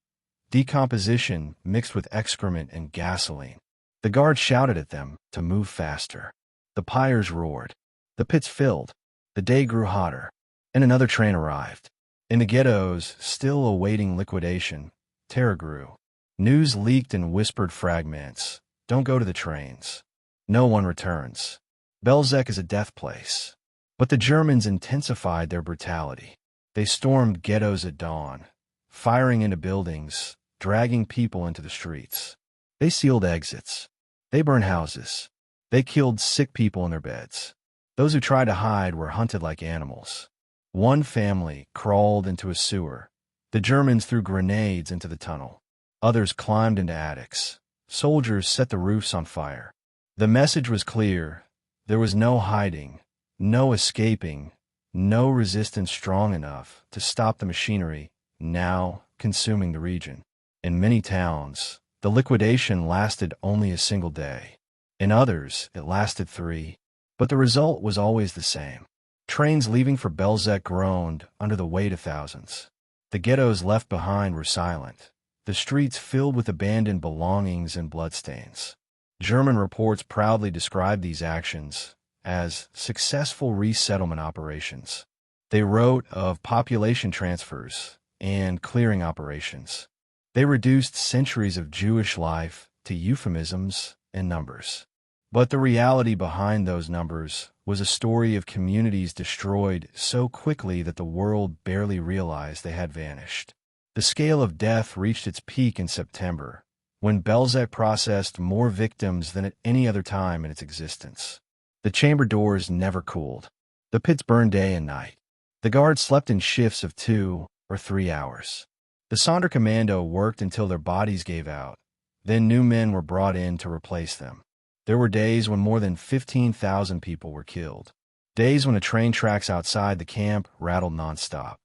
Decomposition mixed with excrement and gasoline. The guards shouted at them to move faster. The pyres roared. The pits filled. The day grew hotter. And another train arrived. In the ghettos, still awaiting liquidation, terror grew. News leaked in whispered fragments. Don't go to the trains. No one returns. Belzec is a death place. But the Germans intensified their brutality. They stormed ghettos at dawn, firing into buildings, dragging people into the streets. They sealed exits. They burned houses. They killed sick people in their beds. Those who tried to hide were hunted like animals. One family crawled into a sewer. The Germans threw grenades into the tunnel. Others climbed into attics. Soldiers set the roofs on fire. The message was clear. There was no hiding, no escaping, no resistance strong enough to stop the machinery now consuming the region. In many towns, the liquidation lasted only a single day. In others, it lasted 3. But the result was always the same. Trains leaving for Belzec groaned under the weight of thousands. The ghettos left behind were silent, the streets filled with abandoned belongings and bloodstains. German reports proudly described these actions as successful resettlement operations. They wrote of population transfers and clearing operations. They reduced centuries of Jewish life to euphemisms and numbers. But the reality behind those numbers was a story of communities destroyed so quickly that the world barely realized they had vanished. The scale of death reached its peak in September, when Belzec processed more victims than at any other time in its existence. The chamber doors never cooled. The pits burned day and night. The guards slept in shifts of 2 or 3 hours. The Sonderkommando worked until their bodies gave out. Then new men were brought in to replace them. There were days when more than 15,000 people were killed. Days when the train tracks outside the camp rattled nonstop.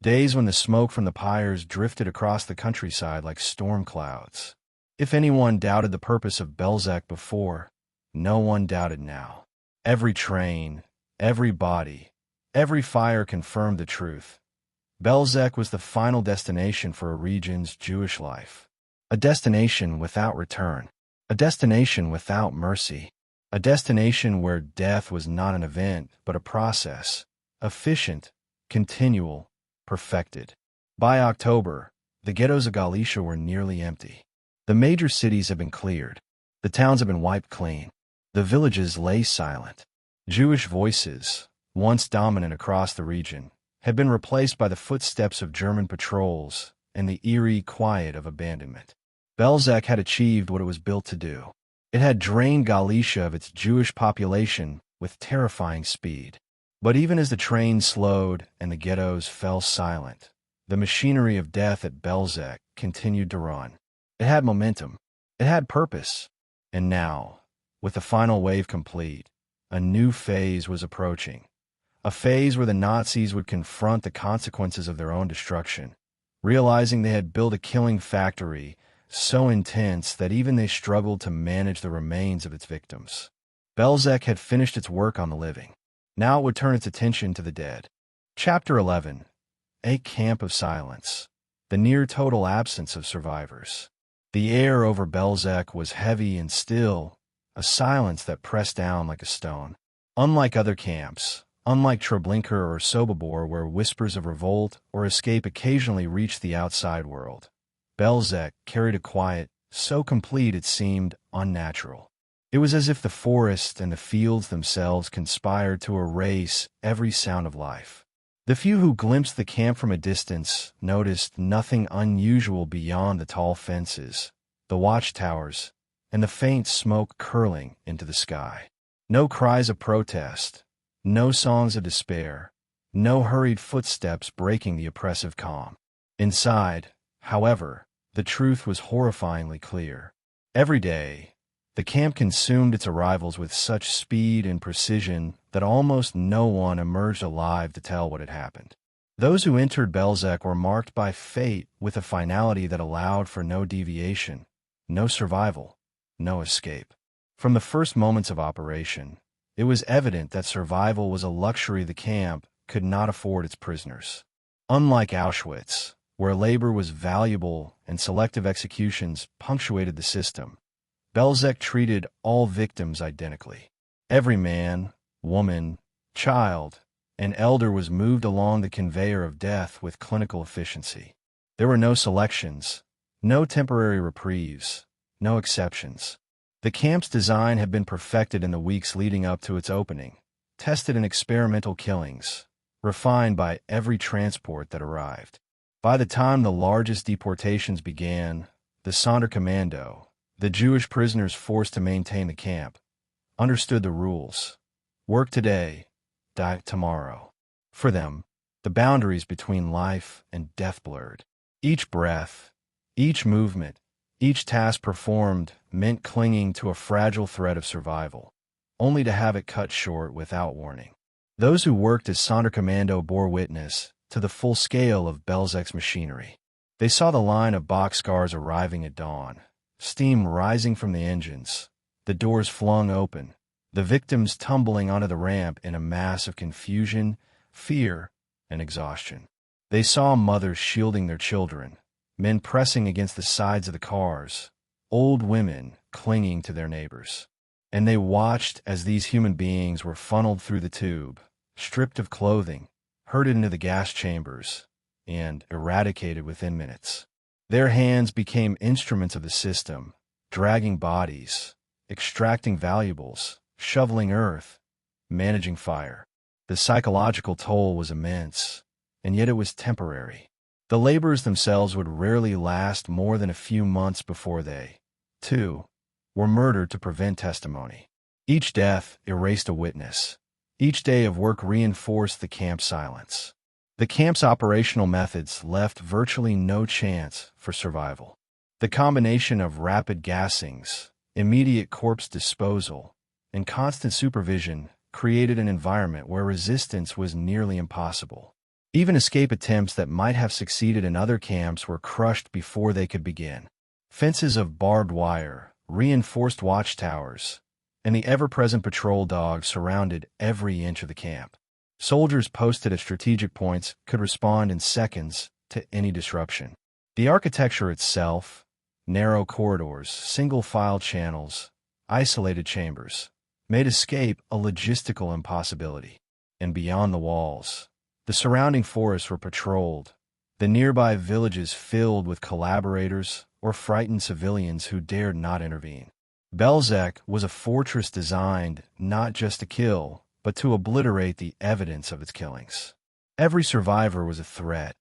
Days when the smoke from the pyres drifted across the countryside like storm clouds. If anyone doubted the purpose of Belzec before, no one doubted now. Every train, every body, every fire confirmed the truth. Belzec was the final destination for a region's Jewish life. A destination without return. A destination without mercy. A destination where death was not an event, but a process. Efficient, continual, perfected. By October, the ghettos of Galicia were nearly empty. The major cities had been cleared. The towns had been wiped clean. The villages lay silent. Jewish voices, once dominant across the region, had been replaced by the footsteps of German patrols and the eerie quiet of abandonment. Belzec had achieved what it was built to do. It had drained Galicia of its Jewish population with terrifying speed. But even as the train slowed and the ghettos fell silent, the machinery of death at Belzec continued to run. It had momentum. It had purpose. And now, with the final wave complete, a new phase was approaching. A phase where the Nazis would confront the consequences of their own destruction, realizing they had built a killing factory so intense that even they struggled to manage the remains of its victims. Belzec had finished its work on the living. Now it would turn its attention to the dead. Chapter 11. A Camp of Silence. The near total absence of survivors. The air over Belzec was heavy and still, a silence that pressed down like a stone. Unlike other camps, unlike Treblinka or Sobibor where whispers of revolt or escape occasionally reached the outside world, Belzec carried a quiet, so complete it seemed unnatural. It was as if the forest and the fields themselves conspired to erase every sound of life. The few who glimpsed the camp from a distance noticed nothing unusual beyond the tall fences, the watchtowers, and the faint smoke curling into the sky. No cries of protest, no songs of despair, no hurried footsteps breaking the oppressive calm. Inside, however, the truth was horrifyingly clear. Every day, the camp consumed its arrivals with such speed and precision that almost no one emerged alive to tell what had happened. Those who entered Belzec were marked by fate with a finality that allowed for no deviation, no survival, no escape. From the first moments of operation, it was evident that survival was a luxury the camp could not afford its prisoners. Unlike Auschwitz, where labor was valuable and selective executions punctuated the system, Belzec treated all victims identically. Every man, woman, child, and elder was moved along the conveyor of death with clinical efficiency. There were no selections, no temporary reprieves, no exceptions. The camp's design had been perfected in the weeks leading up to its opening, tested in experimental killings, refined by every transport that arrived. By the time the largest deportations began, the Sonderkommando, the Jewish prisoners forced to maintain the camp, understood the rules. Work today, die tomorrow. For them, the boundaries between life and death blurred. Each breath, each movement, each task performed meant clinging to a fragile thread of survival, only to have it cut short without warning. Those who worked as Sonderkommando bore witness to the full scale of Belzec's machinery. They saw the line of boxcars arriving at dawn, steam rising from the engines, the doors flung open, the victims tumbling onto the ramp in a mass of confusion, fear, and exhaustion. They saw mothers shielding their children, men pressing against the sides of the cars, old women clinging to their neighbors. And they watched as these human beings were funneled through the tube, stripped of clothing, herded into the gas chambers, and eradicated within minutes. Their hands became instruments of the system, dragging bodies, extracting valuables, shoveling earth, managing fire. The psychological toll was immense, and yet it was temporary. The labors themselves would rarely last more than a few months before they, too, were murdered to prevent testimony. Each death erased a witness. Each day of work reinforced the camp's silence. The camp's operational methods left virtually no chance for survival. The combination of rapid gassings, immediate corpse disposal, and constant supervision created an environment where resistance was nearly impossible. Even escape attempts that might have succeeded in other camps were crushed before they could begin. Fences of barbed wire, reinforced watchtowers, and the ever-present patrol dogs surrounded every inch of the camp. Soldiers posted at strategic points could respond in seconds to any disruption. The architecture itself, narrow corridors, single-file channels, isolated chambers, made escape a logistical impossibility. And beyond the walls, the surrounding forests were patrolled, the nearby villages filled with collaborators or frightened civilians who dared not intervene. Belzec was a fortress designed not just to kill, but to obliterate the evidence of its killings. Every survivor was a threat.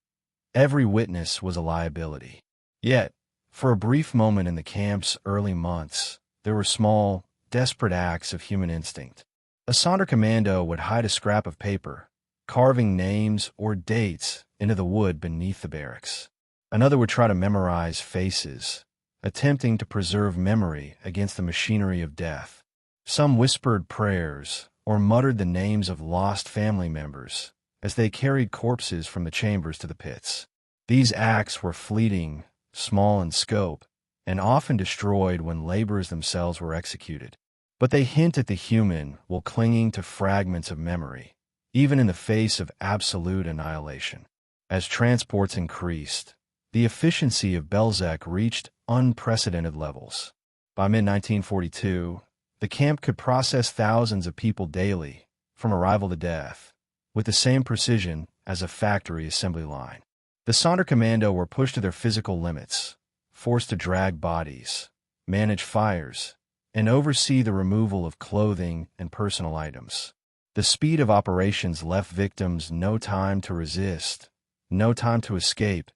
Every witness was a liability. Yet, for a brief moment in the camp's early months, there were small, desperate acts of human instinct. A Sonderkommando would hide a scrap of paper, carving names or dates into the wood beneath the barracks. Another would try to memorize faces, attempting to preserve memory against the machinery of death. Some whispered prayers or muttered the names of lost family members as they carried corpses from the chambers to the pits. These acts were fleeting, small in scope, and often destroyed when labors themselves were executed. But they hint at the human while clinging to fragments of memory, even in the face of absolute annihilation. As transports increased, the efficiency of Belzec reached unprecedented levels. By mid-1942, the camp could process thousands of people daily, from arrival to death, with the same precision as a factory assembly line. The Sonderkommando were pushed to their physical limits, forced to drag bodies, manage fires, and oversee the removal of clothing and personal items. The speed of operations left victims no time to resist, no time to escape,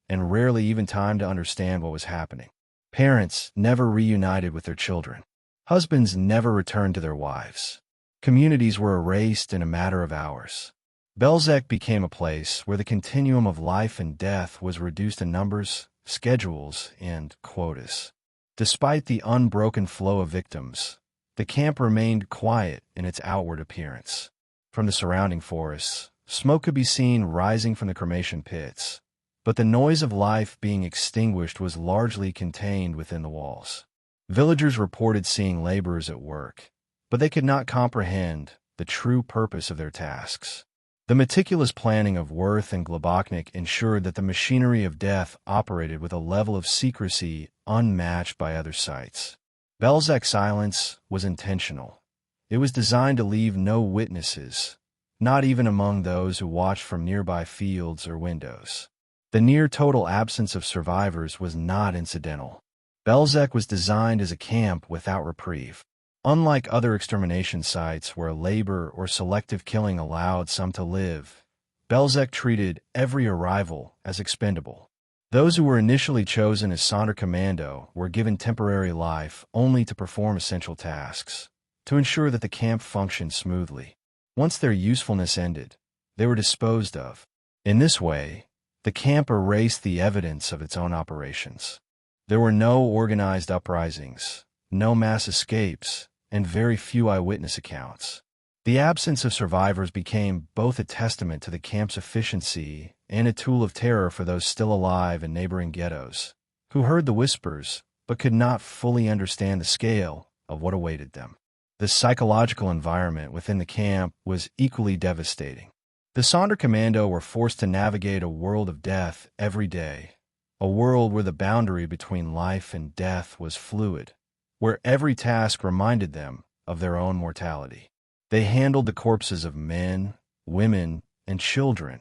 and rarely even time to understand what was happening. Parents never reunited with their children. Husbands never returned to their wives. Communities were erased in a matter of hours. Belzec became a place where the continuum of life and death was reduced to numbers, schedules, and quotas. Despite the unbroken flow of victims, the camp remained quiet in its outward appearance. From the surrounding forests, smoke could be seen rising from the cremation pits, but the noise of life being extinguished was largely contained within the walls. Villagers reported seeing laborers at work, but they could not comprehend the true purpose of their tasks. The meticulous planning of Wirth and Globoknik ensured that the machinery of death operated with a level of secrecy unmatched by other sites. Belzec's silence was intentional. It was designed to leave no witnesses, not even among those who watched from nearby fields or windows. The near-total absence of survivors was not incidental. Belzec was designed as a camp without reprieve. Unlike other extermination sites where labor or selective killing allowed some to live, Belzec treated every arrival as expendable. Those who were initially chosen as Sonderkommando were given temporary life only to perform essential tasks, to ensure that the camp functioned smoothly. Once their usefulness ended, they were disposed of. In this way, the camp erased the evidence of its own operations. There were no organized uprisings, no mass escapes, and very few eyewitness accounts. The absence of survivors became both a testament to the camp's efficiency and a tool of terror for those still alive in neighboring ghettos, who heard the whispers but could not fully understand the scale of what awaited them. The psychological environment within the camp was equally devastating. The Sonderkommando were forced to navigate a world of death every day, a world where the boundary between life and death was fluid, where every task reminded them of their own mortality. They handled the corpses of men, women, and children,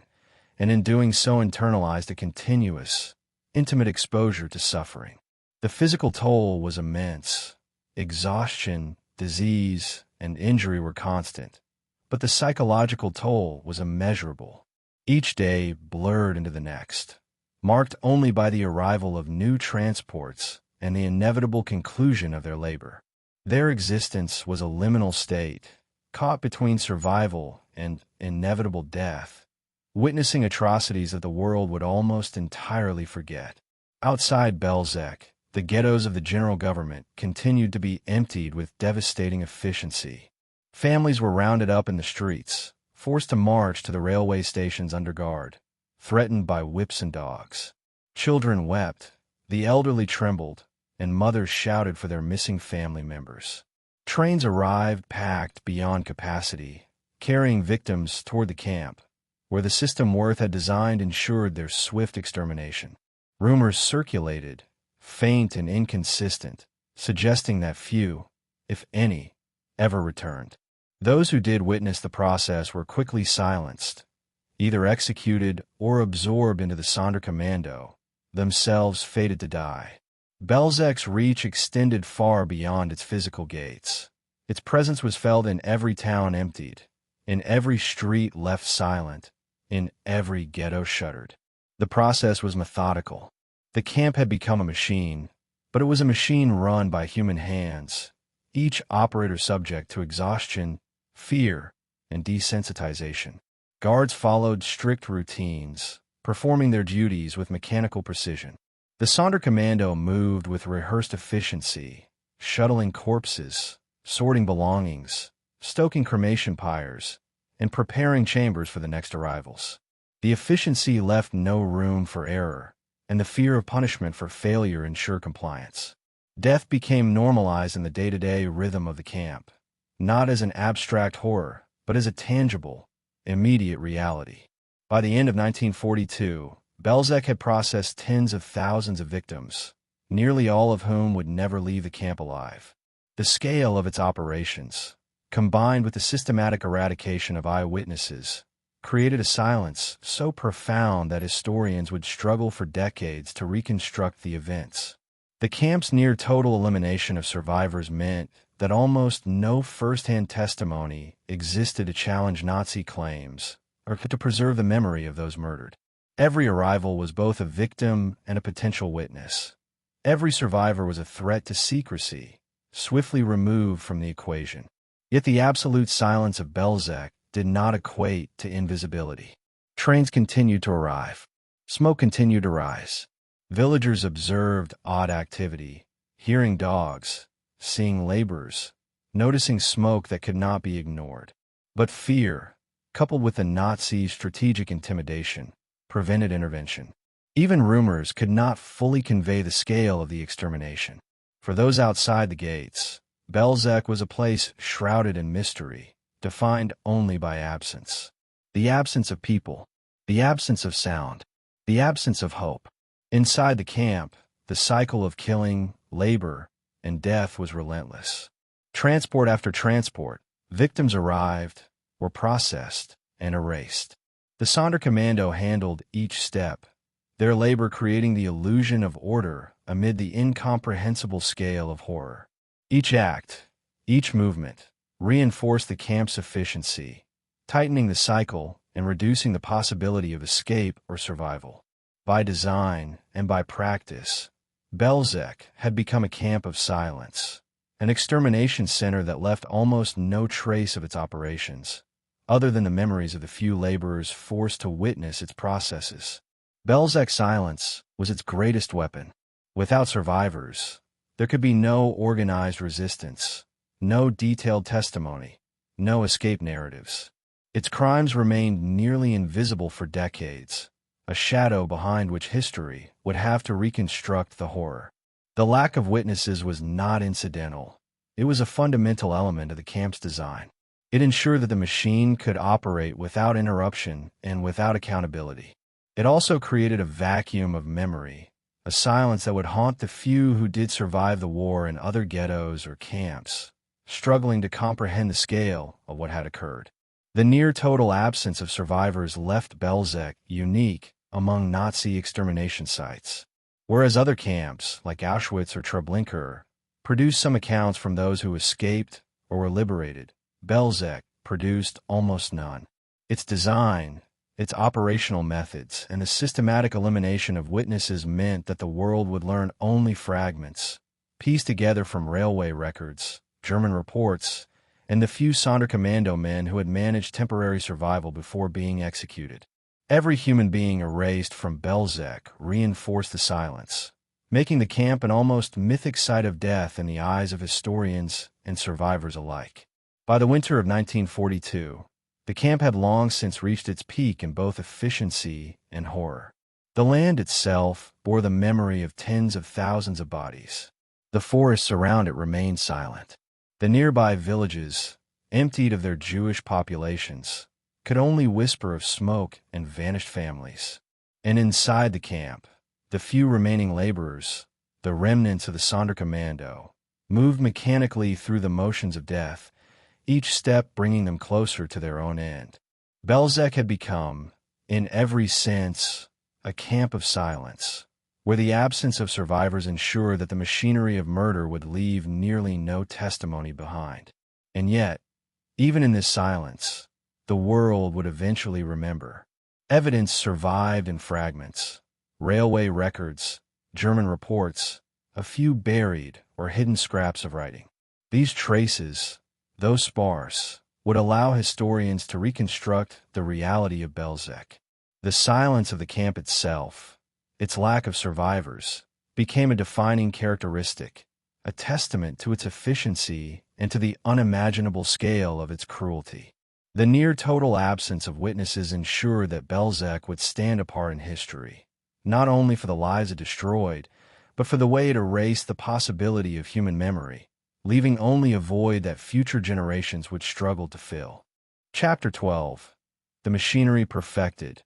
and in doing so internalized a continuous, intimate exposure to suffering. The physical toll was immense. exhaustion, disease, and injury were constant, but the psychological toll was immeasurable. Each day blurred into the next, marked only by the arrival of new transports and the inevitable conclusion of their labor. Their existence was a liminal state, caught between survival and inevitable death, witnessing atrocities that the world would almost entirely forget. Outside Belzec, the ghettos of the general government continued to be emptied with devastating efficiency. Families were rounded up in the streets, forced to march to the railway stations under guard, threatened by whips and dogs. Children wept, the elderly trembled, and mothers shouted for their missing family members. Trains arrived packed beyond capacity, carrying victims toward the camp, where the system Wirth had designed ensured their swift extermination. Rumors circulated, faint and inconsistent, suggesting that few, if any, ever returned. Those who did witness the process were quickly silenced, either executed or absorbed into the Sonderkommando, themselves fated to die. Belzec's reach extended far beyond its physical gates. Its presence was felt in every town emptied, in every street left silent, in every ghetto shuttered. The process was methodical. The camp had become a machine, but it was a machine run by human hands, each operator subject to exhaustion, fear, and desensitization. Guards followed strict routines, performing their duties with mechanical precision. The Sonderkommando moved with rehearsed efficiency, shuttling corpses, sorting belongings, stoking cremation pyres, and preparing chambers for the next arrivals. The efficiency left no room for error, and the fear of punishment for failure ensured compliance. Death became normalized in the day-to-day rhythm of the camp, not as an abstract horror, but as a tangible, immediate reality. By the end of 1942, Belzec had processed tens of thousands of victims, nearly all of whom would never leave the camp alive. The scale of its operations, combined with the systematic eradication of eyewitnesses, created a silence so profound that historians would struggle for decades to reconstruct the events. The camp's near-total elimination of survivors meant that almost no first-hand testimony existed to challenge Nazi claims or to preserve the memory of those murdered. Every arrival was both a victim and a potential witness. Every survivor was a threat to secrecy, swiftly removed from the equation. Yet the absolute silence of Belzec did not equate to invisibility. Trains continued to arrive. Smoke continued to rise. Villagers observed odd activity, hearing dogs, seeing laborers, noticing smoke that could not be ignored. But fear, coupled with the Nazi strategic intimidation, prevented intervention. Even rumors could not fully convey the scale of the extermination. For those outside the gates, Belzec was a place shrouded in mystery, defined only by absence. The absence of people, the absence of sound, the absence of hope. Inside the camp, the cycle of killing, labor, and death was relentless. Transport after transport, victims arrived, were processed, and erased. The Sonderkommando handled each step, their labor creating the illusion of order amid the incomprehensible scale of horror. Each act, each movement, reinforced the camp's efficiency, tightening the cycle and reducing the possibility of escape or survival. By design and by practice, Belzec had become a camp of silence, an extermination center that left almost no trace of its operations, other than the memories of the few laborers forced to witness its processes. Belzec's silence was its greatest weapon. Without survivors, there could be no organized resistance, no detailed testimony, no escape narratives. Its crimes remained nearly invisible for decades, a shadow behind which history would have to reconstruct the horror. The lack of witnesses was not incidental. It was a fundamental element of the camp's design. It ensured that the machine could operate without interruption and without accountability. It also created a vacuum of memory, a silence that would haunt the few who did survive the war in other ghettos or camps, struggling to comprehend the scale of what had occurred. The near-total absence of survivors left Belzec unique among Nazi extermination sites. Whereas other camps, like Auschwitz or Treblinka, produced some accounts from those who escaped or were liberated. Belzec produced almost none. Its design, its operational methods, and the systematic elimination of witnesses meant that the world would learn only fragments, pieced together from railway records, German reports, and the few Sonderkommando men who had managed temporary survival before being executed. Every human being erased from Belzec reinforced the silence, making the camp an almost mythic sight of death in the eyes of historians and survivors alike. By the winter of 1942, the camp had long since reached its peak in both efficiency and horror. The land itself bore the memory of tens of thousands of bodies. The forests around it remained silent. The nearby villages, emptied of their Jewish populations, could only whisper of smoke and vanished families. And inside the camp, the few remaining laborers, the remnants of the Sonderkommando, moved mechanically through the motions of death, each step bringing them closer to their own end. Belzec had become, in every sense, a camp of silence, where the absence of survivors ensured that the machinery of murder would leave nearly no testimony behind. And yet, even in this silence, the world would eventually remember. Evidence survived in fragments, railway records, German reports, a few buried or hidden scraps of writing. These traces, though sparse, would allow historians to reconstruct the reality of Belzec. The silence of the camp itself, its lack of survivors, became a defining characteristic, a testament to its efficiency and to the unimaginable scale of its cruelty. The near-total absence of witnesses ensured that Belzec would stand apart in history, not only for the lives it destroyed, but for the way it erased the possibility of human memory, leaving only a void that future generations would struggle to fill. Chapter 12. The Machinery Perfected.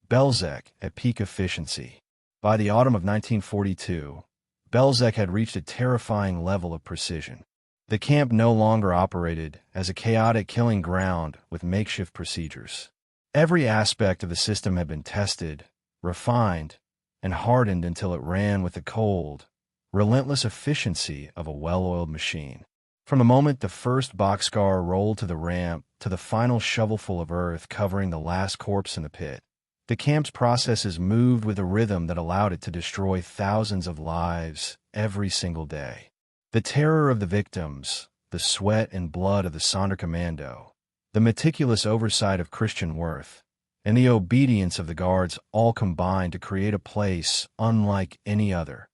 Belzec at peak efficiency. By the autumn of 1942, Belzec had reached a terrifying level of precision. The camp no longer operated as a chaotic killing ground with makeshift procedures. Every aspect of the system had been tested, refined, and hardened until it ran with the cold, relentless efficiency of a well-oiled machine. From the moment the first boxcar rolled to the ramp to the final shovelful of earth covering the last corpse in the pit, the camp's processes moved with a rhythm that allowed it to destroy thousands of lives every single day. The terror of the victims, the sweat and blood of the Sonderkommando, the meticulous oversight of Christian Wirth, and the obedience of the guards all combined to create a place unlike any other,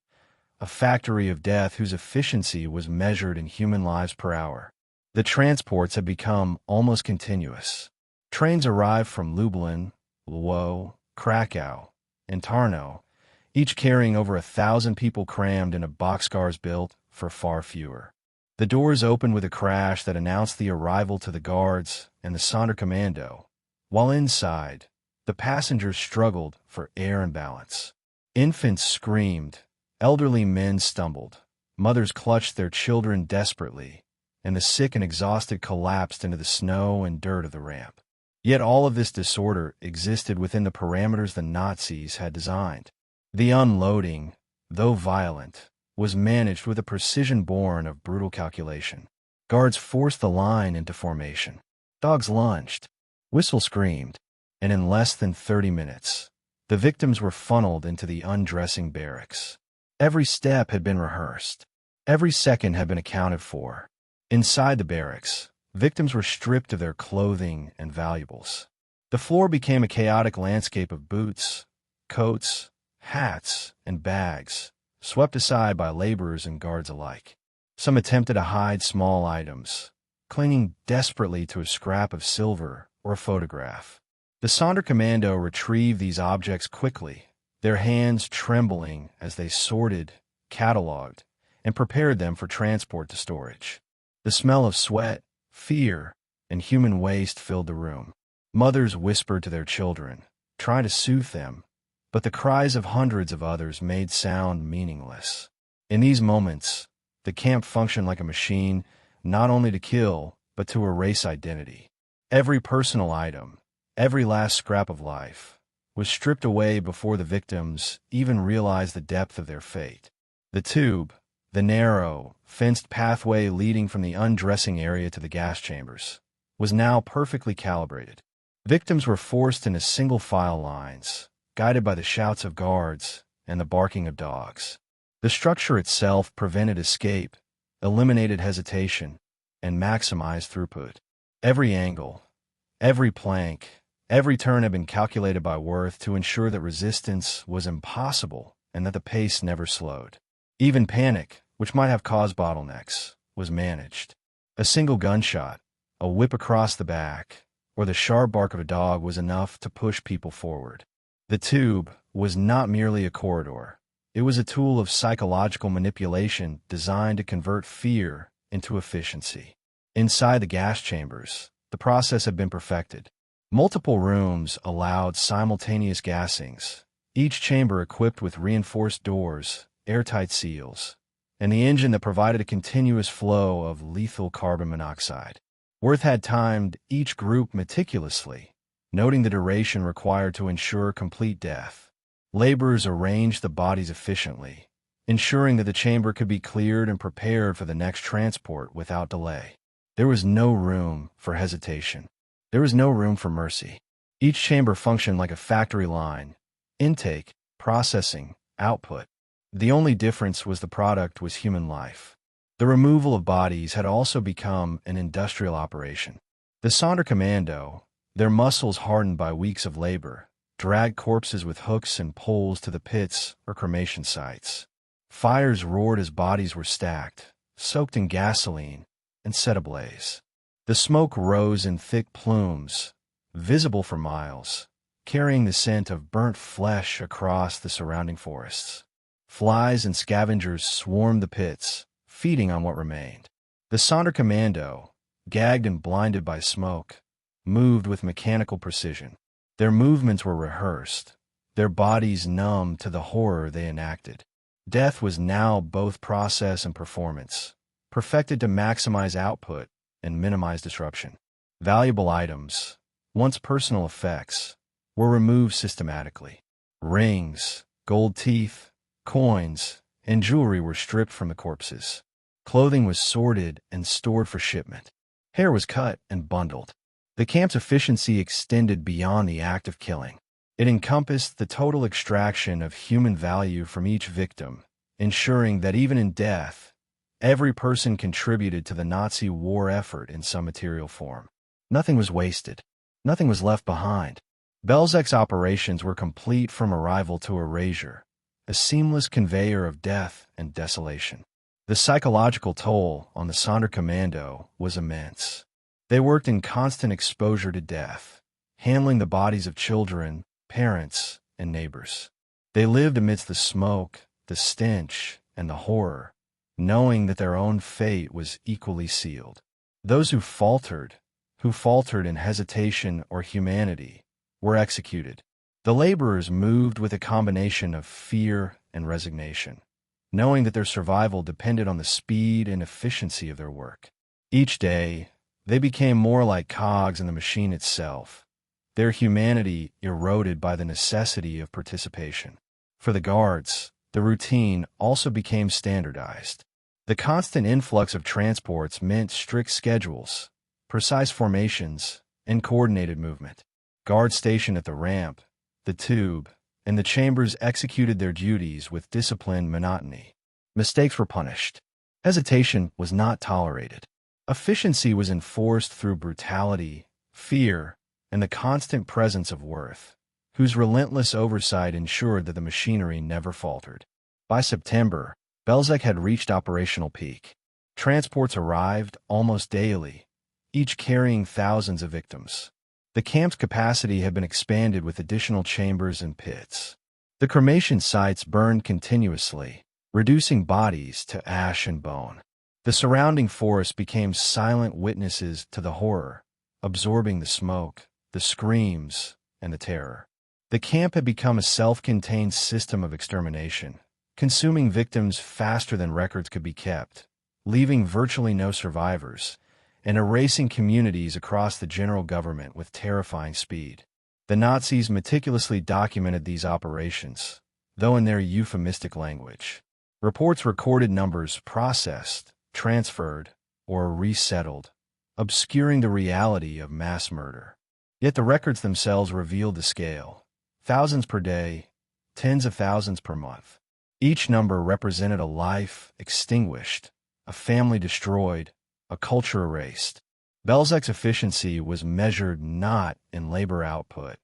a factory of death whose efficiency was measured in human lives per hour. The transports had become almost continuous. Trains arrived from Lublin, Lwów, Krakow, and Tarnow, each carrying over 1,000 people crammed into boxcars built for far fewer. The doors opened with a crash that announced the arrival to the guards and the Sonderkommando, while inside, the passengers struggled for air and balance. Infants screamed, elderly men stumbled, mothers clutched their children desperately, and the sick and exhausted collapsed into the snow and dirt of the ramp. Yet all of this disorder existed within the parameters the Nazis had designed. The unloading, though violent, was managed with a precision born of brutal calculation. Guards forced the line into formation. Dogs lunged. Whistles screamed. And in less than 30 minutes, the victims were funneled into the undressing barracks. Every step had been rehearsed. Every second had been accounted for. Inside the barracks, victims were stripped of their clothing and valuables. The floor became a chaotic landscape of boots, coats, hats, and bags, swept aside by laborers and guards alike. Some attempted to hide small items, clinging desperately to a scrap of silver or a photograph. The Sonderkommando retrieved these objects quickly, their hands trembling as they sorted, cataloged, and prepared them for transport to storage. The smell of sweat, fear, and human waste filled the room. Mothers whispered to their children, trying to soothe them, but the cries of hundreds of others made sound meaningless. In these moments, the camp functioned like a machine, not only to kill, but to erase identity. Every personal item, every last scrap of life, was stripped away before the victims even realized the depth of their fate. The tube, The narrow, fenced pathway leading from the undressing area to the gas chambers was now perfectly calibrated. Victims were forced into single-file lines, guided by the shouts of guards and the barking of dogs. The structure itself prevented escape, eliminated hesitation, and maximized throughput. Every angle, every plank, every turn had been calculated by Wirth to ensure that resistance was impossible and that the pace never slowed. Even panic, which might have caused bottlenecks, was managed. A single gunshot, a whip across the back, or the sharp bark of a dog was enough to push people forward. The tube was not merely a corridor. It was a tool of psychological manipulation designed to convert fear into efficiency. Inside the gas chambers, the process had been perfected. Multiple rooms allowed simultaneous gassings, each chamber equipped with reinforced doors, airtight seals, and the engine that provided a continuous flow of lethal carbon monoxide. Wirth had timed each group meticulously, noting the duration required to ensure complete death. Laborers arranged the bodies efficiently, ensuring that the chamber could be cleared and prepared for the next transport without delay. There was no room for hesitation. There was no room for mercy. Each chamber functioned like a factory line: intake, processing, output. The only difference was the product was human life. The removal of bodies had also become an industrial operation. The Sonderkommando, their muscles hardened by weeks of labor, dragged corpses with hooks and poles to the pits or cremation sites. Fires roared as bodies were stacked, soaked in gasoline, and set ablaze. The smoke rose in thick plumes, visible for miles, carrying the scent of burnt flesh across the surrounding forests. Flies and scavengers swarmed the pits, feeding on what remained. The Sonderkommando, gagged and blinded by smoke, moved with mechanical precision. Their movements were rehearsed, their bodies numb to the horror they enacted. Death was now both process and performance, perfected to maximize output and minimize disruption. Valuable items, once personal effects, were removed systematically. Rings, gold teeth, coins, and jewelry were stripped from the corpses. Clothing was sorted and stored for shipment. Hair was cut and bundled. The camp's efficiency extended beyond the act of killing. It encompassed the total extraction of human value from each victim, ensuring that even in death, every person contributed to the Nazi war effort in some material form. Nothing was wasted. Nothing was left behind. Belzec's operations were complete from arrival to erasure, a seamless conveyor of death and desolation. The psychological toll on the Sonderkommando was immense. They worked in constant exposure to death, handling the bodies of children, parents, and neighbors. They lived amidst the smoke, the stench, and the horror, knowing that their own fate was equally sealed. Those who faltered in hesitation or humanity, were executed. The laborers moved with a combination of fear and resignation, knowing that their survival depended on the speed and efficiency of their work. Each day, they became more like cogs in the machine itself, their humanity eroded by the necessity of participation. For the guards, the routine also became standardized. The constant influx of transports meant strict schedules, precise formations, and coordinated movement. Guards stationed at the ramp, the tube, and the chambers executed their duties with disciplined monotony. Mistakes were punished. Hesitation was not tolerated. Efficiency was enforced through brutality, fear, and the constant presence of Wirth, whose relentless oversight ensured that the machinery never faltered. By September, Belzec had reached operational peak. Transports arrived almost daily, each carrying thousands of victims. The camp's capacity had been expanded with additional chambers and pits. The cremation sites burned continuously, reducing bodies to ash and bone. The surrounding forest became silent witnesses to the horror, absorbing the smoke, the screams, and the terror. The camp had become a self-contained system of extermination, consuming victims faster than records could be kept, leaving virtually no survivors, and erasing communities across the general government with terrifying speed. The Nazis meticulously documented these operations, though in their euphemistic language. Reports recorded numbers processed, transferred, or resettled, obscuring the reality of mass murder. Yet the records themselves revealed the scale: thousands per day, tens of thousands per month. Each number represented a life extinguished, a family destroyed, a culture erased. Belzec's efficiency was measured not in labor output,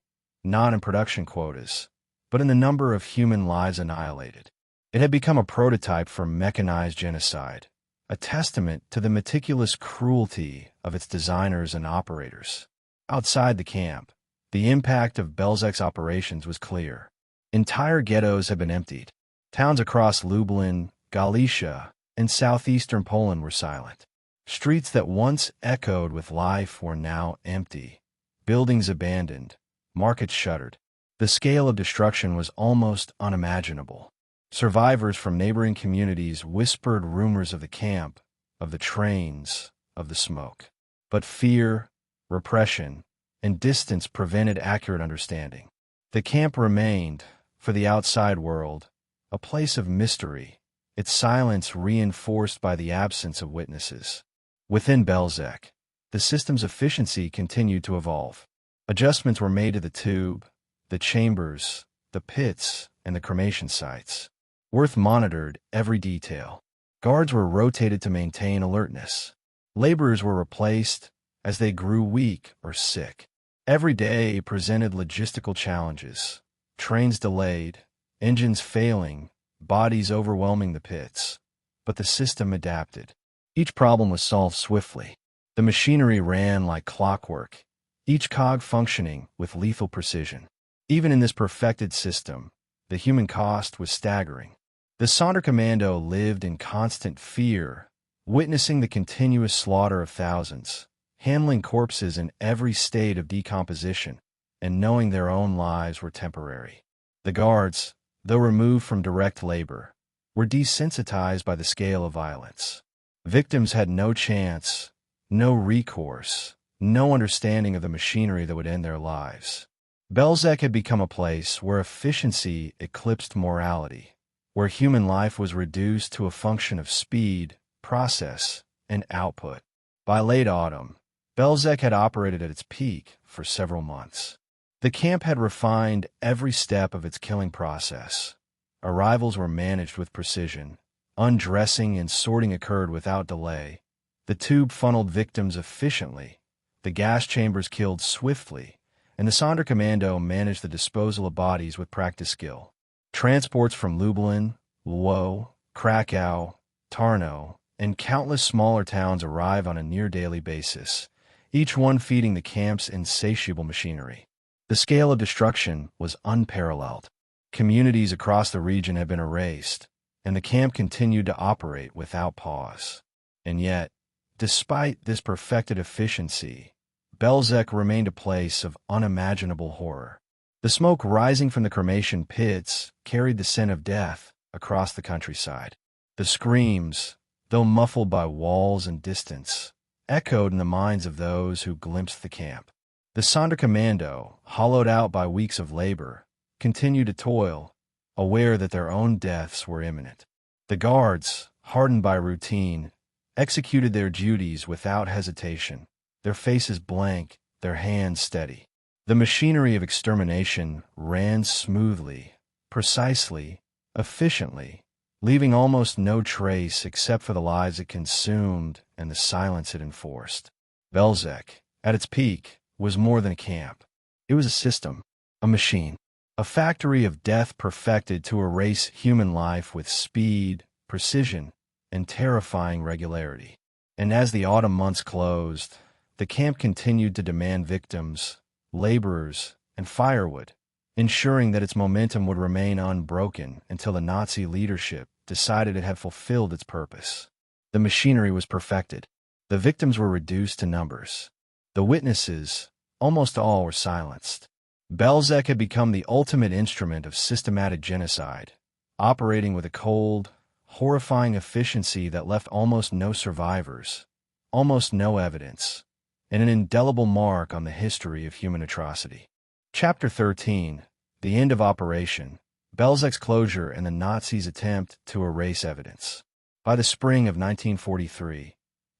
not in production quotas, but in the number of human lives annihilated. It had become a prototype for mechanized genocide, a testament to the meticulous cruelty of its designers and operators. Outside the camp, the impact of Belzec's operations was clear. Entire ghettos had been emptied. Towns across Lublin, Galicia, and southeastern Poland were silent. Streets that once echoed with life were now empty. Buildings abandoned. Markets shuttered. The scale of destruction was almost unimaginable. Survivors from neighboring communities whispered rumors of the camp, of the trains, of the smoke. But fear, repression, and distance prevented accurate understanding. The camp remained, for the outside world, a place of mystery, its silence reinforced by the absence of witnesses. Within Belzec, the system's efficiency continued to evolve. Adjustments were made to the tube, the chambers, the pits, and the cremation sites. Wirth monitored every detail. Guards were rotated to maintain alertness. Laborers were replaced as they grew weak or sick. Every day presented logistical challenges: trains delayed, engines failing, bodies overwhelming the pits. But the system adapted. Each problem was solved swiftly. The machinery ran like clockwork, each cog functioning with lethal precision. Even in this perfected system, the human cost was staggering. The Sonderkommando lived in constant fear, witnessing the continuous slaughter of thousands, handling corpses in every state of decomposition, and knowing their own lives were temporary. The guards, though removed from direct labor, were desensitized by the scale of violence. Victims had no chance, no recourse, no understanding of the machinery that would end their lives. Belzec had become a place where efficiency eclipsed morality, where human life was reduced to a function of speed, process, and output. By late autumn, Belzec had operated at its peak for several months. The camp had refined every step of its killing process. Arrivals were managed with precision. Undressing and sorting occurred without delay. The tube funneled victims efficiently. The gas chambers killed swiftly, and the Sonderkommando managed the disposal of bodies with practiced skill. Transports from Lublin, Lwow, Krakow, Tarnow, and countless smaller towns arrive on a near-daily basis, each one feeding the camp's insatiable machinery. The scale of destruction was unparalleled. Communities across the region had been erased, and the camp continued to operate without pause. And yet, despite this perfected efficiency, Belzec remained a place of unimaginable horror. The smoke rising from the cremation pits carried the scent of death across the countryside. The screams, though muffled by walls and distance, echoed in the minds of those who glimpsed the camp. The Sonderkommando, hollowed out by weeks of labor, continued to toil, aware that their own deaths were imminent. The guards, hardened by routine, executed their duties without hesitation, their faces blank, their hands steady. The machinery of extermination ran smoothly, precisely, efficiently, leaving almost no trace except for the lives it consumed and the silence it enforced. Belzec, at its peak, was more than a camp. It was a system, a machine, a factory of death perfected to erase human life with speed, precision, and terrifying regularity. And as the autumn months closed, the camp continued to demand victims, laborers, and firewood, ensuring that its momentum would remain unbroken until the Nazi leadership decided it had fulfilled its purpose. The machinery was perfected. The victims were reduced to numbers. The witnesses, almost all, were silenced. Belzec had become the ultimate instrument of systematic genocide, operating with a cold, horrifying efficiency that left almost no survivors, almost no evidence, and an indelible mark on the history of human atrocity. Chapter 13, The End of Operation, Belzec's closure and the Nazis' attempt to erase evidence. By the spring of 1943,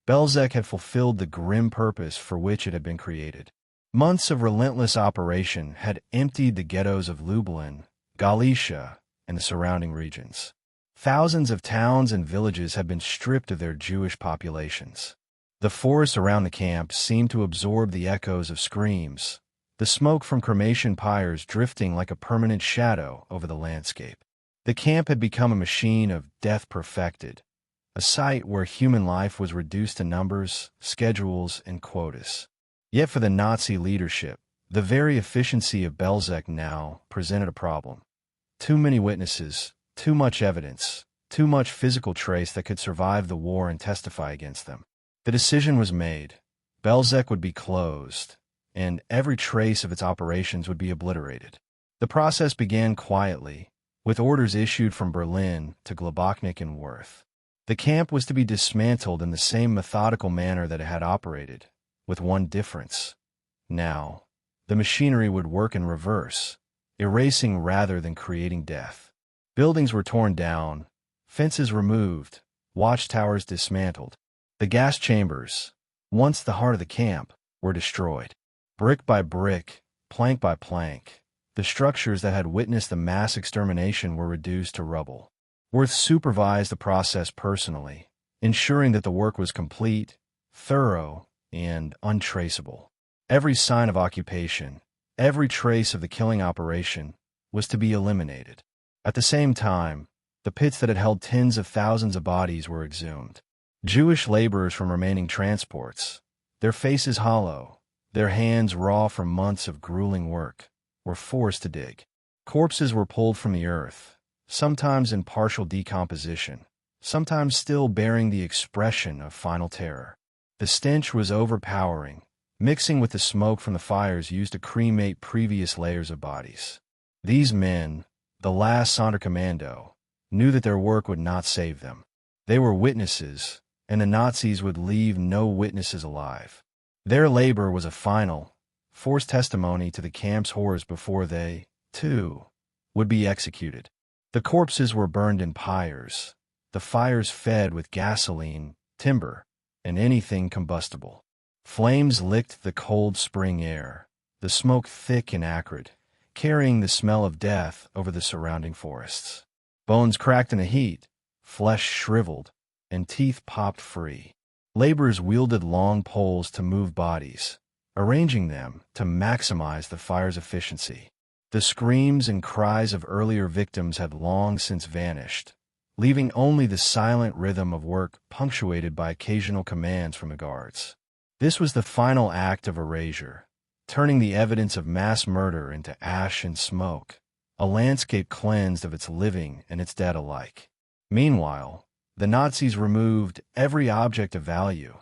Belzec had fulfilled the grim purpose for which it had been created. Months of relentless operation had emptied the ghettos of Lublin, Galicia, and the surrounding regions. Thousands of towns and villages had been stripped of their Jewish populations. The forests around the camp seemed to absorb the echoes of screams, the smoke from cremation pyres drifting like a permanent shadow over the landscape. The camp had become a machine of death perfected, a site where human life was reduced to numbers, schedules, and quotas. Yet for the Nazi leadership, the very efficiency of Belzec now presented a problem. Too many witnesses, too much evidence, too much physical trace that could survive the war and testify against them. The decision was made. Belzec would be closed, and every trace of its operations would be obliterated. The process began quietly, with orders issued from Berlin to Globoknik and Wirth. The camp was to be dismantled in the same methodical manner that it had operated, with one difference. Now, the machinery would work in reverse, erasing rather than creating death. Buildings were torn down, fences removed, watchtowers dismantled. The gas chambers, once the heart of the camp, were destroyed. Brick by brick, plank by plank, the structures that had witnessed the mass extermination were reduced to rubble. Wirth supervised the process personally, ensuring that the work was complete, thorough, and untraceable. Every sign of occupation, every trace of the killing operation, was to be eliminated. At the same time, the pits that had held tens of thousands of bodies were exhumed. Jewish laborers from remaining transports, their faces hollow, their hands raw from months of grueling work, were forced to dig. Corpses were pulled from the earth, sometimes in partial decomposition, sometimes still bearing the expression of final terror. The stench was overpowering, mixing with the smoke from the fires used to cremate previous layers of bodies. These men, the last Sonderkommando, knew that their work would not save them. They were witnesses, and the Nazis would leave no witnesses alive. Their labor was a final, forced testimony to the camp's horrors before they, too, would be executed. The corpses were burned in pyres, the fires fed with gasoline, timber, and anything combustible. Flames licked the cold spring air, the smoke thick and acrid, carrying the smell of death over the surrounding forests. Bones cracked in the heat, flesh shriveled, and teeth popped free. Laborers wielded long poles to move bodies, arranging them to maximize the fire's efficiency. The screams and cries of earlier victims had long since vanished, leaving only the silent rhythm of work punctuated by occasional commands from the guards. This was the final act of erasure, turning the evidence of mass murder into ash and smoke, a landscape cleansed of its living and its dead alike. Meanwhile, the Nazis removed every object of value,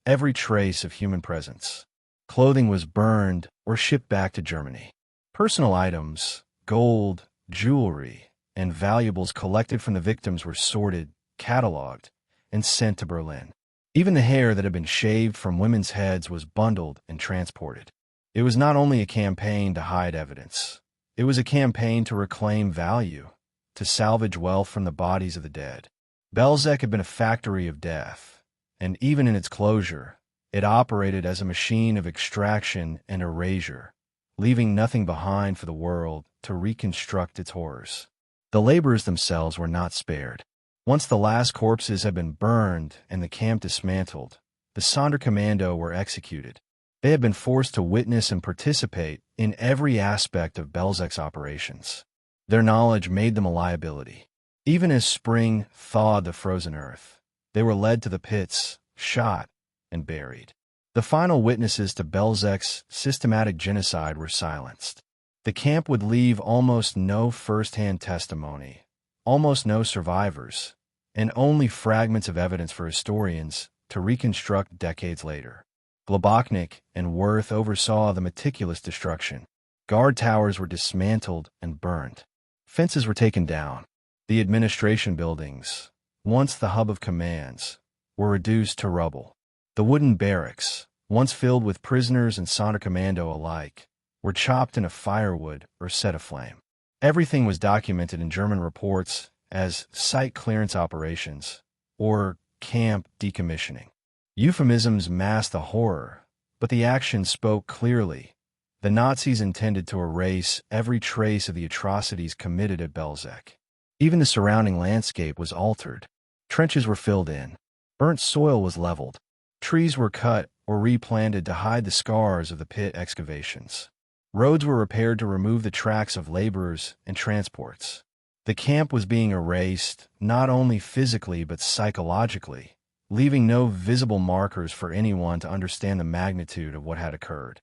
every trace of human presence. Clothing was burned or shipped back to Germany. Personal items, gold, jewelry, and valuables collected from the victims were sorted, cataloged, and sent to Berlin. Even the hair that had been shaved from women's heads was bundled and transported. It was not only a campaign to hide evidence. It was a campaign to reclaim value, to salvage wealth from the bodies of the dead. Belzec had been a factory of death, and even in its closure, it operated as a machine of extraction and erasure, leaving nothing behind for the world to reconstruct its horrors. The laborers themselves were not spared. Once the last corpses had been burned and the camp dismantled, the Sonderkommando were executed. They had been forced to witness and participate in every aspect of Belzec's operations. Their knowledge made them a liability. Even as spring thawed the frozen earth, they were led to the pits, shot, and buried. The final witnesses to Belzec's systematic genocide were silenced. The camp would leave almost no first-hand testimony, almost no survivors, and only fragments of evidence for historians to reconstruct decades later. Globoknik and Wirth oversaw the meticulous destruction. Guard towers were dismantled and burned. Fences were taken down. The administration buildings, once the hub of commands, were reduced to rubble. The wooden barracks, once filled with prisoners and Sonderkommando alike, were chopped into firewood or set aflame. Everything was documented in German reports as site clearance operations or camp decommissioning. Euphemisms masked the horror, but the action spoke clearly. The Nazis intended to erase every trace of the atrocities committed at Belzec. Even the surrounding landscape was altered. Trenches were filled in. Burnt soil was leveled. Trees were cut or replanted to hide the scars of the pit excavations. Roads were repaired to remove the tracks of laborers and transports. The camp was being erased not only physically but psychologically, leaving no visible markers for anyone to understand the magnitude of what had occurred.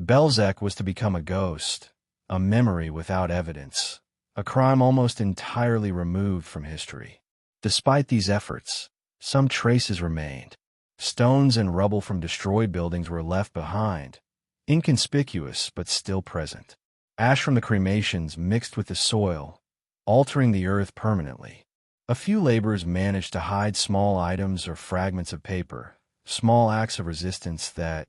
Belzec was to become a ghost, a memory without evidence, a crime almost entirely removed from history. Despite these efforts, some traces remained. Stones and rubble from destroyed buildings were left behind, inconspicuous but still present. Ash from the cremations mixed with the soil, altering the earth permanently. A few laborers managed to hide small items or fragments of paper, small acts of resistance that,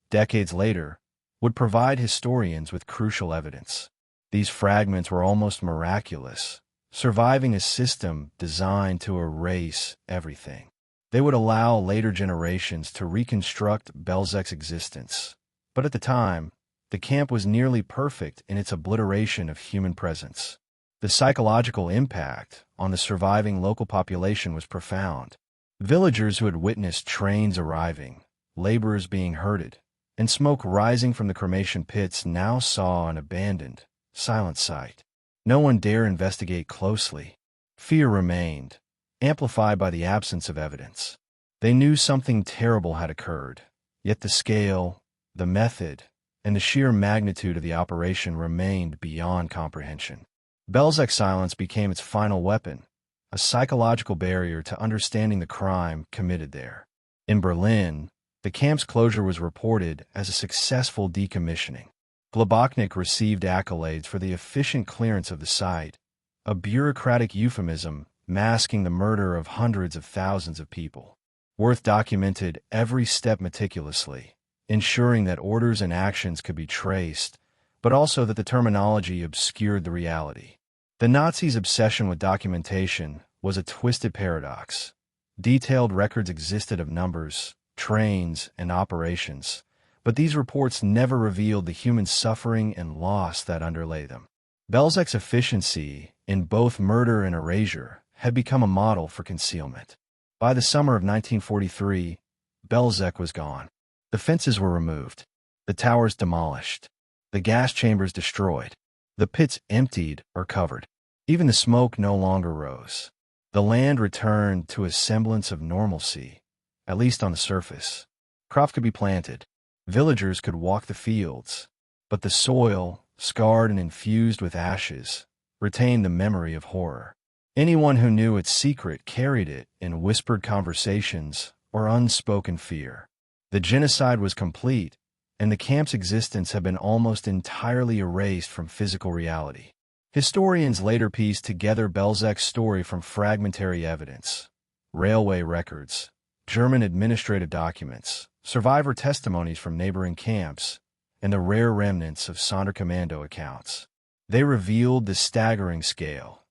decades later, would provide historians with crucial evidence. These fragments were almost miraculous, surviving a system designed to erase everything. They would allow later generations to reconstruct Belzec's existence. But at the time, the camp was nearly perfect in its obliteration of human presence. The psychological impact on the surviving local population was profound. Villagers who had witnessed trains arriving, laborers being herded, and smoke rising from the cremation pits now saw an abandoned, silent site. No one dare investigate closely. Fear remained, amplified by the absence of evidence. They knew something terrible had occurred, yet the scale, the method, and the sheer magnitude of the operation remained beyond comprehension. Belzec's silence became its final weapon, a psychological barrier to understanding the crime committed there. In Berlin, the camp's closure was reported as a successful decommissioning. Globoknik received accolades for the efficient clearance of the site, a bureaucratic euphemism masking the murder of hundreds of thousands of people. Wirth documented every step meticulously, ensuring that orders and actions could be traced, but also that the terminology obscured the reality. The Nazis' obsession with documentation was a twisted paradox. Detailed records existed of numbers, trains, and operations, but these reports never revealed the human suffering and loss that underlay them. Belzec's efficiency in both murder and erasure had become a model for concealment. By the summer of 1943, Belzec was gone. The fences were removed, the towers demolished, the gas chambers destroyed, the pits emptied or covered. Even the smoke no longer rose. The land returned to a semblance of normalcy, at least on the surface. Crops could be planted, villagers could walk the fields, but the soil, scarred and infused with ashes, retained the memory of horror. Anyone who knew its secret carried it in whispered conversations or unspoken fear. The genocide was complete, and the camp's existence had been almost entirely erased from physical reality. Historians later pieced together Belzec's story from fragmentary evidence, railway records, German administrative documents, survivor testimonies from neighboring camps, and the rare remnants of Sonderkommando accounts. They revealed the staggering scale.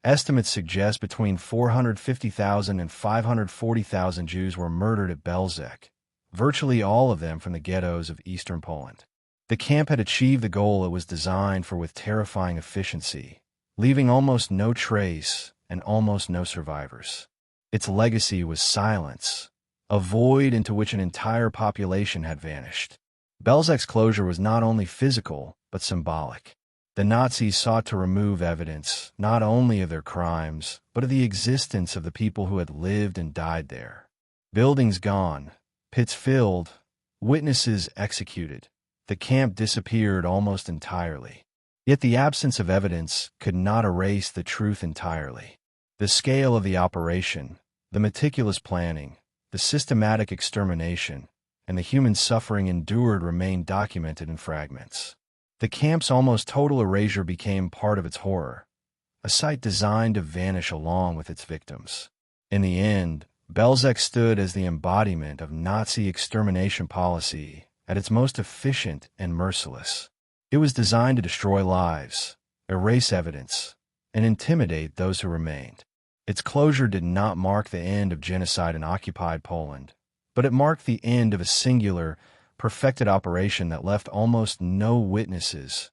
Estimates suggest between 450,000 and 540,000 Jews were murdered at Belzec, virtually all of them from the ghettos of eastern Poland. The camp had achieved the goal it was designed for with terrifying efficiency, leaving almost no trace and almost no survivors. Its legacy was silence, a void into which an entire population had vanished. Belzec's closure was not only physical, but symbolic. The Nazis sought to remove evidence not only of their crimes, but of the existence of the people who had lived and died there. Buildings gone, pits filled, witnesses executed. The camp disappeared almost entirely. Yet the absence of evidence could not erase the truth entirely. The scale of the operation, the meticulous planning, the systematic extermination, and the human suffering endured remained documented in fragments. The camp's almost total erasure became part of its horror, a site designed to vanish along with its victims. In the end, Belzec stood as the embodiment of Nazi extermination policy at its most efficient and merciless. It was designed to destroy lives, erase evidence, and intimidate those who remained. Its closure did not mark the end of genocide in occupied Poland, but it marked the end of a singular, perfected operation that left almost no witnesses,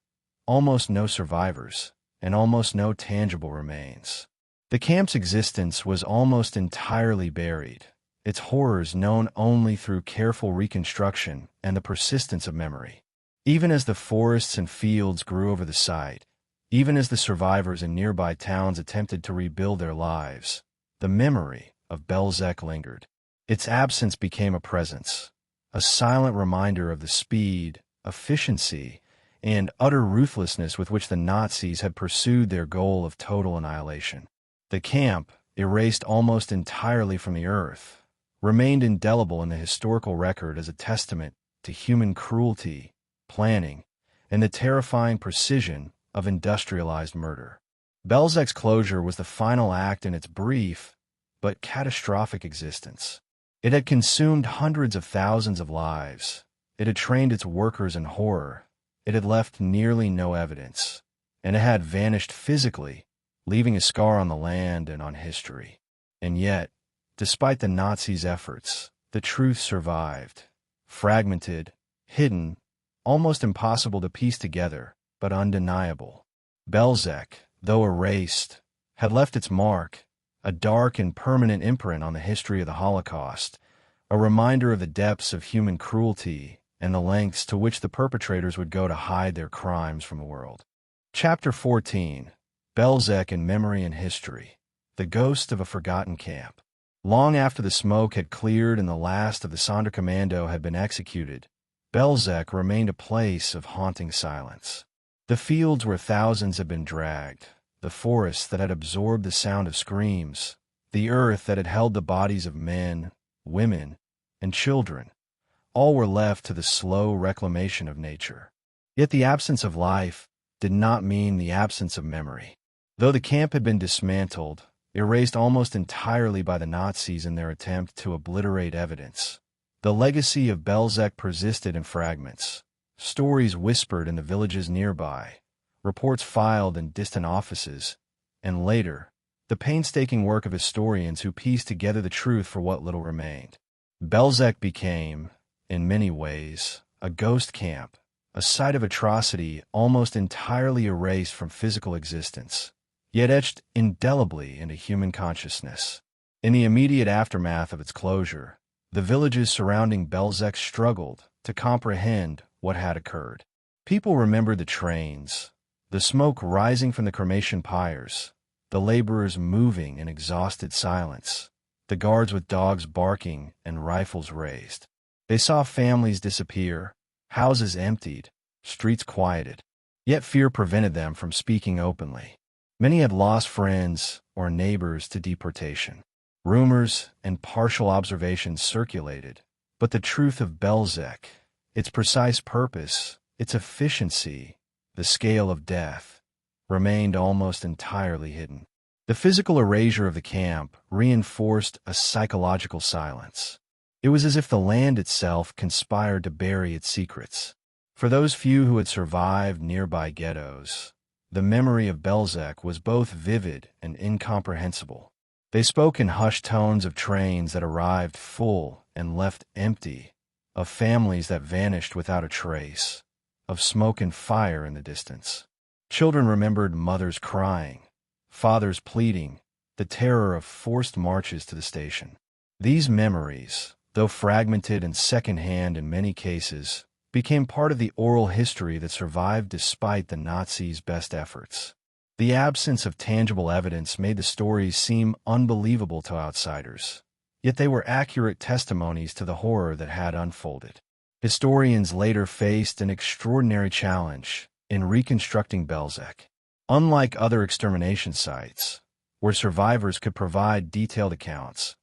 almost no survivors, and almost no tangible remains. The camp's existence was almost entirely buried, its horrors known only through careful reconstruction and the persistence of memory. Even as the forests and fields grew over the site, even as the survivors in nearby towns attempted to rebuild their lives, the memory of Belzec lingered. Its absence became a presence, a silent reminder of the speed, efficiency, and utter ruthlessness with which the Nazis had pursued their goal of total annihilation. The camp, erased almost entirely from the earth, remained indelible in the historical record as a testament to human cruelty, planning, and the terrifying precision of industrialized murder. Belzec's closure was the final act in its brief but catastrophic existence. It had consumed hundreds of thousands of lives. It had trained its workers in horror. It had left nearly no evidence, and it had vanished physically, leaving a scar on the land and on history. And yet, despite the Nazis' efforts, the truth survived, fragmented, hidden, almost impossible to piece together, but undeniable. Belzec, though erased, had left its mark, a dark and permanent imprint on the history of the Holocaust, a reminder of the depths of human cruelty and the lengths to which the perpetrators would go to hide their crimes from the world. Chapter 14. Belzec in Memory and History. The Ghost of a Forgotten Camp. Long after the smoke had cleared and the last of the Sonderkommando had been executed, Belzec remained a place of haunting silence. The fields where thousands had been dragged, the forests that had absorbed the sound of screams, the earth that had held the bodies of men, women, and children, all were left to the slow reclamation of nature. Yet the absence of life did not mean the absence of memory. Though the camp had been dismantled, erased almost entirely by the Nazis in their attempt to obliterate evidence, the legacy of Belzec persisted in fragments. Stories whispered in the villages nearby, reports filed in distant offices, and later, the painstaking work of historians who pieced together the truth for what little remained. Belzec became, in many ways, a ghost camp, a site of atrocity almost entirely erased from physical existence, yet etched indelibly into human consciousness. In the immediate aftermath of its closure, the villages surrounding Belzec struggled to comprehend what had occurred. People remembered the trains, the smoke rising from the cremation pyres, the laborers moving in exhausted silence, the guards with dogs barking and rifles raised. They saw families disappear, houses emptied, streets quieted. Yet fear prevented them from speaking openly. Many had lost friends or neighbors to deportation. Rumors and partial observations circulated, but the truth of Belzec, its precise purpose, its efficiency, the scale of death, remained almost entirely hidden. The physical erasure of the camp reinforced a psychological silence. It was as if the land itself conspired to bury its secrets. For those few who had survived nearby ghettos, the memory of Belzec was both vivid and incomprehensible. They spoke in hushed tones of trains that arrived full and left empty, of families that vanished without a trace, of smoke and fire in the distance. Children remembered mothers crying, fathers pleading, the terror of forced marches to the station. These memories, though fragmented and secondhand in many cases, became part of the oral history that survived despite the Nazis' best efforts. The absence of tangible evidence made the stories seem unbelievable to outsiders, yet they were accurate testimonies to the horror that had unfolded. Historians later faced an extraordinary challenge in reconstructing Belzec. Unlike other extermination sites, where survivors could provide detailed accounts,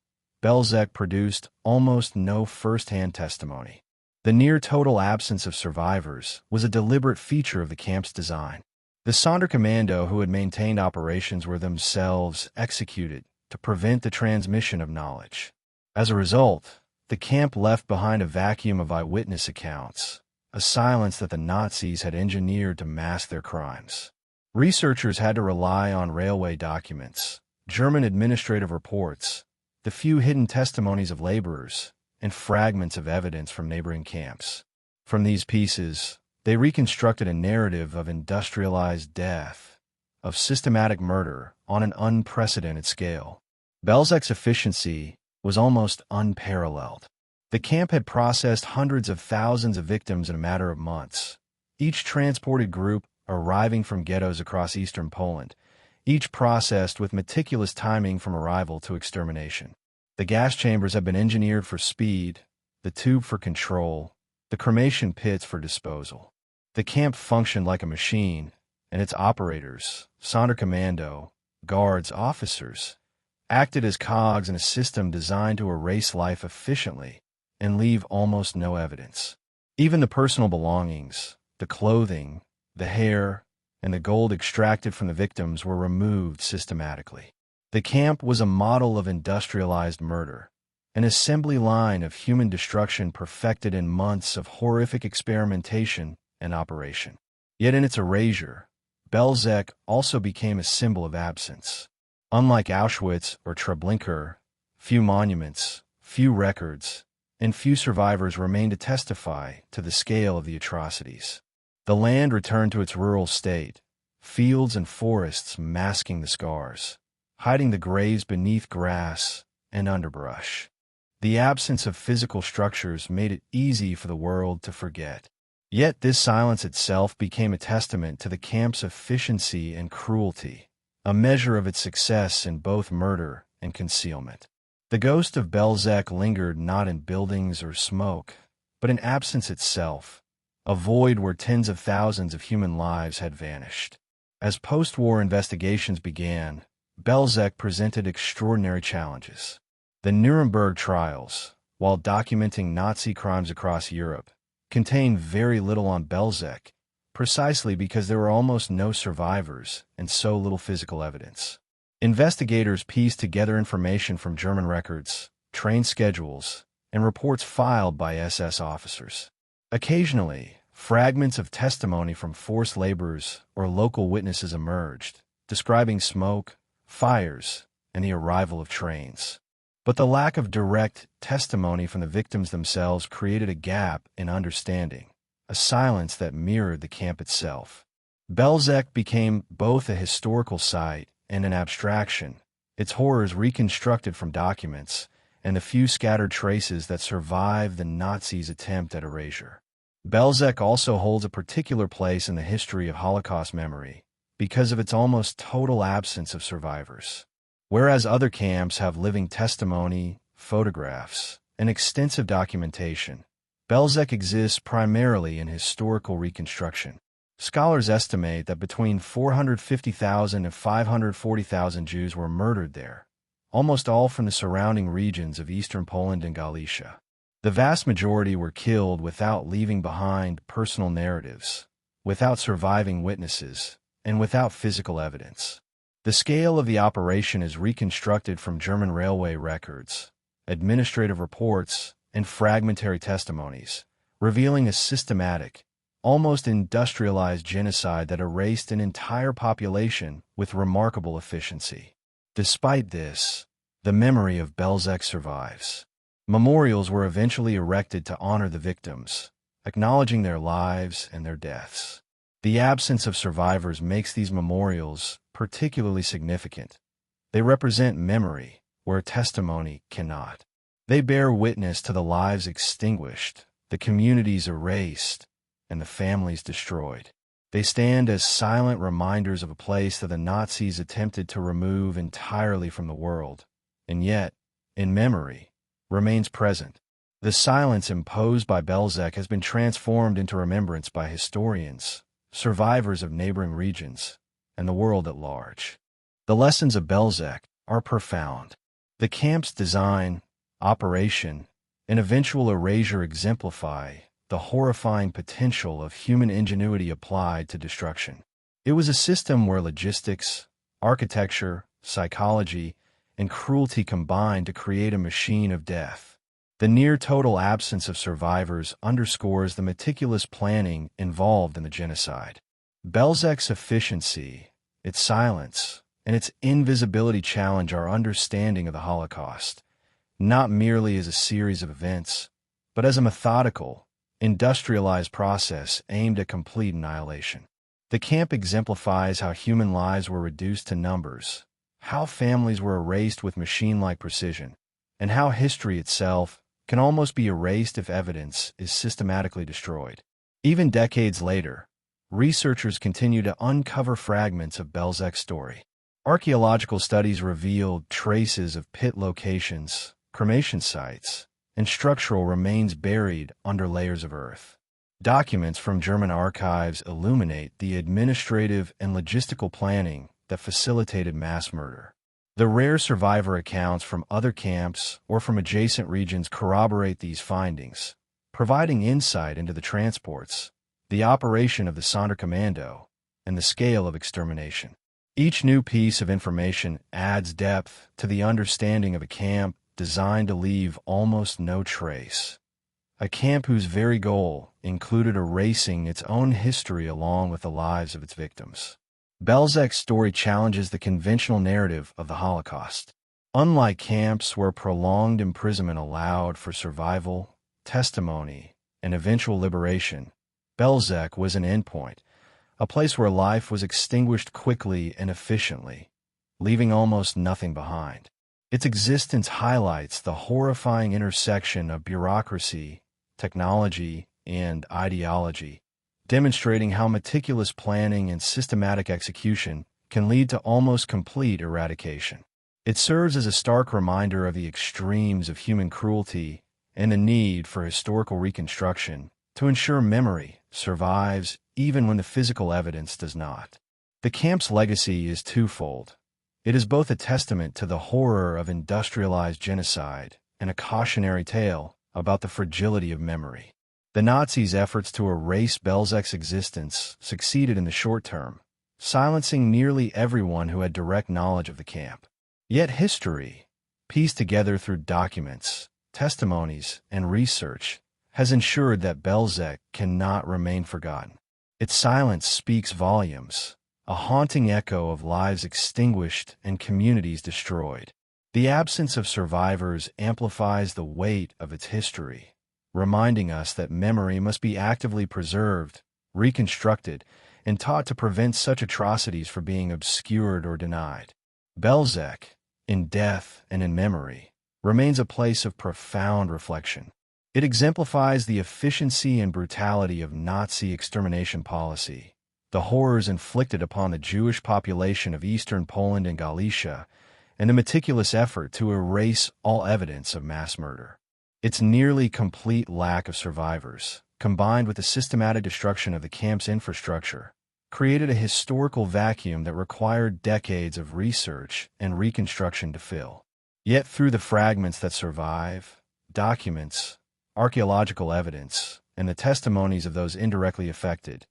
Belzec produced almost no first-hand testimony. The near-total absence of survivors was a deliberate feature of the camp's design. The Sonderkommando who had maintained operations were themselves executed to prevent the transmission of knowledge. As a result, the camp left behind a vacuum of eyewitness accounts, a silence that the Nazis had engineered to mask their crimes. Researchers had to rely on railway documents, German administrative reports, the few hidden testimonies of laborers, and fragments of evidence from neighboring camps. From these pieces, they reconstructed a narrative of industrialized death, of systematic murder on an unprecedented scale. Belzec's efficiency was almost unparalleled. The camp had processed hundreds of thousands of victims in a matter of months, each transported group arriving from ghettos across eastern Poland, each processed with meticulous timing from arrival to extermination. The gas chambers had been engineered for speed, the tube for control, the cremation pits for disposal. The camp functioned like a machine, and its operators, Sonderkommando, guards, officers, acted as cogs in a system designed to erase life efficiently and leave almost no evidence. Even the personal belongings, the clothing, the hair, and the gold extracted from the victims were removed systematically. The camp was a model of industrialized murder, an assembly line of human destruction perfected in months of horrific experimentation and operation. Yet in its erasure, Belzec also became a symbol of absence. Unlike Auschwitz or Treblinka, few monuments, few records, and few survivors remained to testify to the scale of the atrocities. The land returned to its rural state, fields and forests masking the scars, hiding the graves beneath grass and underbrush. The absence of physical structures made it easy for the world to forget. Yet this silence itself became a testament to the camp's efficiency and cruelty, a measure of its success in both murder and concealment. The ghost of Belzec lingered not in buildings or smoke, but in absence itself, a void where tens of thousands of human lives had vanished. As post-war investigations began, Belzec presented extraordinary challenges. The Nuremberg trials, while documenting Nazi crimes across Europe, contained very little on Belzec, precisely because there were almost no survivors and so little physical evidence. Investigators pieced together information from German records, train schedules, and reports filed by SS officers. Occasionally, fragments of testimony from forced laborers or local witnesses emerged, describing smoke, fires, and the arrival of trains. But the lack of direct testimony from the victims themselves created a gap in understanding, a silence that mirrored the camp itself. Belzec became both a historical site and an abstraction, its horrors reconstructed from documents and the few scattered traces that survived the Nazis' attempt at erasure. Belzec also holds a particular place in the history of Holocaust memory because of its almost total absence of survivors. Whereas other camps have living testimony, photographs, and extensive documentation, Belzec exists primarily in historical reconstruction. Scholars estimate that between 450,000 and 540,000 Jews were murdered there, almost all from the surrounding regions of eastern Poland and Galicia. The vast majority were killed without leaving behind personal narratives, without surviving witnesses, and without physical evidence. The scale of the operation is reconstructed from German railway records, administrative reports, and fragmentary testimonies, revealing a systematic, almost industrialized genocide that erased an entire population with remarkable efficiency. Despite this, the memory of Belzec survives. Memorials were eventually erected to honor the victims, acknowledging their lives and their deaths. The absence of survivors makes these memorials particularly significant. They represent memory where testimony cannot. They bear witness to the lives extinguished, the communities erased, and the families destroyed. They stand as silent reminders of a place that the Nazis attempted to remove entirely from the world, and yet, in memory, remains present. The silence imposed by Belzec has been transformed into remembrance by historians, survivors of neighboring regions, and the world at large. The lessons of Belzec are profound. The camp's design, operation, and eventual erasure exemplify the horrifying potential of human ingenuity applied to destruction. It was a system where logistics, architecture, psychology, and cruelty combined to create a machine of death. The near-total absence of survivors underscores the meticulous planning involved in the genocide. Belzec's efficiency, its silence, and its invisibility challenge our understanding of the Holocaust, not merely as a series of events, but as a methodical, industrialized process aimed at complete annihilation. The camp exemplifies how human lives were reduced to numbers, how families were erased with machine-like precision, and how history itself can almost be erased if evidence is systematically destroyed. Even decades later, researchers continue to uncover fragments of Belzec's story. Archaeological studies revealed traces of pit locations, cremation sites, and structural remains buried under layers of earth. Documents from German archives illuminate the administrative and logistical planning that facilitated mass murder. The rare survivor accounts from other camps or from adjacent regions corroborate these findings, providing insight into the transports, the operation of the Sonderkommando, and the scale of extermination. Each new piece of information adds depth to the understanding of a camp designed to leave almost no trace. A camp whose very goal included erasing its own history along with the lives of its victims. Belzec's story challenges the conventional narrative of the Holocaust. Unlike camps where prolonged imprisonment allowed for survival, testimony, and eventual liberation, Belzec was an endpoint, a place where life was extinguished quickly and efficiently, leaving almost nothing behind. Its existence highlights the horrifying intersection of bureaucracy, technology, and ideology, demonstrating how meticulous planning and systematic execution can lead to almost complete eradication. It serves as a stark reminder of the extremes of human cruelty and the need for historical reconstruction to ensure memory survives even when the physical evidence does not. The camp's legacy is twofold. It is both a testament to the horror of industrialized genocide and a cautionary tale about the fragility of memory. The Nazis' efforts to erase Belzec's existence succeeded in the short term, silencing nearly everyone who had direct knowledge of the camp. Yet history, pieced together through documents, testimonies, and research, has ensured that Belzec cannot remain forgotten. Its silence speaks volumes, a haunting echo of lives extinguished and communities destroyed. The absence of survivors amplifies the weight of its history, reminding us that memory must be actively preserved, reconstructed, and taught to prevent such atrocities from being obscured or denied. Belzec, in death and in memory, remains a place of profound reflection. It exemplifies the efficiency and brutality of Nazi extermination policy, the horrors inflicted upon the Jewish population of eastern Poland and Galicia, and the meticulous effort to erase all evidence of mass murder. Its nearly complete lack of survivors, combined with the systematic destruction of the camp's infrastructure, created a historical vacuum that required decades of research and reconstruction to fill. Yet through the fragments that survive, documents, archaeological evidence, and the testimonies of those indirectly affected,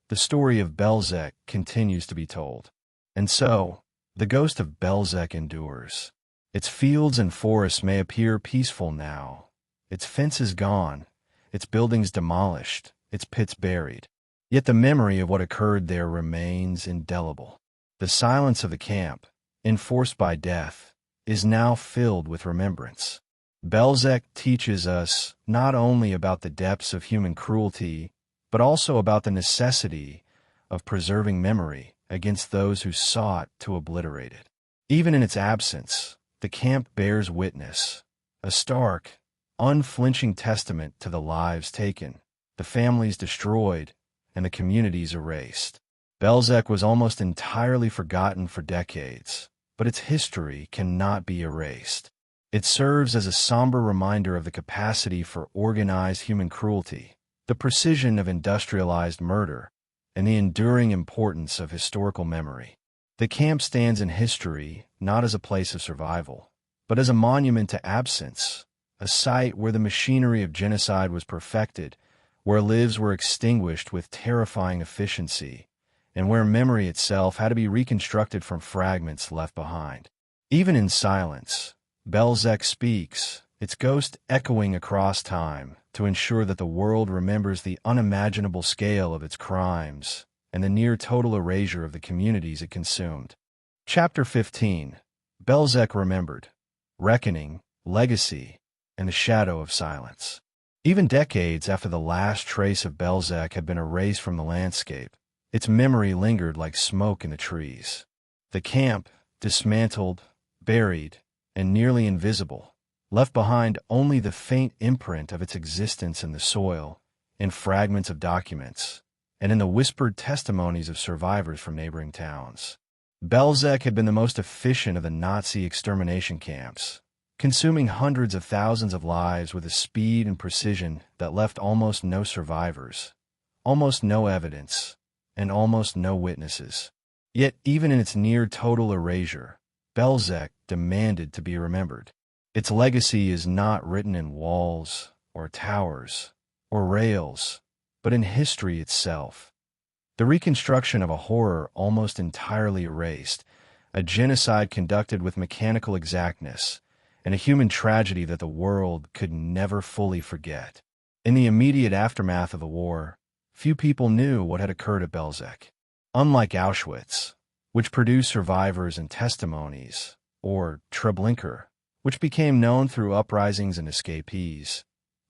the story of Belzec continues to be told. And so, the ghost of Belzec endures. Its fields and forests may appear peaceful now, its fences gone, its buildings demolished, its pits buried. Yet the memory of what occurred there remains indelible. The silence of the camp, enforced by death, is now filled with remembrance. Belzec teaches us not only about the depths of human cruelty, but also about the necessity of preserving memory against those who sought to obliterate it. Even in its absence, the camp bears witness, a stark, unflinching testament to the lives taken, the families destroyed, and the communities erased. Belzec was almost entirely forgotten for decades, but its history cannot be erased. It serves as a somber reminder of the capacity for organized human cruelty, the precision of industrialized murder, and the enduring importance of historical memory. The camp stands in history not as a place of survival, but as a monument to absence, a site where the machinery of genocide was perfected, where lives were extinguished with terrifying efficiency, and where memory itself had to be reconstructed from fragments left behind. Even in silence, Belzec speaks, its ghost echoing across time to ensure that the world remembers the unimaginable scale of its crimes and the near-total erasure of the communities it consumed. Chapter 15. Belzec Remembered. Reckoning, Legacy, and the Shadow of Silence. Even decades after the last trace of Belzec had been erased from the landscape, its memory lingered like smoke in the trees. The camp, dismantled, buried, and nearly invisible, left behind only the faint imprint of its existence in the soil, in fragments of documents, and in the whispered testimonies of survivors from neighboring towns. Belzec had been the most efficient of the Nazi extermination camps, consuming hundreds of thousands of lives with a speed and precision that left almost no survivors, almost no evidence, and almost no witnesses. Yet even in its near-total erasure, Belzec demanded to be remembered. Its legacy is not written in walls, or towers, or rails, but in history itself. The reconstruction of a horror almost entirely erased, a genocide conducted with mechanical exactness, and a human tragedy that the world could never fully forget. In the immediate aftermath of the war, few people knew what had occurred at Belzec. Unlike Auschwitz, which produced survivors and testimonies, or Treblinka, which became known through uprisings and escapees,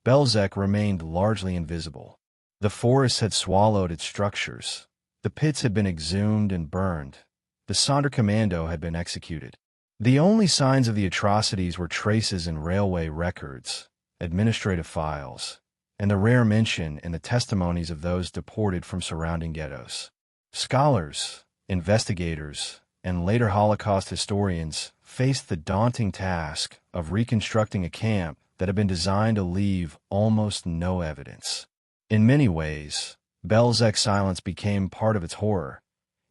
Belzec remained largely invisible. The forests had swallowed its structures, the pits had been exhumed and burned, the Sonderkommando had been executed. The only signs of the atrocities were traces in railway records, administrative files, and the rare mention in the testimonies of those deported from surrounding ghettos. Scholars, investigators, and later Holocaust historians faced the daunting task of reconstructing a camp that had been designed to leave almost no evidence. In many ways, Belzec's silence became part of its horror,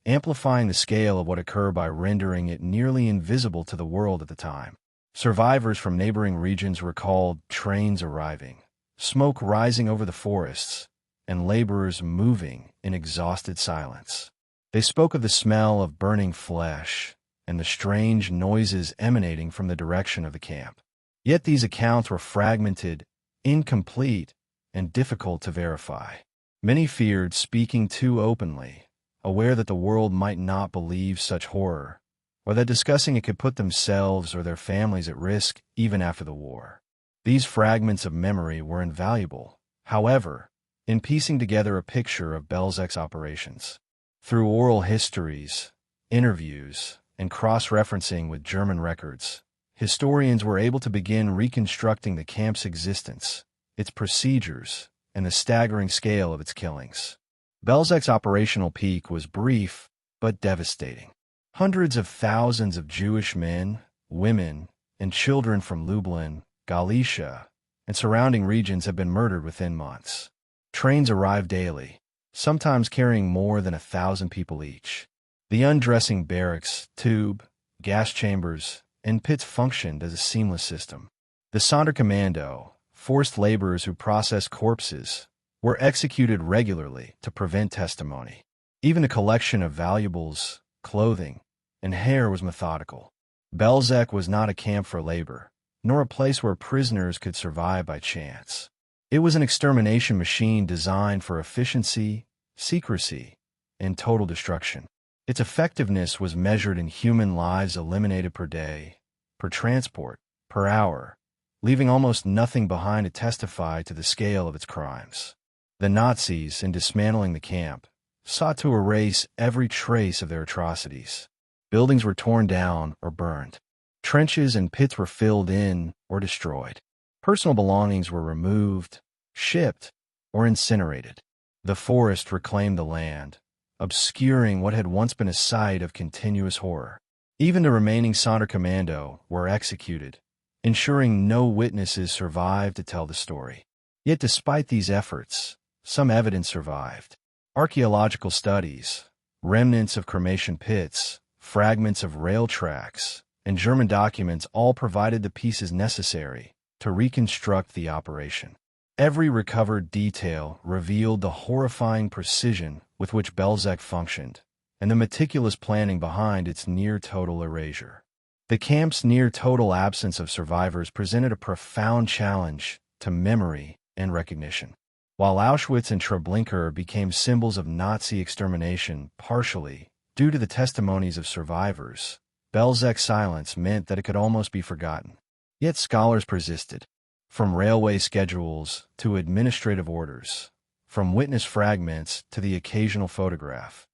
amplifying the scale of what occurred by rendering it nearly invisible to the world at the time. Survivors from neighboring regions recalled trains arriving, smoke rising over the forests, and laborers moving in exhausted silence. They spoke of the smell of burning flesh and the strange noises emanating from the direction of the camp. Yet these accounts were fragmented, incomplete, and difficult to verify. Many feared speaking too openly, aware that the world might not believe such horror, or that discussing it could put themselves or their families at risk even after the war. These fragments of memory were invaluable, however, in piecing together a picture of Belzec's operations. Through oral histories, interviews, and cross-referencing with German records, historians were able to begin reconstructing the camp's existence, its procedures, and the staggering scale of its killings. Belzec's operational peak was brief but devastating. Hundreds of thousands of Jewish men, women, and children from Lublin, Galicia, and surrounding regions have been murdered within months. Trains arrived daily, sometimes carrying more than 1,000 people each. The undressing barracks, tube, gas chambers, and pits functioned as a seamless system. The Sonderkommando, forced laborers who processed corpses, were executed regularly to prevent testimony. Even the collection of valuables, clothing, and hair was methodical. Belzec was not a camp for labor, nor a place where prisoners could survive by chance. It was an extermination machine designed for efficiency, secrecy, and total destruction. Its effectiveness was measured in human lives eliminated per day, per transport, per hour, leaving almost nothing behind to testify to the scale of its crimes. The Nazis, in dismantling the camp, sought to erase every trace of their atrocities. Buildings were torn down or burned. Trenches and pits were filled in or destroyed. Personal belongings were removed, shipped, or incinerated. The forest reclaimed the land, obscuring what had once been a site of continuous horror. Even the remaining Sonderkommando were executed, ensuring no witnesses survived to tell the story. Yet despite these efforts, some evidence survived. Archaeological studies, remnants of cremation pits, fragments of rail tracks, and German documents all provided the pieces necessary to reconstruct the operation. Every recovered detail revealed the horrifying precision with which Belzec functioned, and the meticulous planning behind its near-total erasure. The camp's near-total absence of survivors presented a profound challenge to memory and recognition. While Auschwitz and Treblinka became symbols of Nazi extermination partially due to the testimonies of survivors, Belzec's silence meant that it could almost be forgotten. Yet scholars persisted. From railway schedules to administrative orders, from witness fragments to the occasional photograph,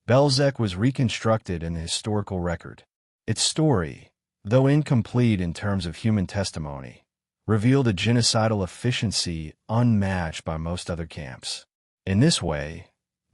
Belzec was reconstructed in the historical record. Its story, though incomplete in terms of human testimony, revealed a genocidal efficiency unmatched by most other camps. In this way,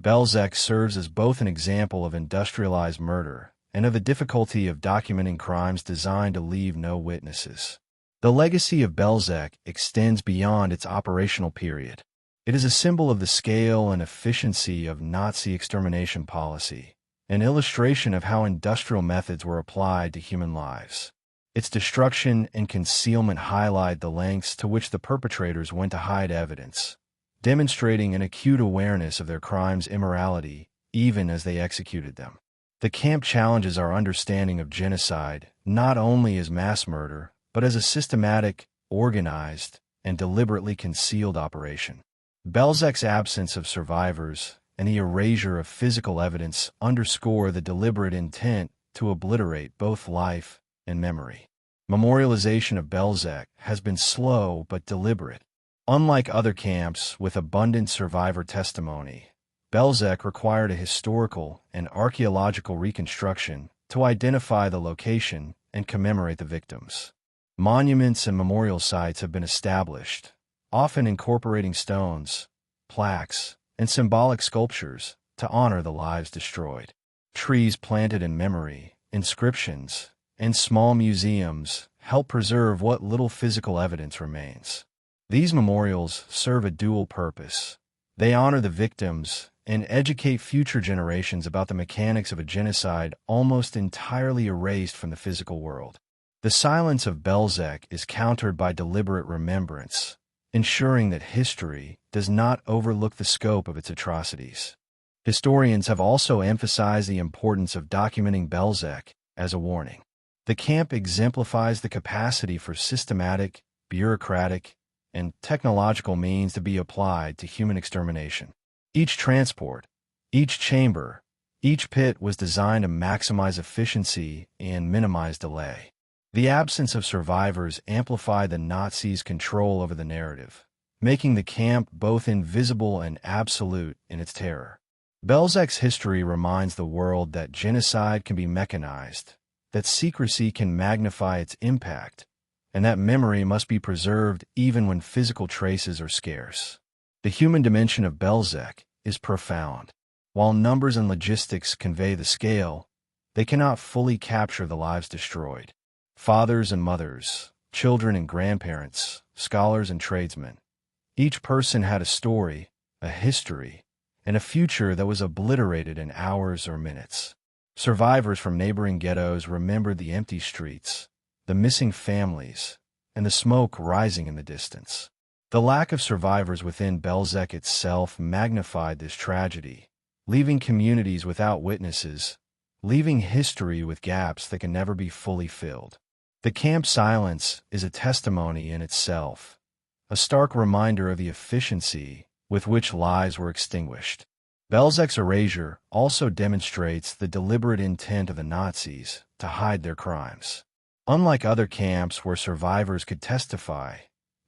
Belzec serves as both an example of industrialized murder and of the difficulty of documenting crimes designed to leave no witnesses. The legacy of Belzec extends beyond its operational period. It is a symbol of the scale and efficiency of Nazi extermination policy, an illustration of how industrial methods were applied to human lives. Its destruction and concealment highlight the lengths to which the perpetrators went to hide evidence, demonstrating an acute awareness of their crimes' immorality even as they executed them. The camp challenges our understanding of genocide not only as mass murder, but as a systematic, organized, and deliberately concealed operation. Belzec's absence of survivors and the erasure of physical evidence underscore the deliberate intent to obliterate both life and memory. Memorialization of Belzec has been slow but deliberate. Unlike other camps with abundant survivor testimony, Belzec required a historical and archaeological reconstruction to identify the location and commemorate the victims. Monuments and memorial sites have been established, often incorporating stones, plaques, and symbolic sculptures to honor the lives destroyed. Trees planted in memory, inscriptions, and small museums help preserve what little physical evidence remains. These memorials serve a dual purpose. They honor the victims and educate future generations about the mechanics of a genocide almost entirely erased from the physical world. The silence of Belzec is countered by deliberate remembrance, ensuring that history does not overlook the scope of its atrocities. Historians have also emphasized the importance of documenting Belzec as a warning. The camp exemplifies the capacity for systematic, bureaucratic, and technological means to be applied to human extermination. Each transport, each chamber, each pit was designed to maximize efficiency and minimize delay. The absence of survivors amplified the Nazis' control over the narrative, making the camp both invisible and absolute in its terror. Belzec's history reminds the world that genocide can be mechanized, that secrecy can magnify its impact, and that memory must be preserved even when physical traces are scarce. The human dimension of Belzec is profound. While numbers and logistics convey the scale, they cannot fully capture the lives destroyed. Fathers and mothers, children and grandparents, scholars and tradesmen. Each person had a story, a history, and a future that was obliterated in hours or minutes. Survivors from neighboring ghettos remembered the empty streets, the missing families, and the smoke rising in the distance. The lack of survivors within Belzec itself magnified this tragedy, leaving communities without witnesses, leaving history with gaps that can never be fully filled. The camp silence is a testimony in itself, a stark reminder of the efficiency with which lives were extinguished. Belzec's erasure also demonstrates the deliberate intent of the Nazis to hide their crimes. Unlike other camps where survivors could testify,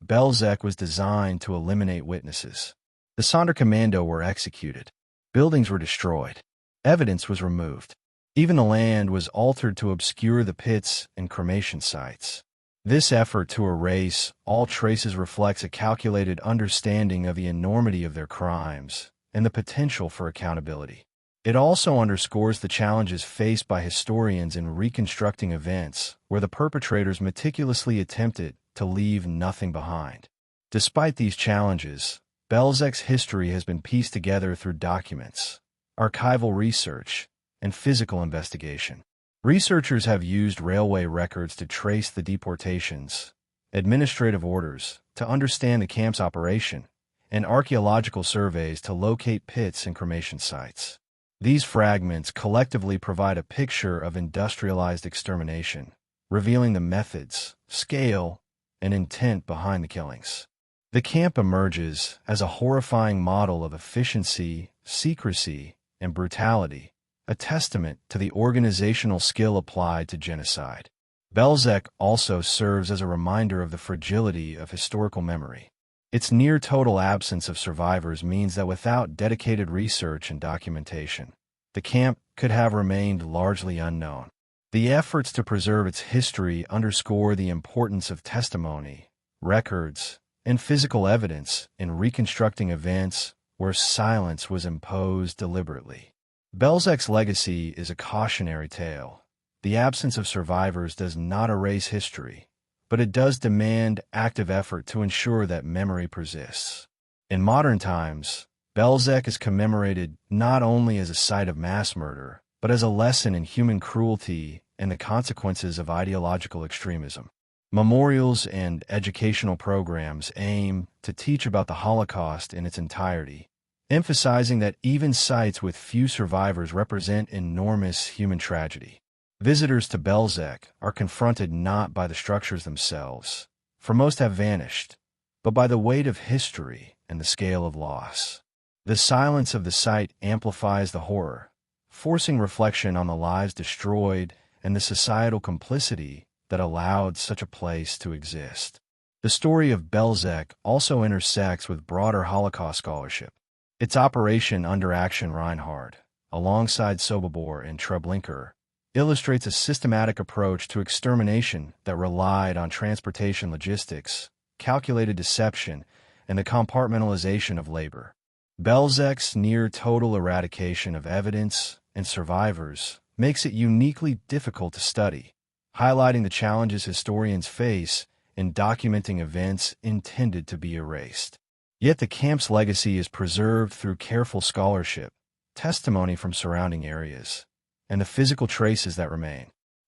Belzec was designed to eliminate witnesses. The Sonderkommando were executed. Buildings were destroyed. Evidence was removed. Even the land was altered to obscure the pits and cremation sites. This effort to erase all traces reflects a calculated understanding of the enormity of their crimes and the potential for accountability. It also underscores the challenges faced by historians in reconstructing events where the perpetrators meticulously attempted to leave nothing behind. Despite these challenges, Belzec's history has been pieced together through documents, archival research, and physical investigation. Researchers have used railway records to trace the deportations, administrative orders to understand the camp's operation, and archaeological surveys to locate pits and cremation sites. These fragments collectively provide a picture of industrialized extermination, revealing the methods, scale, and intent behind the killings. The camp emerges as a horrifying model of efficiency, secrecy, and brutality, a testament to the organizational skill applied to genocide. Belzec also serves as a reminder of the fragility of historical memory. Its near-total absence of survivors means that without dedicated research and documentation, the camp could have remained largely unknown. The efforts to preserve its history underscore the importance of testimony, records, and physical evidence in reconstructing events where silence was imposed deliberately. Belzec's legacy is a cautionary tale. The absence of survivors does not erase history, but it does demand active effort to ensure that memory persists. In modern times, Belzec is commemorated not only as a site of mass murder, but as a lesson in human cruelty and the consequences of ideological extremism. Memorials and educational programs aim to teach about the Holocaust in its entirety, emphasizing that even sites with few survivors represent enormous human tragedy. Visitors to Belzec are confronted not by the structures themselves, for most have vanished, but by the weight of history and the scale of loss. The silence of the site amplifies the horror, forcing reflection on the lives destroyed and the societal complicity that allowed such a place to exist. The story of Belzec also intersects with broader Holocaust scholarship. Its operation under Aktion Reinhard, alongside Sobibor and Treblinka, illustrates a systematic approach to extermination that relied on transportation logistics, calculated deception, and the compartmentalization of labor. Belzec's near-total eradication of evidence and survivors makes it uniquely difficult to study, highlighting the challenges historians face in documenting events intended to be erased. Yet the camp's legacy is preserved through careful scholarship, testimony from surrounding areas, and the physical traces that remain.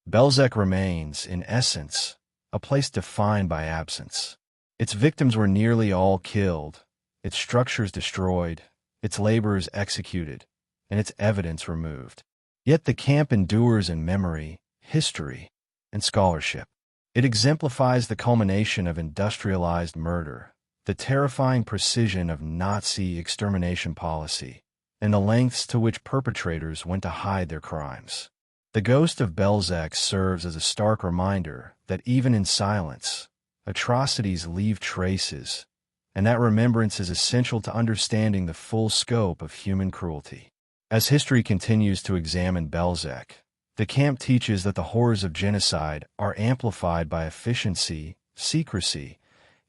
Belzec remains, in essence, a place defined by absence. Its victims were nearly all killed, its structures destroyed, its laborers executed, and its evidence removed. Yet the camp endures in memory, history, and scholarship. It exemplifies the culmination of industrialized murder, the terrifying precision of Nazi extermination policy, and the lengths to which perpetrators went to hide their crimes. The ghost of Belzec serves as a stark reminder that even in silence, atrocities leave traces, and that remembrance is essential to understanding the full scope of human cruelty. As history continues to examine Belzec, the camp teaches that the horrors of genocide are amplified by efficiency, secrecy,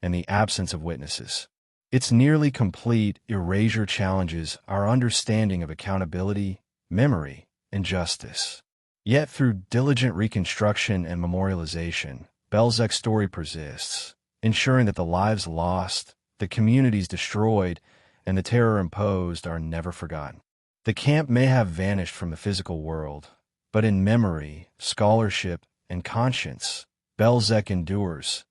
and the absence of witnesses. Its nearly complete erasure challenges our understanding of accountability, memory, and justice. Yet through diligent reconstruction and memorialization, Belzec's story persists, ensuring that the lives lost, the communities destroyed, and the terror imposed are never forgotten. The camp may have vanished from the physical world, but in memory, scholarship, and conscience, Belzec endures,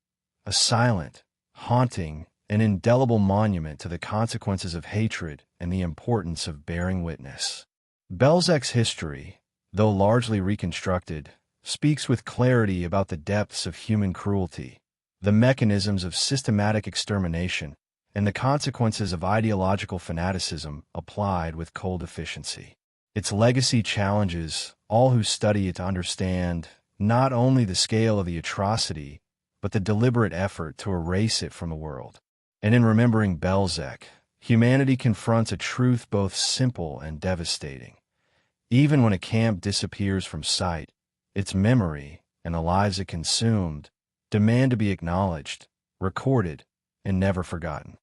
a silent, haunting, and indelible monument to the consequences of hatred and the importance of bearing witness. Belzec's history, though largely reconstructed, speaks with clarity about the depths of human cruelty, the mechanisms of systematic extermination, and the consequences of ideological fanaticism applied with cold efficiency. Its legacy challenges all who study it to understand not only the scale of the atrocity, but the deliberate effort to erase it from the world. And in remembering Belzec, humanity confronts a truth both simple and devastating. Even when a camp disappears from sight, its memory and the lives it consumed demand to be acknowledged, recorded, and never forgotten.